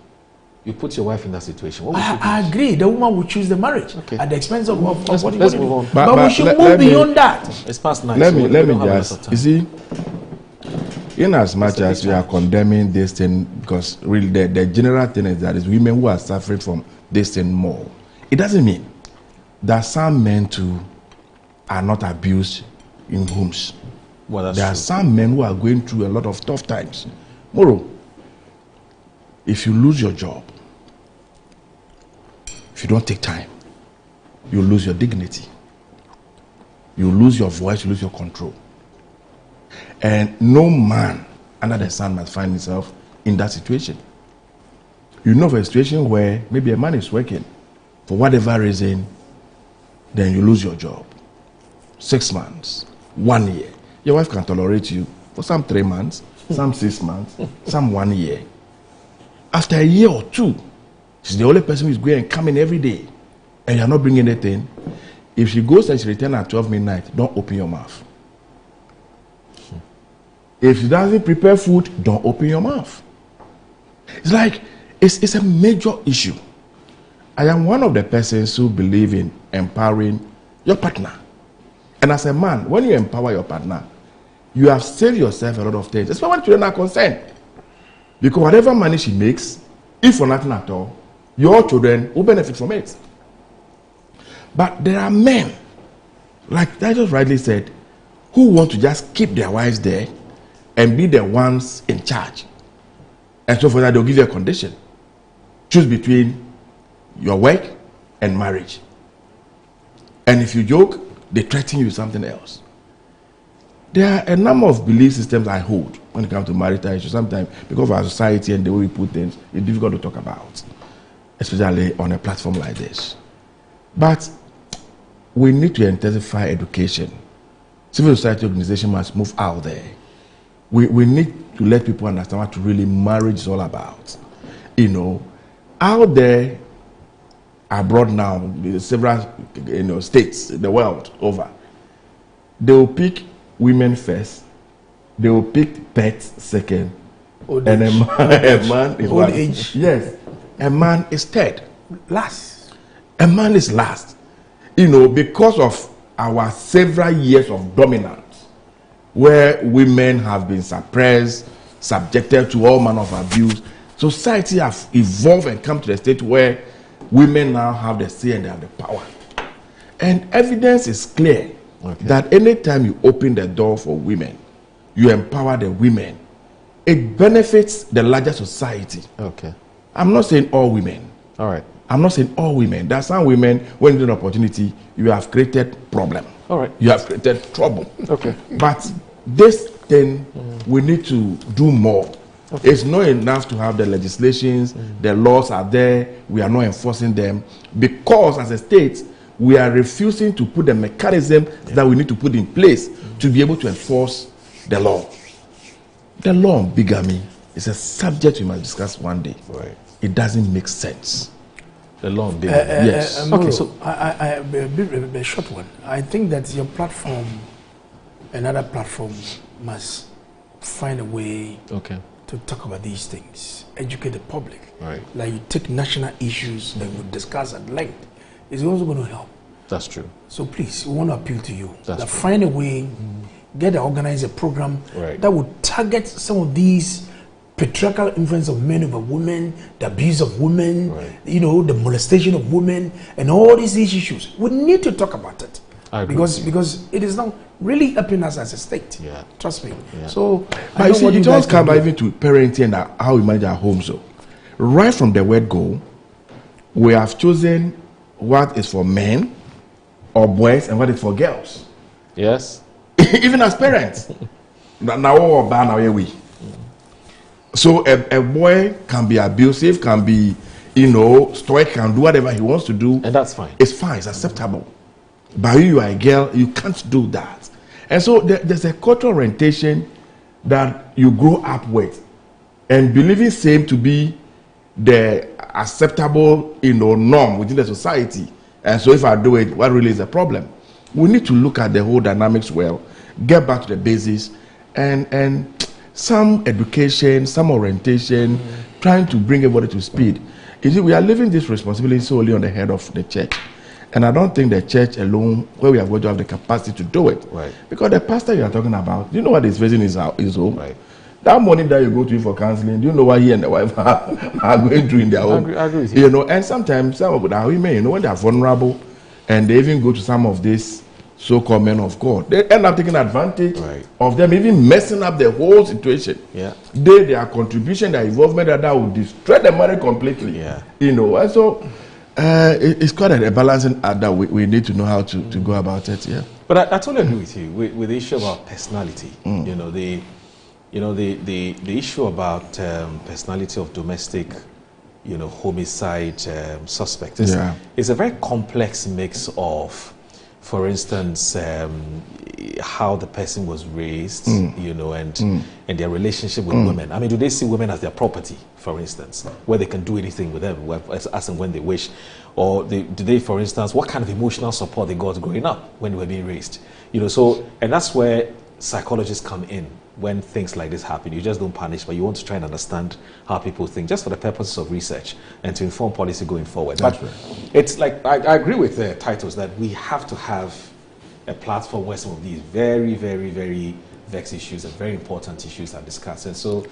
you put your wife in that situation. What would you do? I agree. The woman will choose the marriage at the expense of what let's what move on. But we should move beyond that. It's past 9. Let me just, you see, in as much as we are condemning this thing, because really the general thing is that it's women who are suffering from this thing more. It doesn't mean that some men too are not abused in homes. Well, there are some men who are going through a lot of tough times. Moro, if you lose your job, if you don't take time, you lose your dignity. You lose your voice, you lose your control. And no man under the sun must find himself in that situation. You know, for a situation where maybe a man is working for whatever reason, then you lose your job. 6 months, 1 year. Your wife can tolerate you for some 3 months, some 6 months, some 1 year. After a year or two, she's the only person who is going and coming every day, and you're not bringing anything. If she goes and she returns at 12 midnight, don't open your mouth. If she doesn't prepare food, don't open your mouth. It's like, it's a major issue. I am one of the persons who believe in empowering your partner. And as a man, when you empower your partner, you have saved yourself a lot of things, especially when children are concerned. Because whatever money she makes, if for nothing at all, your children will benefit from it. But there are men, like I just rightly said, who want to just keep their wives there and be the ones in charge. And so for that, they'll give you a condition. Choose between your work and marriage. And if you joke, they threaten you with something else. There are a number of belief systems I hold when it comes to marital issues. Sometimes, because of our society and the way we put things, it's difficult to talk about, especially on a platform like this. But we need to intensify education. Civil society organization must move out there. We need to let people understand what really marriage is all about. You know, out there, abroad now, several states, the world over, they will pick women first, they will pick pets second, and a man is old age. Yes, a man is third. Last. A man is last. You know, because of our several years of dominance, where women have been suppressed, subjected to all manner of abuse, society has evolved and come to the state where women now have the say and they have the power. And evidence is clear that anytime you open the door for women, you empower the women, it benefits the larger society. Okay. I'm not saying all women. All right. I'm not saying all women. There are some women, when you get an opportunity, you have created problem. All right. You have created trouble. Okay. But this thing, we need to do more. Okay. It's not enough to have the legislations, the laws are there, we are not enforcing them, because as a state, we are refusing to put the mechanism that we need to put in place to be able to enforce the law. The law on bigamy is a subject we must discuss one day. Right. It doesn't make sense. The law on bigamy. Yes. Okay, so a short one. I think that your platform another platform must find a way to talk about these things, educate the public. Right. Like you take national issues and we discuss at length. It's also going to help. That's true. So please, we want to appeal to you. That's that find a way, get to organize a program that would target some of these patriarchal influence of men over women, the abuse of women, you know, the molestation of women, and all these issues. We need to talk about it. Because it is now really helping us as a state. Yeah. Trust me. Yeah. So I know what you guys come even to parenting and how we manage our homes. So right from the word go, we have chosen what is for men or boys and what is for girls. Yes. Even as parents. Now we. So a boy can be abusive, can be, you know, stoic, can do whatever he wants to do. And that's fine. It's fine, it's acceptable. But you are a girl, you can't do that. And so there's a cultural orientation that you grow up with. And believing same to be the acceptable, you know, norm within the society. And so if I do it, what really is the problem? We need to look at the whole dynamics well, get back to the basics, and some education, some orientation, trying to bring everybody to speed. You see, we are leaving this responsibility solely on the head of the church. And I don't think the church alone, where we are going to have the capacity to do it. Right. Because the pastor you are talking about, do you know what he's facing in his home? Right. That morning that you go to for counseling, do you know what he and the wife are going through in their home? I agree with you. You know, and sometimes some of the women, you know, when they are vulnerable and they even go to some of these so-called men of God, they end up taking advantage of them, even messing up the whole situation. Yeah. Their contribution, their involvement, that will destroy the marriage completely. Yeah. You know, and so it's quite a balancing act that we need to know how to go about it. Yeah. But I totally agree with you with the issue about personality. You know, the issue about personality of domestic, you know, homicide suspects is a very complex mix of, for instance, how the person was raised, you know, and their relationship with women. I mean, do they see women as their property, for instance, where they can do anything with them as and when they wish? Or do they, for instance, what kind of emotional support they got growing up when they were being raised? You know, so, and that's where psychologists come in when things like this happen. You just don't punish, but you want to try and understand how people think, just for the purposes of research and to inform policy going forward. But it's like, I agree with the titles that we have to have a platform where some of these very, very, very vexed issues and very important issues are discussed. And so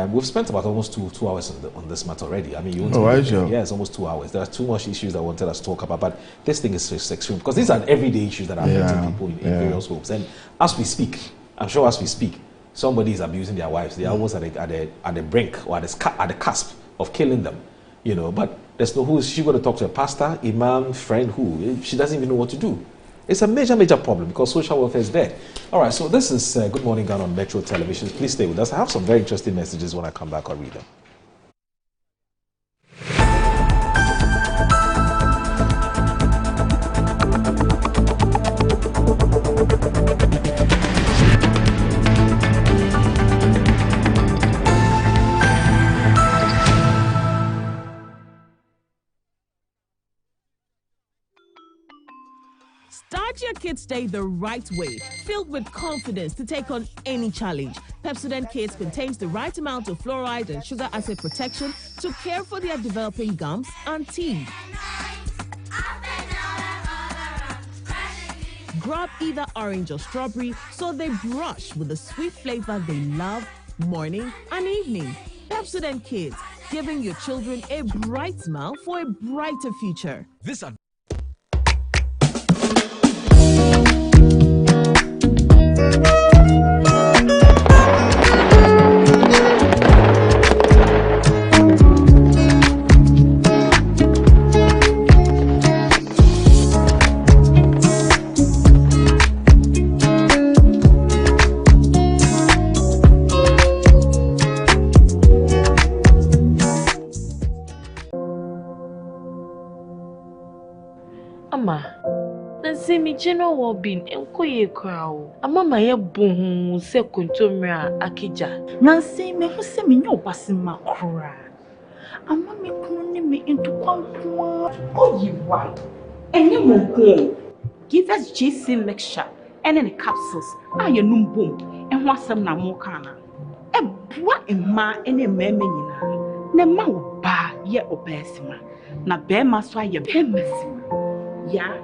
we've spent about almost two hours on this matter already. I mean, you want to yeah, it's almost 2 hours. There are too much issues that I wanted us to talk about, but this thing is extreme because these are everyday issues that are affecting people in various homes. And as we speak, I'm sure as we speak, somebody is abusing their wives. They are almost at the brink or at the cusp of killing them, you know. But there's no, who is she going to talk to? A pastor, imam, friend? Who? She doesn't even know what to do. It's a major, major problem because social welfare is dead. All right, so this is Good Morning Ghana on Metro Television. Please stay with us. I have some very interesting messages. When I come back, I'll read them. Start your kids' day the right way, filled with confidence to take on any challenge. Pepsodent Kids contains the right amount of fluoride and sugar acid protection to care for their developing gums and teeth. Grab either orange or strawberry so they brush with the sweet flavor they love morning and evening. Pepsodent Kids, giving your children a bright smile for a brighter future. General well-being enkoye kwao amama ye bohu se kontomra akija nansi me hu se me nyo basima kra ama me kunu ne me ntukwankwa oyiwa enye mo ko give us GC lecture and then the capsules. Ah, you num boom, and what's some na more kana. A bois and ma and a memina. Ne ma ba ye obesima. Na bear must why your bemessima. Ya,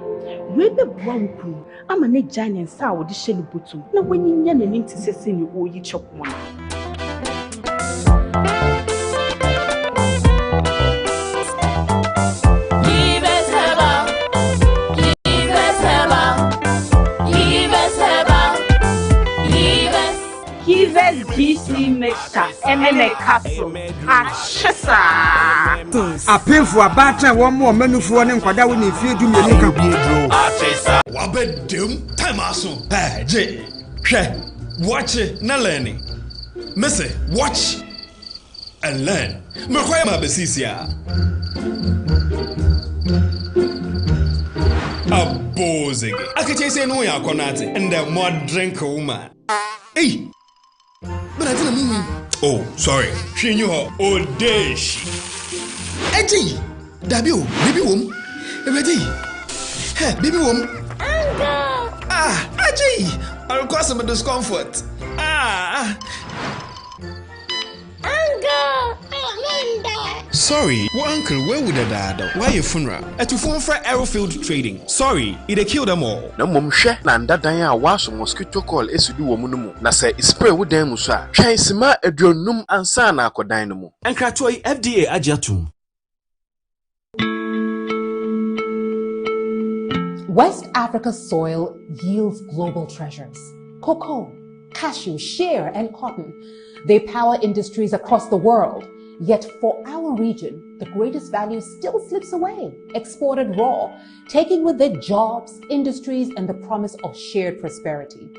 we be brown. I'm a neck giant sour the shelly bottom. No, when you yan and into sessing you, you chop one. GC mixture and then a capsule. A pin for a batter, one more menu for one and Quada when you feel to me. Wabedum, Tamaso, J. Watch it, na learning. Missy, watch and learn. Makwema Besisia. A bozig. I can say no yakonati and the more drink woman. Hey! But I didn't mean. Oh, sorry. She knew her old days. Eddie, Dabio, baby womb. Ready? Hey, baby womb. Ah, Eddie. I'll cause some discomfort. Ah. Sorry, well, uncle, where would I die? Why your funeral? At your phone for Aerofield Trading. Sorry, it killed them all. No mum share Nanda Daya was a mosquito call Esudu Womunumu. Na say spray with them musa. Chaisima edronum and sana ko dynamo. And Kratoi FDA Ajatum. West Africa's soil yields global treasures. Cocoa, cashew, shea, and cotton. They power industries across the world. Yet for our region, the greatest value still slips away, exported raw, taking with it jobs, industries, and the promise of shared prosperity.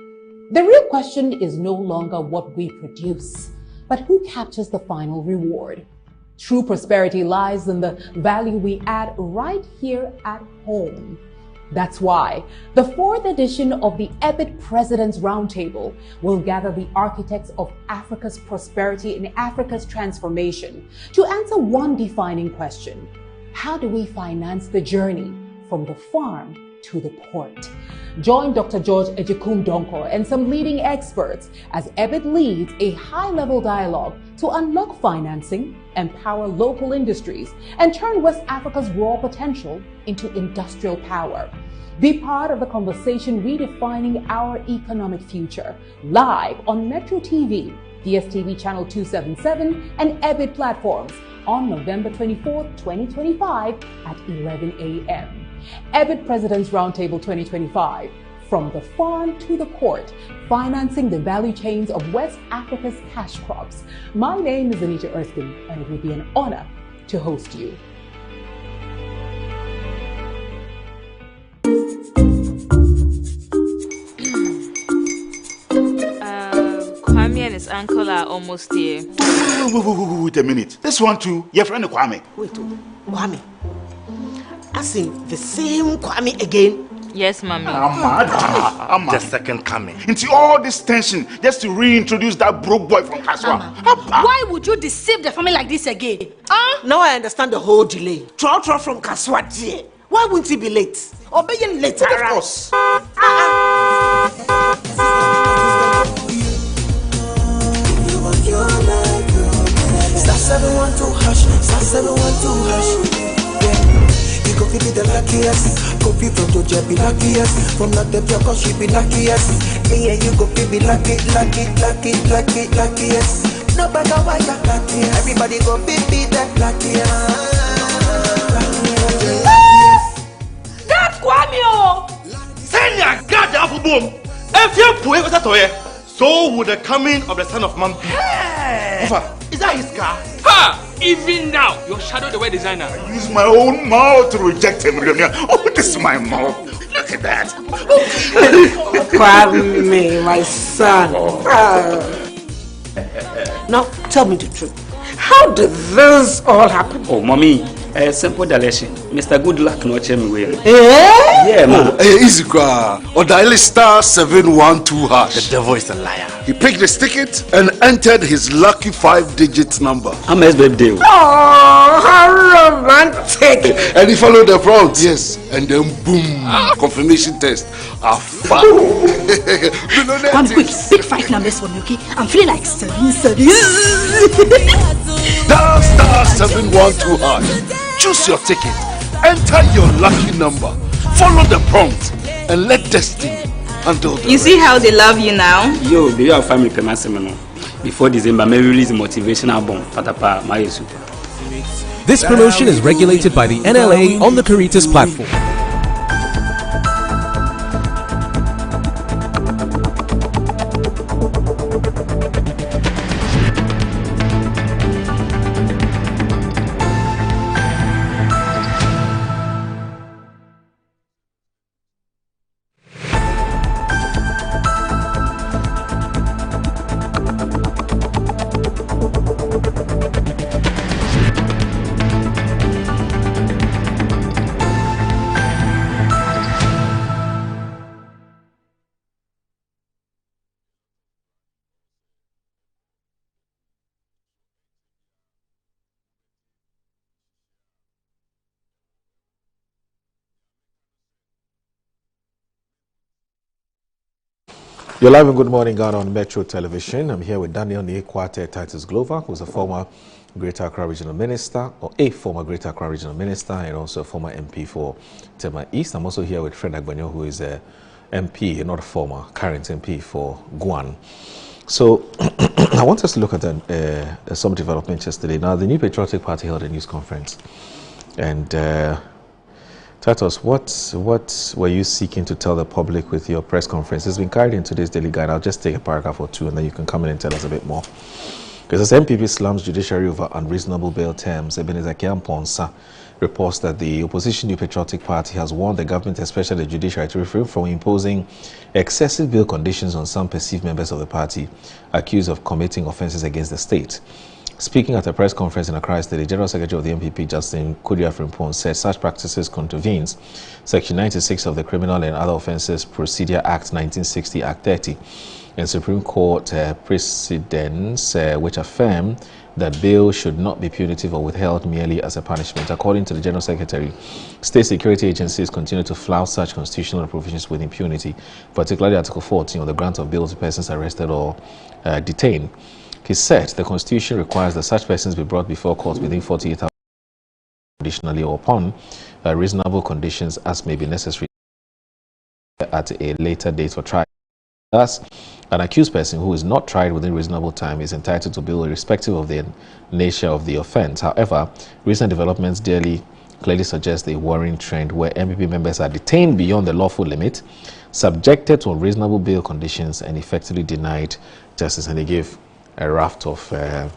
The real question is no longer what we produce, but who captures the final reward. True prosperity lies in the value we add right here at home. That's why the 4th edition of the EBIT President's Roundtable will gather the architects of Africa's prosperity and Africa's transformation to answer one defining question. How do we finance the journey from the farm to the port? Join Dr. George Ejekum Donkor and some leading experts as EBIT leads a high-level dialogue to unlock financing, empower local industries, and turn West Africa's raw potential into industrial power. Be part of the conversation redefining our economic future, live on Metro TV, DSTV Channel 277, and EBIT platforms on November 24, 2025 at 11 a.m. EBIT President's Roundtable 2025. From the farm to the port, financing the value chains of West Africa's cash crops. My name is Anita Erskine, and it will be an honor to host you. Kwame and his uncle are almost here. Wait a minute. This one too, your friend Kwame. Wait, Kwame. As in the same Kwame again? Yes, Mommy. I'm the second coming. Into all this tension just to reintroduce that broke boy from Kaswa. Why would you deceive the family like this again? Now I understand the whole delay. Troll from Kaswa. Why wouldn't he be late? Or be late? Of course. Star 712 hash, star 712 hash. You go be the luckiest. Copy from Georgia be luckiest. From not the cause she be luckiest. Me and you go be lucky, luckiest. No matter why you're lucky. Everybody go be that luckiest. That's Kwame! Send your God the apple boom. If you put it so would the coming of the son of man be. Hey. Is that his car? Ha! Even now, your shadow the way designer. I use my own mouth to reject him. Oh, this is my mouth. Look at that. Kwame, my son. Now, tell me the truth. How did this all happen? Oh, Mommy, Simple direction. Mr. Good Luck no check me way. Yeah, man. Easy cry. Or dial star 712 hash. The devil is a liar. He picked his ticket and entered his lucky 5-digit number. I'm his birthday. Oh, how romantic! And he followed the prompt, yes. And then boom, confirmation test. One quick, pick 5 numbers for me, okay? I'm feeling like 7. Star 712 hash. Choose your ticket. Enter your lucky number. Follow the prompt and let destiny handle the You see how they love you now? Yo, do you have family payment seminar? Before December, may release a motivational album. Patapa, my super. This promotion is regulated by the NLA on the Caritas platform. You're live in Good Morning Ghana on Metro Television. I'm here with Daniel Niekwate Titus Glover, who's a former Greater Accra Regional Minister, or a former Greater Accra Regional Minister, and also a former MP for Tema East. I'm also here with Fred Agbanyo, who is a MP, not a former, current MP for Guan. So I want us to look at some developments yesterday. Now, the New Patriotic Party held a news conference, and Titus, what were you seeking to tell the public with your press conference? It's been carried in today's Daily Guide. I'll just take a paragraph or two and then you can come in and tell us a bit more. Because as MPP slams judiciary over unreasonable bail terms, Ebenezer Kiamponsa reports that the opposition New Patriotic Party has warned the government, especially the judiciary, to refrain from imposing excessive bail conditions on some perceived members of the party accused of committing offences against the state. Speaking at a press conference in Accra yesterday, the General Secretary of the MPP, Justin Kudia Frimpong, said such practices contravenes Section 96 of the Criminal and Other Offences Procedure Act 1960, Act 30, and Supreme Court precedents which affirm that bail should not be punitive or withheld merely as a punishment. According to the General Secretary, state security agencies continue to flout such constitutional provisions with impunity, particularly Article 14 of the grant of bail to persons arrested or detained. He said the Constitution requires that such persons be brought before court within 48 hours, additionally or upon reasonable conditions as may be necessary at a later date for trial. Thus, an accused person who is not tried within reasonable time is entitled to bail irrespective of the nature of the offence. However, recent developments clearly suggest a worrying trend where MPP members are detained beyond the lawful limit, subjected to unreasonable bail conditions, and effectively denied justice. And they gave a raft of a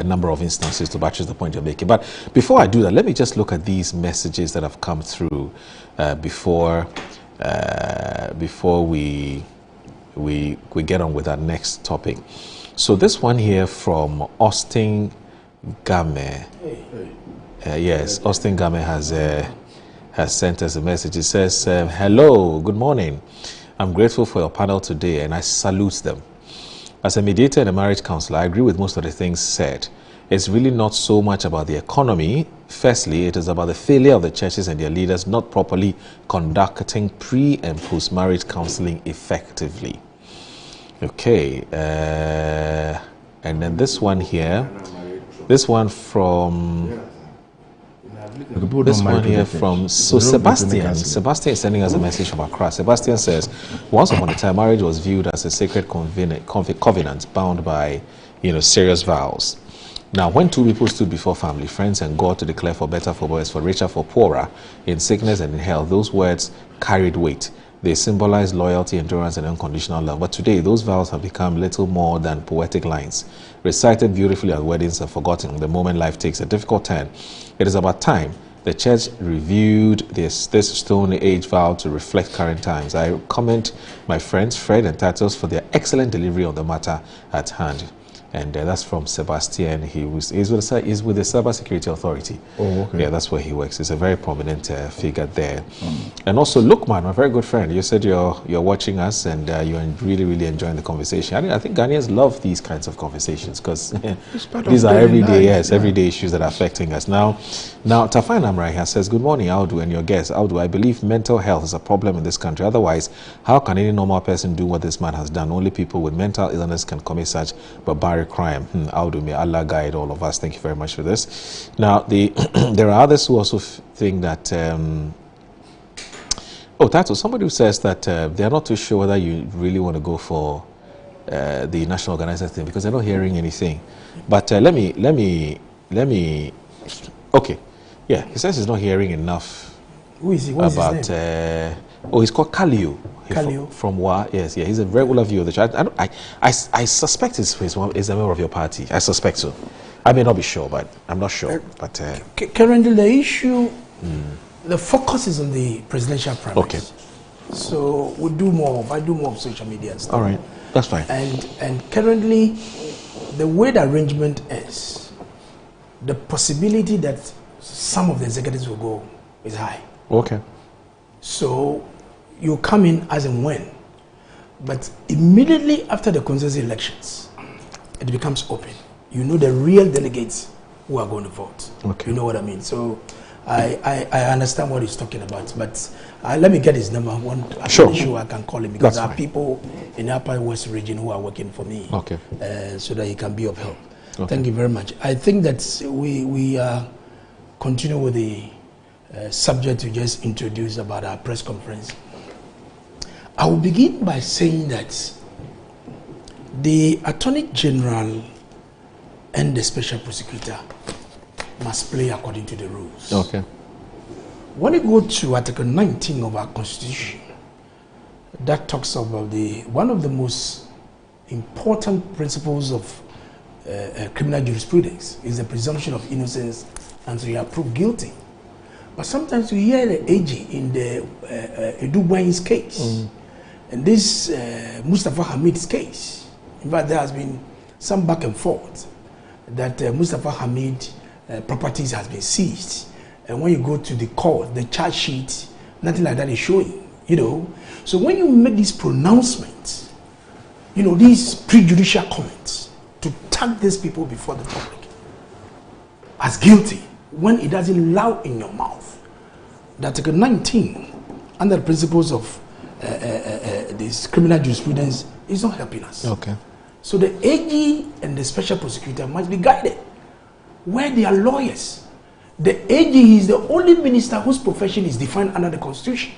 number of instances to buttress the point you're making. But before I do that, let me just look at these messages that have come through before we get on with our next topic. So this one here from Austin Game. Yes, Austin Game has sent us a message. It says, hello, good morning. I'm grateful for your panel today and I salute them. As a mediator and a marriage counselor, I agree with most of the things said. It's really not so much about the economy. Firstly, it is about the failure of the churches and their leaders not properly conducting pre- and post-marriage counseling effectively. Okay, and then this one here, this one from Sebastian is sending us a message from Accra. Sebastian says, once upon a time, marriage was viewed as a sacred covenant bound by, serious vows. Now, when two people stood before family, friends, and God to declare for better, for worse, for richer, for poorer, in sickness and in health, those words carried weight. They symbolize loyalty, endurance, and unconditional love. But today, those vows have become little more than poetic lines, recited beautifully at weddings and forgotten the moment life takes a difficult turn. It is about time the church reviewed this Stone Age vow to reflect current times. I commend my friends Fred and Titus for their excellent delivery on the matter at hand. And that's from Sebastian. He's with the Cyber Security Authority. Oh, okay. Yeah, that's where he works. He's a very prominent figure there. And also Lukman, my very good friend. You said you're watching us and you're really, really enjoying the conversation. I think Ghanaians love these kinds of conversations because these are everyday issues that are affecting us. Now Tafai Namrai says, good morning, Audu, and your guest. Audu, I believe mental health is a problem in this country. Otherwise, how can any normal person do what this man has done? Only people with mental illness can commit such barbaric crime. Audu, may Allah guide all of us. Thank you very much for this. Now, there are others who also think that Tato, somebody who says that they're not too sure whether you really want to go for the national organizer thing because they're not hearing anything. But let me. Okay, yeah, he says he's not hearing enough. Who is he? What's about his name? he's called Kalio. Kalio from WA. Yes, yeah, he's a regular viewer of the chat. I suspect he's a member of your party. I suspect so. I may not be sure, but I'm not sure. But currently, the issue, the focus is on the presidential primary. Okay. So I do more of social media and stuff. All right, that's fine. And currently, the way the arrangement is, the possibility that some of the executives will go is high. Okay. So you come in as and when, but immediately after the consensus elections, it becomes open. You know the real delegates who are going to vote. Okay. You know what I mean? So I understand what he's talking about, but let me get his number. I'm sure I can call him because there are people in the Upper West region who are working for me. Okay. So that he can be of help. Okay. Thank you very much. I think that we continue with the subject you just introduced about our press conference. I will begin by saying that the Attorney General and the Special Prosecutor must play according to the rules. Okay. When you go to Article 19 of our Constitution, that talks about one of the most important principles of criminal jurisprudence is the presumption of innocence until you are proved guilty. But sometimes we hear the AG in the Edugbain's case, and this Mustafa Hamid's case. In fact, there has been some back and forth that Mustafa Hamid properties has been seized, and when you go to the court, the charge sheet, nothing like that is showing. You know, so when you make these pronouncements, you know, these prejudicial comments to tag these people before the public as guilty, when it doesn't allow in your mouth, that Article 19, under the principles of this criminal jurisprudence, is not helping us. Okay. So the AG and the Special Prosecutor must be guided where they are lawyers. The AG is the only minister whose profession is defined under the Constitution.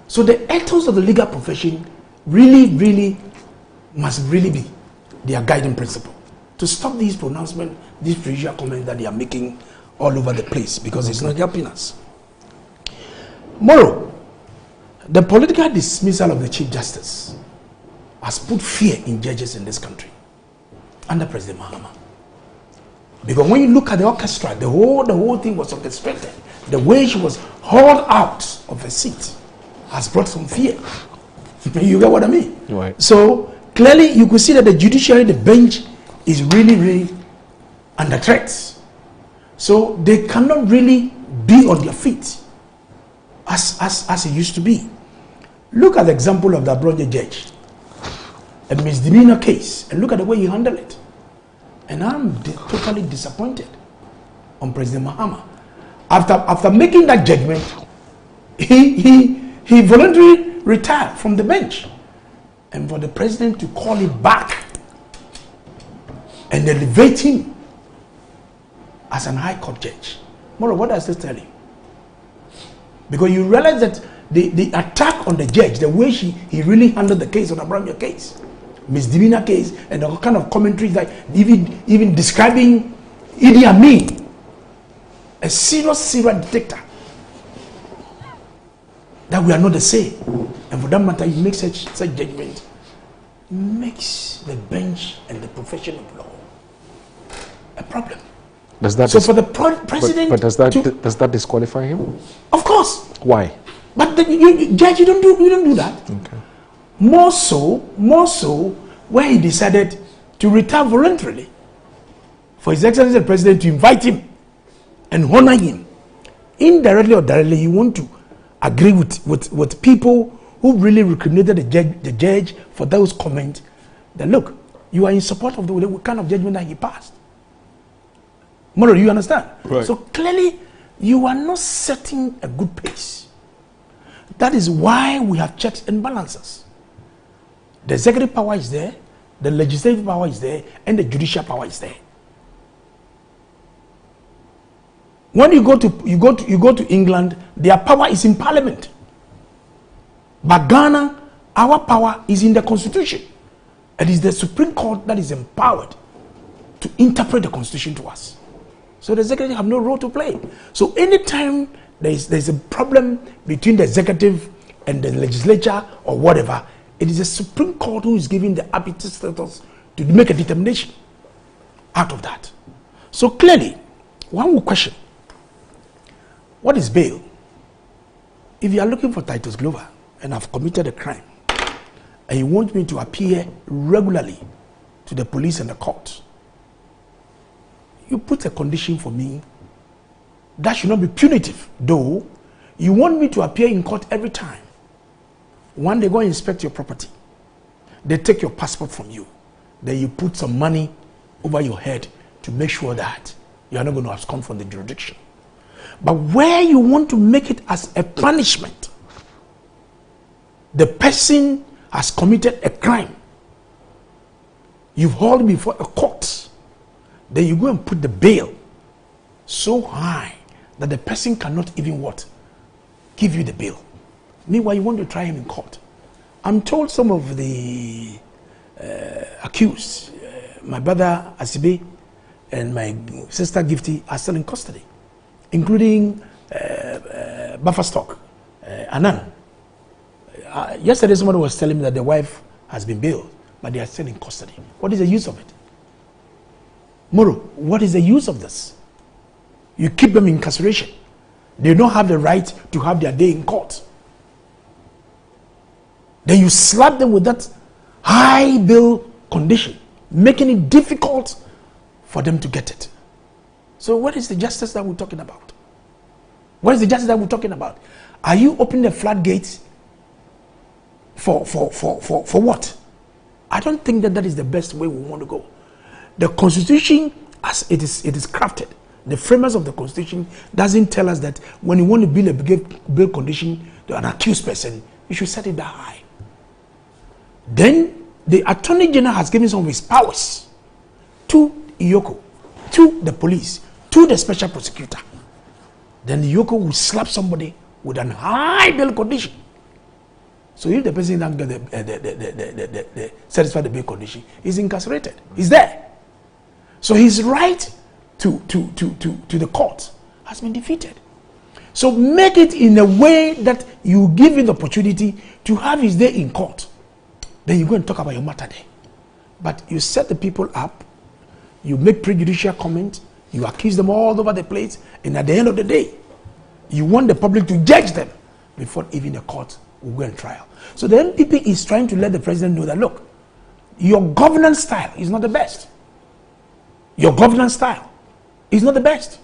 So the ethos of the legal profession really must be their guiding principle to stop these pronouncements, these prejudicial comments that they are making all over the place, because it's not helping us. Moreover, the political dismissal of the Chief Justice has put fear in judges in this country under President Mahama. Because when you look at the orchestra, the whole thing was orchestrated. The way she was hauled out of her seat has brought some fear. You get what I mean? Right. So clearly you could see that the judiciary, the bench, is really under threat. So they cannot really be on their feet as it used to be. Look at the example of the Abroad judge, a misdemeanor case, and look at the way he handled it. And I'm totally disappointed on President Mahama. After making that judgment, he voluntarily retired from the bench. And for the president to call him back and elevate him as an high court judge. Moro, what does this tell you? Because you realize that the attack on the judge, the way he really handled the case on the Abramia case, misdemeanor case, and the kind of commentaries that even describing Idi Amin, a serious dictator, that we are not the same. And for that matter, you make such judgment, makes the bench and the profession of law a problem. Does that so for the president, but does that disqualify him? Of course. Why? But judge, you don't do that. Okay. More so, where he decided to retire voluntarily, for His Excellency the President to invite him and honor him, indirectly or directly, you want to agree with people who really recriminated the judge for those comments, that look, you are in support of the kind of judgment that he passed. Moro, you understand? Right. So clearly, you are not setting a good pace. That is why we have checks and balances. The executive power is there, the legislative power is there, and the judicial power is there. When you go to England, their power is in Parliament. But Ghana, our power is in the Constitution. It is the Supreme Court that is empowered to interpret the Constitution to us. So the executive have no role to play. So anytime there's a problem between the executive and the legislature or whatever, it is the Supreme Court who is giving the arbiter status to make a determination out of that. So clearly, one will question, what is bail? If you are looking for Titus Glover and I've committed a crime, and you want me to appear regularly to the police and the court, you put a condition for me that should not be punitive, though you want me to appear in court every time. One, they go and inspect your property, they take your passport from you, then you put some money over your head to make sure that you are not going to abscond from the jurisdiction. But where you want to make it as a punishment, the person has committed a crime, you've hauled before a court, then you go and put the bail so high that the person cannot even what? Give you the bail. Meanwhile, you want to try him in court. I'm told some of the accused, my brother Asibe and my sister Gifty, are still in custody, including Bufferstock, Anan. Yesterday, somebody was telling me that the wife has been bailed, but they are still in custody. What is the use of it? Moro, what is the use of this? You keep them in incarceration. They don't have the right to have their day in court. Then you slap them with that high bail condition, making it difficult for them to get it. So what is the justice that we're talking about? What is the justice that we're talking about? Are you opening the floodgates for what? I don't think that is the best way we want to go. The Constitution, as it is crafted, the framers of the Constitution doesn't tell us that when you want to build a bail condition to an accused person, you should set it that high. Then the Attorney General has given some of his powers to Iyoko, to the police, to the special prosecutor. Then Iyoko will slap somebody with an high bail condition. So if the person doesn't get satisfy the bail condition, he's incarcerated. He's there. So his right to the court has been defeated. So make it in a way that you give him the opportunity to have his day in court. Then you go and talk about your matter there. But you set the people up, you make prejudicial comments, you accuse them all over the place, and at the end of the day, you want the public to judge them before even the court will go and trial. So the NPP is trying to let the president know that, look, your governance style is not the best. Your governance style is not the best.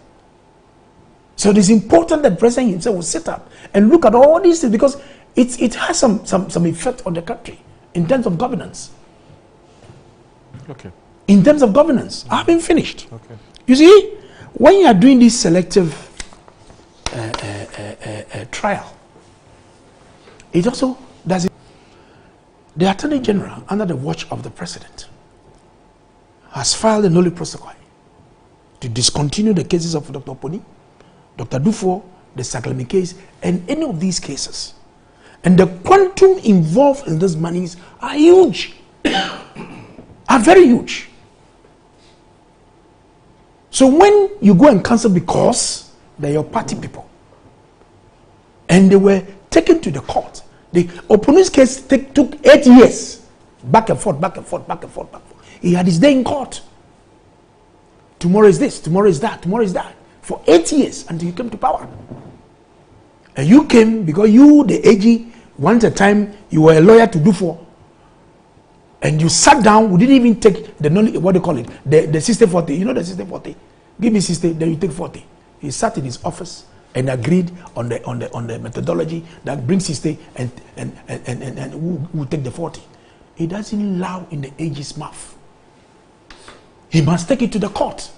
So it is important that the president himself will sit up and look at all these things, because it has some effect on the country in terms of governance. Okay. In terms of governance, I've been finished. Okay. You see, when you are doing this selective trial, it also does it. The Attorney General, under the watch of the President, has filed a nolle prosequi to discontinue the cases of Dr. Poni, Dr. Dufo, the Saklami case, and any of these cases. And the quantum involved in these monies are huge, are very huge. So when you go and cancel because they're your party people, and they were taken to the court, the Oponi's case took 8 years, back and forth, back and forth, back and forth, back and forth. He had his day in court. Tomorrow is this, tomorrow is that, tomorrow is that. For 8 years until you came to power. And you came because you, the AG, once a time, you were a lawyer to do for. And you sat down, we didn't even take the, what do you call it, the 60-40. You know the 60-40? Give me 60, then you take 40. He sat in his office and agreed on the methodology that brings 60 and we'll take the 40. He doesn't allow in the AG's mouth. He must take it to the court.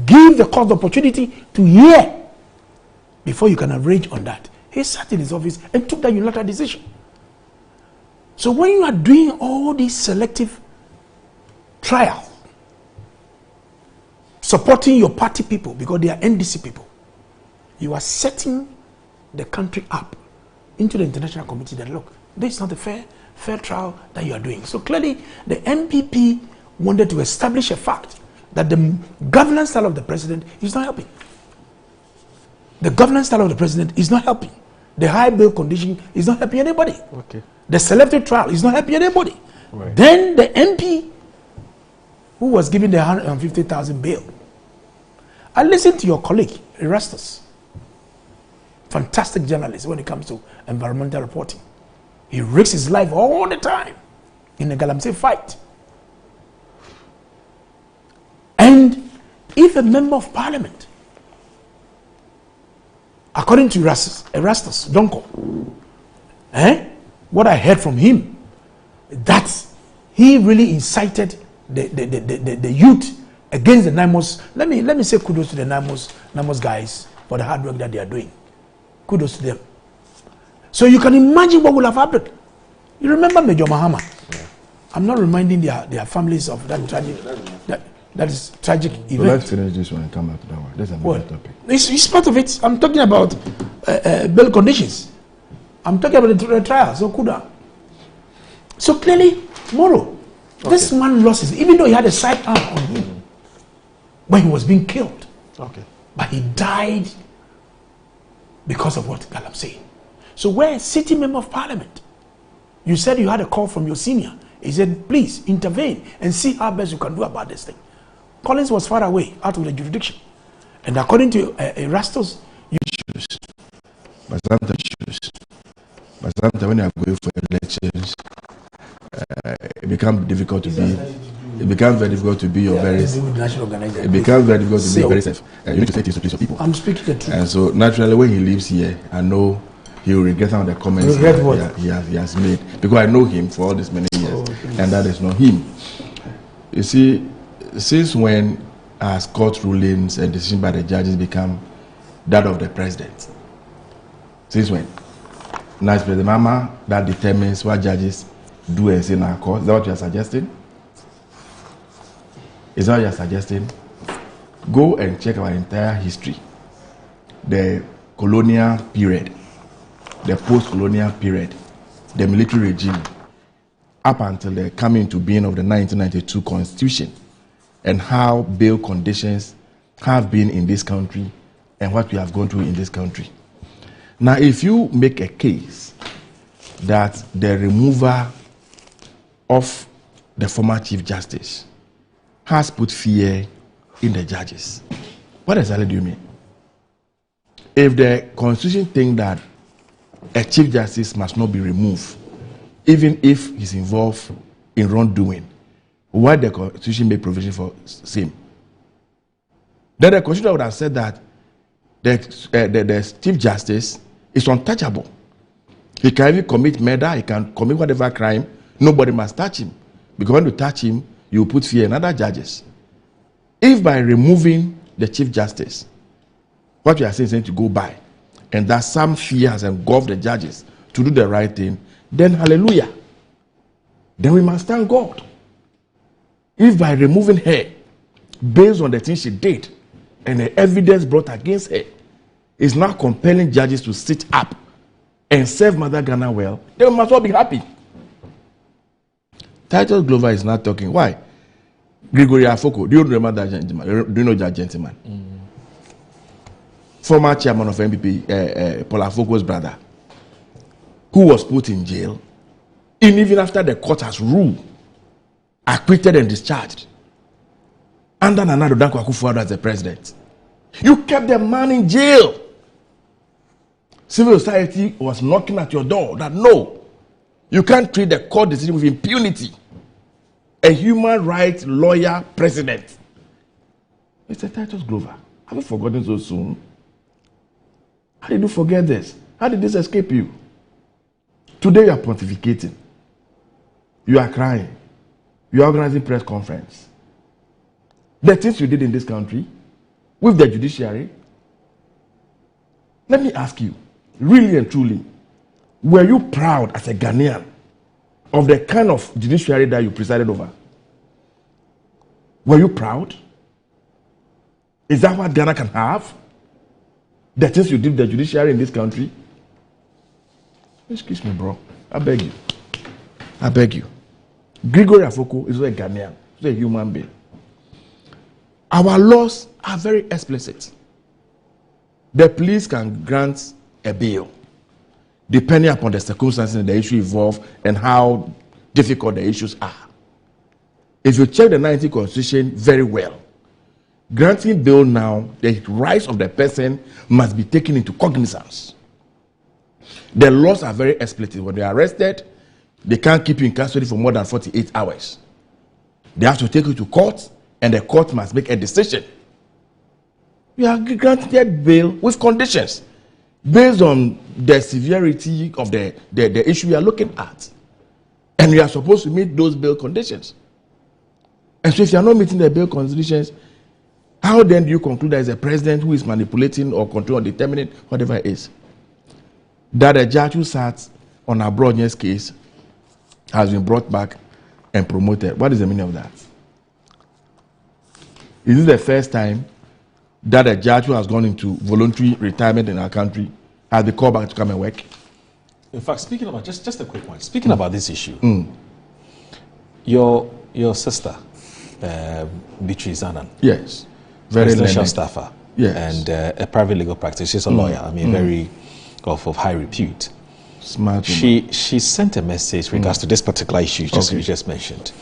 Give the court the opportunity to hear before you can arrange on that. He sat in his office and took that unilateral decision. So when you are doing all these selective trial, supporting your party people because they are NDC people, you are setting the country up into the international community that, look, this is not a fair trial that you are doing. So clearly the MPP wanted to establish a fact that the governance style of the president is not helping. The governance style of the president is not helping. The high bail condition is not helping anybody. Okay. The selective trial is not helping anybody. Right. Then the MP who was given the 150,000 bail. I listened to your colleague, Erastus. Fantastic journalist when it comes to environmental reporting. He risks his life all the time in the Galamsey fight. And if a member of parliament, according to Erastus Donko, what I heard from him, that he really incited the youth against the NIMOS. Let me say kudos to the NIMOS guys for the hard work that they are doing. Kudos to them. So you can imagine what will have happened. You remember Major Mahama? Yeah. I'm not reminding their families of that tragic that is tragic event. So let's finish this one and come back to that one. That's another topic. It's part of it. I'm talking about bail conditions. I'm talking about the trial. So Kuda. So clearly, Moro, this man lost his, even though he had a sidearm on him when he was being killed. Okay. But he died because of what Galam said. So we're a sitting member of parliament. You said you had a call from your senior. He said, please intervene and see how best you can do about this thing. Collins was far away, out of the jurisdiction. And according to Erastus, you choose. But sometimes when you are going for elections, it becomes difficult to be. It becomes very difficult to be your very. It becomes very difficult to be very safe. You need to say things to please your people. I'm speaking the truth. And so naturally, when he leaves here, I know he will regret some of the comments he has made, because I know him for all these many years, and that is not him. You see, since when has court rulings and decisions by the judges become that of the president? Since when? Now it's President Mama that determines what judges do and say in our court. Is that what you are suggesting? Is that what you are suggesting? Go and check our entire history. The colonial period, the post-colonial period, the military regime, up until the coming into being of the 1992 Constitution, and how bail conditions have been in this country and what we have gone through in this country. Now, if you make a case that the removal of the former Chief Justice has put fear in the judges, what exactly do you mean? If the Constitution thinks that a Chief Justice must not be removed, even if he's involved in wrongdoing, why the Constitution make provision for same? Then the Constitution would have said that the Chief Justice is untouchable. He can even commit murder, he can commit whatever crime, nobody must touch him. Because when you touch him, you put fear in other judges. If by removing the Chief Justice, what you are saying is to go by, and that some fear has engulfed the judges to do the right thing, then hallelujah. Then we must thank God. If by removing her, based on the things she did, and the evidence brought against her, is not compelling judges to sit up and serve Mother Ghana well, they must all be happy. Titus Glover is not talking. Why? Gregory Afoko, do you remember that gentleman? Do you know that gentleman? Former chairman of MPP, Paul Afoko's brother, who was put in jail, and even after the court has ruled, acquitted and discharged, under Nana Addo Dankwa Akufo-Addo as the president. You kept the man in jail. Civil society was knocking at your door that no, you can't treat the court decision with impunity. a human rights lawyer president. Mr. Titus Glover, have you forgotten so soon? How did you forget this? How did this escape you? Today you are pontificating. You are crying. You are organizing press conference. The things you did in this country with the judiciary. Let me ask you, really and truly, were you proud as a Ghanaian of the kind of judiciary that you presided over? Were you proud? Is that what Ghana can have? The things you did with the judiciary in this country? Excuse me, bro. I beg you. I beg you. Gregory Afoko is a Ghanaian. He's a human being. Our laws are very explicit. The police can grant a bail depending upon the circumstances and the issue involved and how difficult the issues are. If you check the 19th Constitution very well, granting bail now, the rights of the person must be taken into cognizance. The laws are very explicit. When they are arrested, they can't keep you in custody for more than 48 hours. They have to take you to court, and the court must make a decision. You are granted bail with conditions based on the severity of the issue you are looking at. And you are supposed to meet those bail conditions. And so if you are not meeting the bail conditions, how then do you conclude there is a president who is manipulating or controlling or determining whatever it is? That a judge who sat on a Broadness case has been brought back and promoted. What is the meaning of that? Is this the first time that a judge who has gone into voluntary retirement in our country has been called back to come and work? In fact, speaking about just a quick one. Speaking about this issue, your sister, Beatrice Annan, yes, very presidential learned staffer, yes, and a private legal practitioner. She's a lawyer. I mean, very of high repute. Smart. She sent a message regards to this particular issue you just mentioned.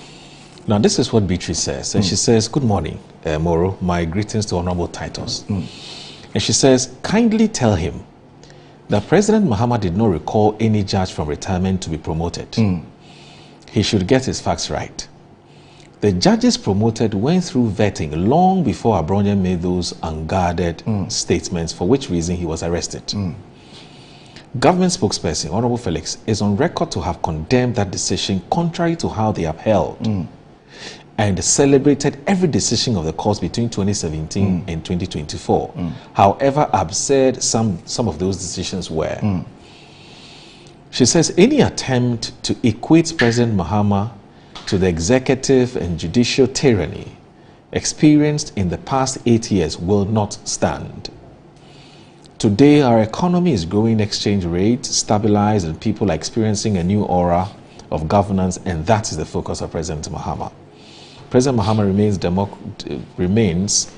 Now, this is what Beatrice says. And she says, "Good morning, Moro. My greetings to Honorable Titus." And she says, "Kindly tell him that President Mahama did not recall any judge from retirement to be promoted. He should get his facts right. The judges promoted went through vetting long before Abronye made those unguarded statements, for which reason he was arrested." Government spokesperson, Honorable Felix, is on record to have condemned that decision contrary to how they upheld and celebrated every decision of the courts between 2017 and 2024. However absurd some of those decisions were. She says any attempt to equate President Mahama to the executive and judicial tyranny experienced in the past 8 years will not stand. Today, our economy is growing, exchange rates stabilized, and people are experiencing a new aura of governance, and that is the focus of President Mahama. President Mahama remains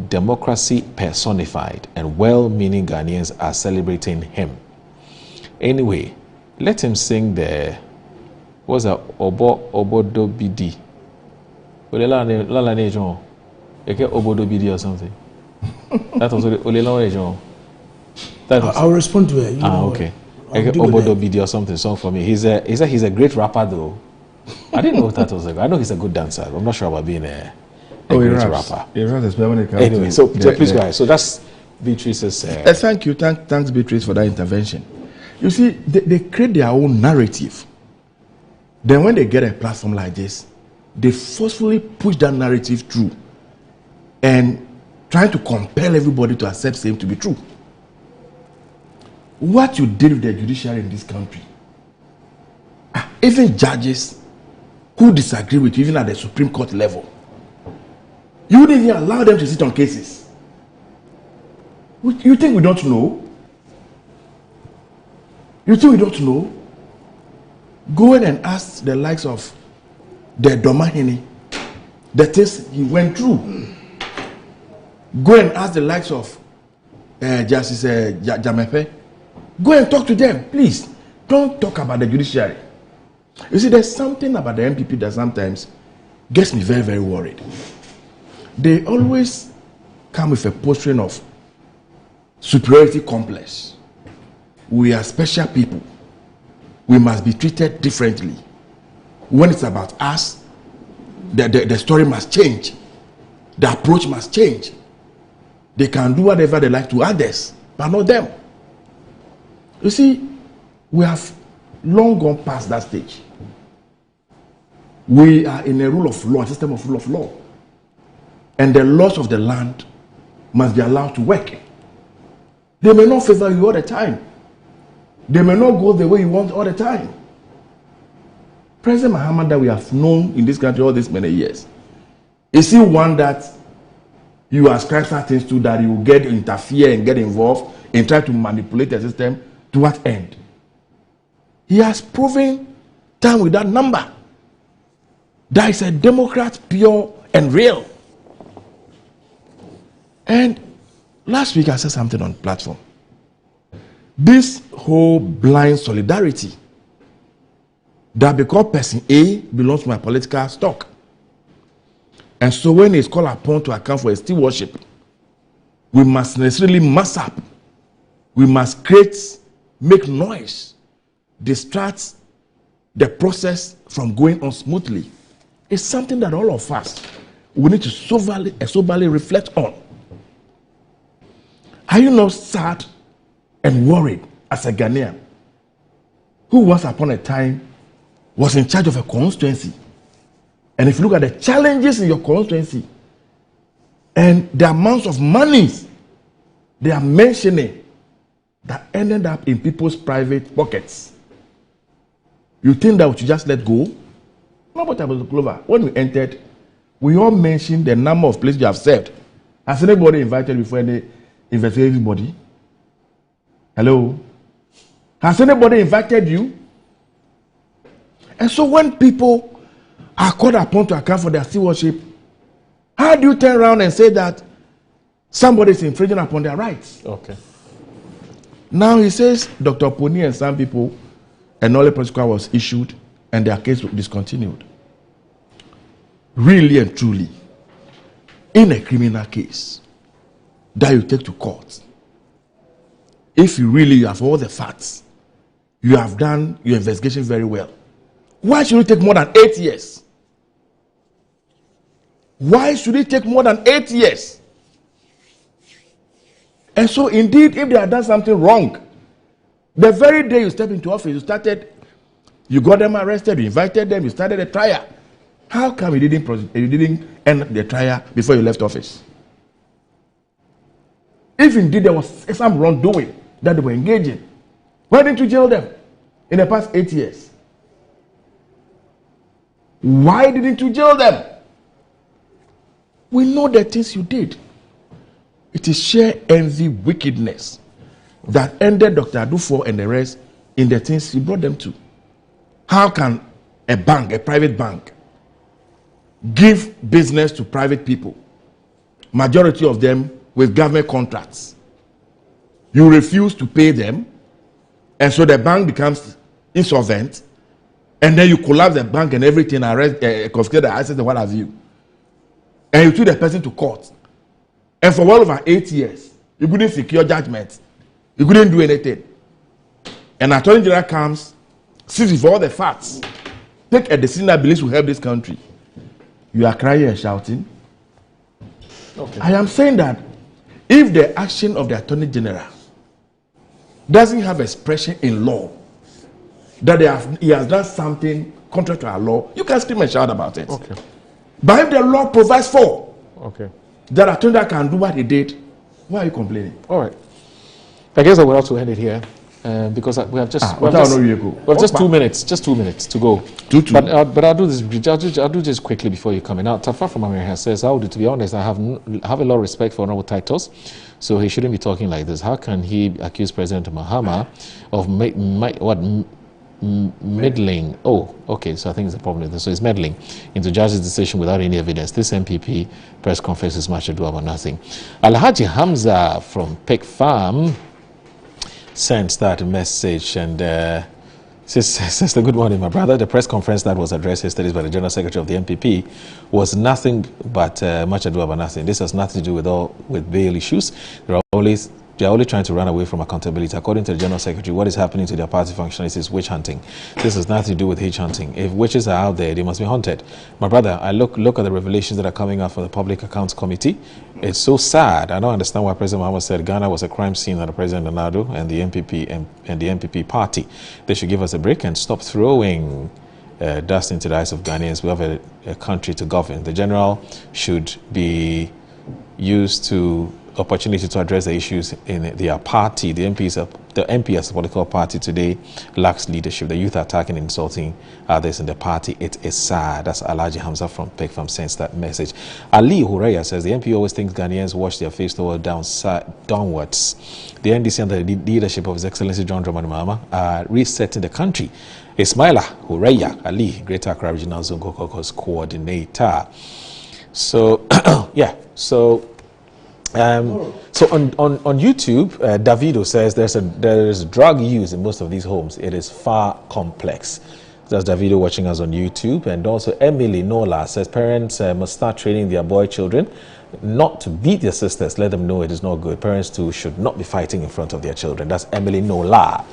democracy personified, and well-meaning Ghanaians are celebrating him. Anyway, let him sing the what's that Obodo Bidi? Obodo Bidi or something. That was Olela. I'll respond to it. Okay. Obodo Bidi or something song for me. He's a great rapper though. I didn't know that was I know he's a good dancer. I'm not sure about being a great rapper. He raps when it comes anyway, so please go ahead. So that's Beatrice's. Thank you. Thanks, Beatrice, for that intervention. You see, they create their own narrative. Then when they get a platform like this, they forcefully push that narrative through and trying to compel everybody to accept same to be true. What you did with the judiciary in this country, even judges who disagree with you, even at the Supreme Court level, you wouldn't even allow them to sit on cases. You think we don't know? You think we don't know? Go in and ask the likes of the Domahini the things he went through. Go and ask the likes of Justice Jamepe. Go and talk to them, please. Don't talk about the judiciary. You see, there's something about the MPP that sometimes gets me very, very worried. They always come with a portrait of superiority complex. We are special people. We must be treated differently. When it's about us, The story must change. The approach must change. They can do whatever they like to others, but not them. You see, we have long gone past that stage. We are in a rule of law, a system of rule of law. And the laws of the land must be allowed to work. They may not favor you all the time. They may not go the way you want all the time. President Mahama that we have known in this country all these many years, is he one that you ascribe certain things to, that you will get interfere and get involved and try to manipulate the system to what end? He has proven time with that number. That is a Democrat, pure and real. And last week I said something on the platform. This whole blind solidarity that because person A belongs to my political stock, and so when it's called upon to account for a still worship, we must necessarily mass up. We must make noise, distract the process from going on smoothly. It's something that all of us we need to soberly reflect on. Are you not sad and worried as a Ghanaian who once upon a time was in charge of a constituency? And if you look at the challenges in your constituency and the amounts of monies they are mentioning that ended up in people's private pockets, you think that we should just let go? No, but Clover, when we entered, we all mentioned the number of places you have served. Has anybody invited you before any investigative body? Hello? Has anybody invited you? And so when people are called upon to account for their stewardship, how do you turn around and say that somebody is infringing upon their rights? Okay. Now he says Dr. Poni and some people, a knowledge protocol was issued and their case was discontinued. Really and truly, in a criminal case that you take to court, if you really have all the facts, you have done your investigation very well, why should it take more than 8 years? Why should it take more than 8 years? And so indeed, if they have done something wrong, the very day you step into office, you got them arrested, you invited them, you started a trial. How come you didn't end the trial before you left office? If indeed there was some wrongdoing that they were engaged in, why didn't you jail them in the past 8 years? Why didn't you jail them? We know the things you did. It is sheer envy, wickedness that ended Dr. Adufo and the rest in the things he brought them to. How can a bank, a private bank, give business to private people, majority of them with government contracts? You refuse to pay them, and so the bank becomes insolvent, and then you collapse the bank and everything, confiscate the assets and what have you. And you took the person to court. And for well over 8 years, you couldn't secure judgment. You couldn't do anything. And Attorney General comes, sees with all the facts, take a decision that believes will help this country. You are crying and shouting. Okay. I am saying that if the action of the Attorney General doesn't have expression in law, that he has done something contrary to our law, you can scream and shout about it. Okay. But if the law provides for that Attorney General can do what he did, why are you complaining? All right. I guess I will have to end it here. Because we have just 2 minutes. Just 2 minutes to go. But I'll do this. I'll do this quickly before you come in. Now, Tafa from America says, to be honest, I have a lot of respect for Honorable Titus, so he shouldn't be talking like this. How can he accuse President Mahama of meddling? Oh, okay. So I think it's a problem with this. So he's meddling into judge's decision without any evidence. This MPP press conference is much ado about nothing. Alhaji Hamza from Peck Farm sent that message and says, good morning, my brother. The press conference that was addressed yesterday by the General Secretary of the MPP was nothing but much ado about nothing. This has nothing to do with bail issues. There are always They are only trying to run away from accountability. According to the General Secretary, what is happening to their party functionaries is witch hunting. This has nothing to do with witch hunting. If witches are out there, they must be hunted. My brother, I look at the revelations that are coming out from the Public Accounts Committee. It's so sad. I don't understand why President Muhammad said Ghana was a crime scene under President Nado and the MPP party. They should give us a break and stop throwing dust into the eyes of Ghanaians. We have a country to govern. The general should be used to opportunity to address the issues in their party. The MP as a political party today lacks leadership. The youth are attacking and insulting others in the party. It is sad. That's Alaji Hamza from Pekfam sends that message. Ali Hureya says the MP always thinks Ghanaians wash their face toward downwards. The NDC under the leadership of His Excellency John Dramani Mahama are resetting the country. Ismaila Hureya Ali, Greater Accra Regional Zone Caucus coordinator. So yeah, so on YouTube, Davido says there is drug use in most of these homes. It is far complex. That's Davido watching us on YouTube. And also Emily Nola says parents must start training their boy children not to beat their sisters. Let them know it is not good. Parents too should not be fighting in front of their children. That's Emily Nola.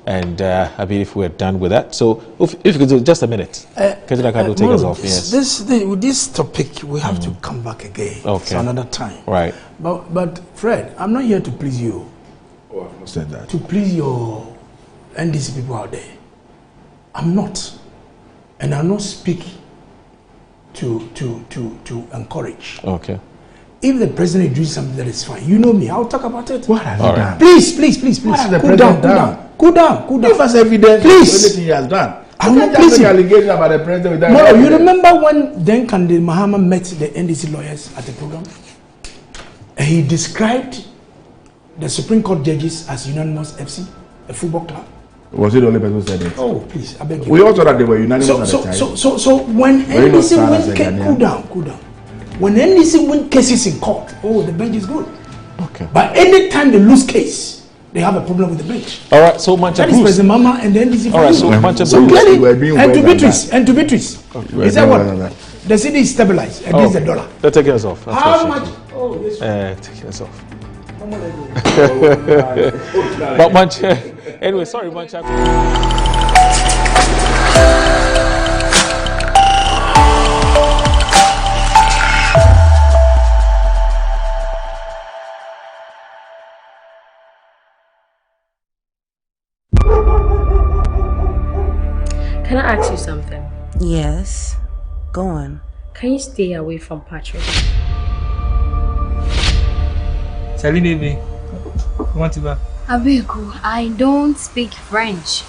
And I believe we're done with that. So if you could do just a minute, Kajira Kado take us off. Yes. This topic we have to come back again. Okay. So another time. Right. But Fred, I'm not here to please you. Oh, I've not said that. To please your NDC people out there. I'm not. And I'll not speak to encourage. Okay. If the president is doing something that is fine, you know me, I'll talk about it. What has he done? Please. What has the Cool president down. done? Cool down. Give us evidence of anything he has done. I'm not pleasing. Allegation about the president without No, evidence. you remember when then Kande Mahama met the NDC lawyers at the program? And he described the Supreme Court judges as unanimous FC, a football club. Was he the only person who said it? Oh, please, I beg you. We also thought that they were unanimous at the time. So when NDC win, cool down. When NDC win cases in court, the bench is good. Okay. But anytime they lose case, they have a problem with the bench. All right, so Mancha That is President Mama and the NDC. All right, so Mancha So clearly, and Okay. to Beatrice, he said what? The city is stabilized against the dollar. Let's take us off. That's How much? Oh, yes. Take us off. But Mancha, anyway, sorry, Mancha. Can I ask you something? Yes. Go on. Can you stay away from Patrick? Salut, baby. Comment tu vas? Abiku, I don't speak French.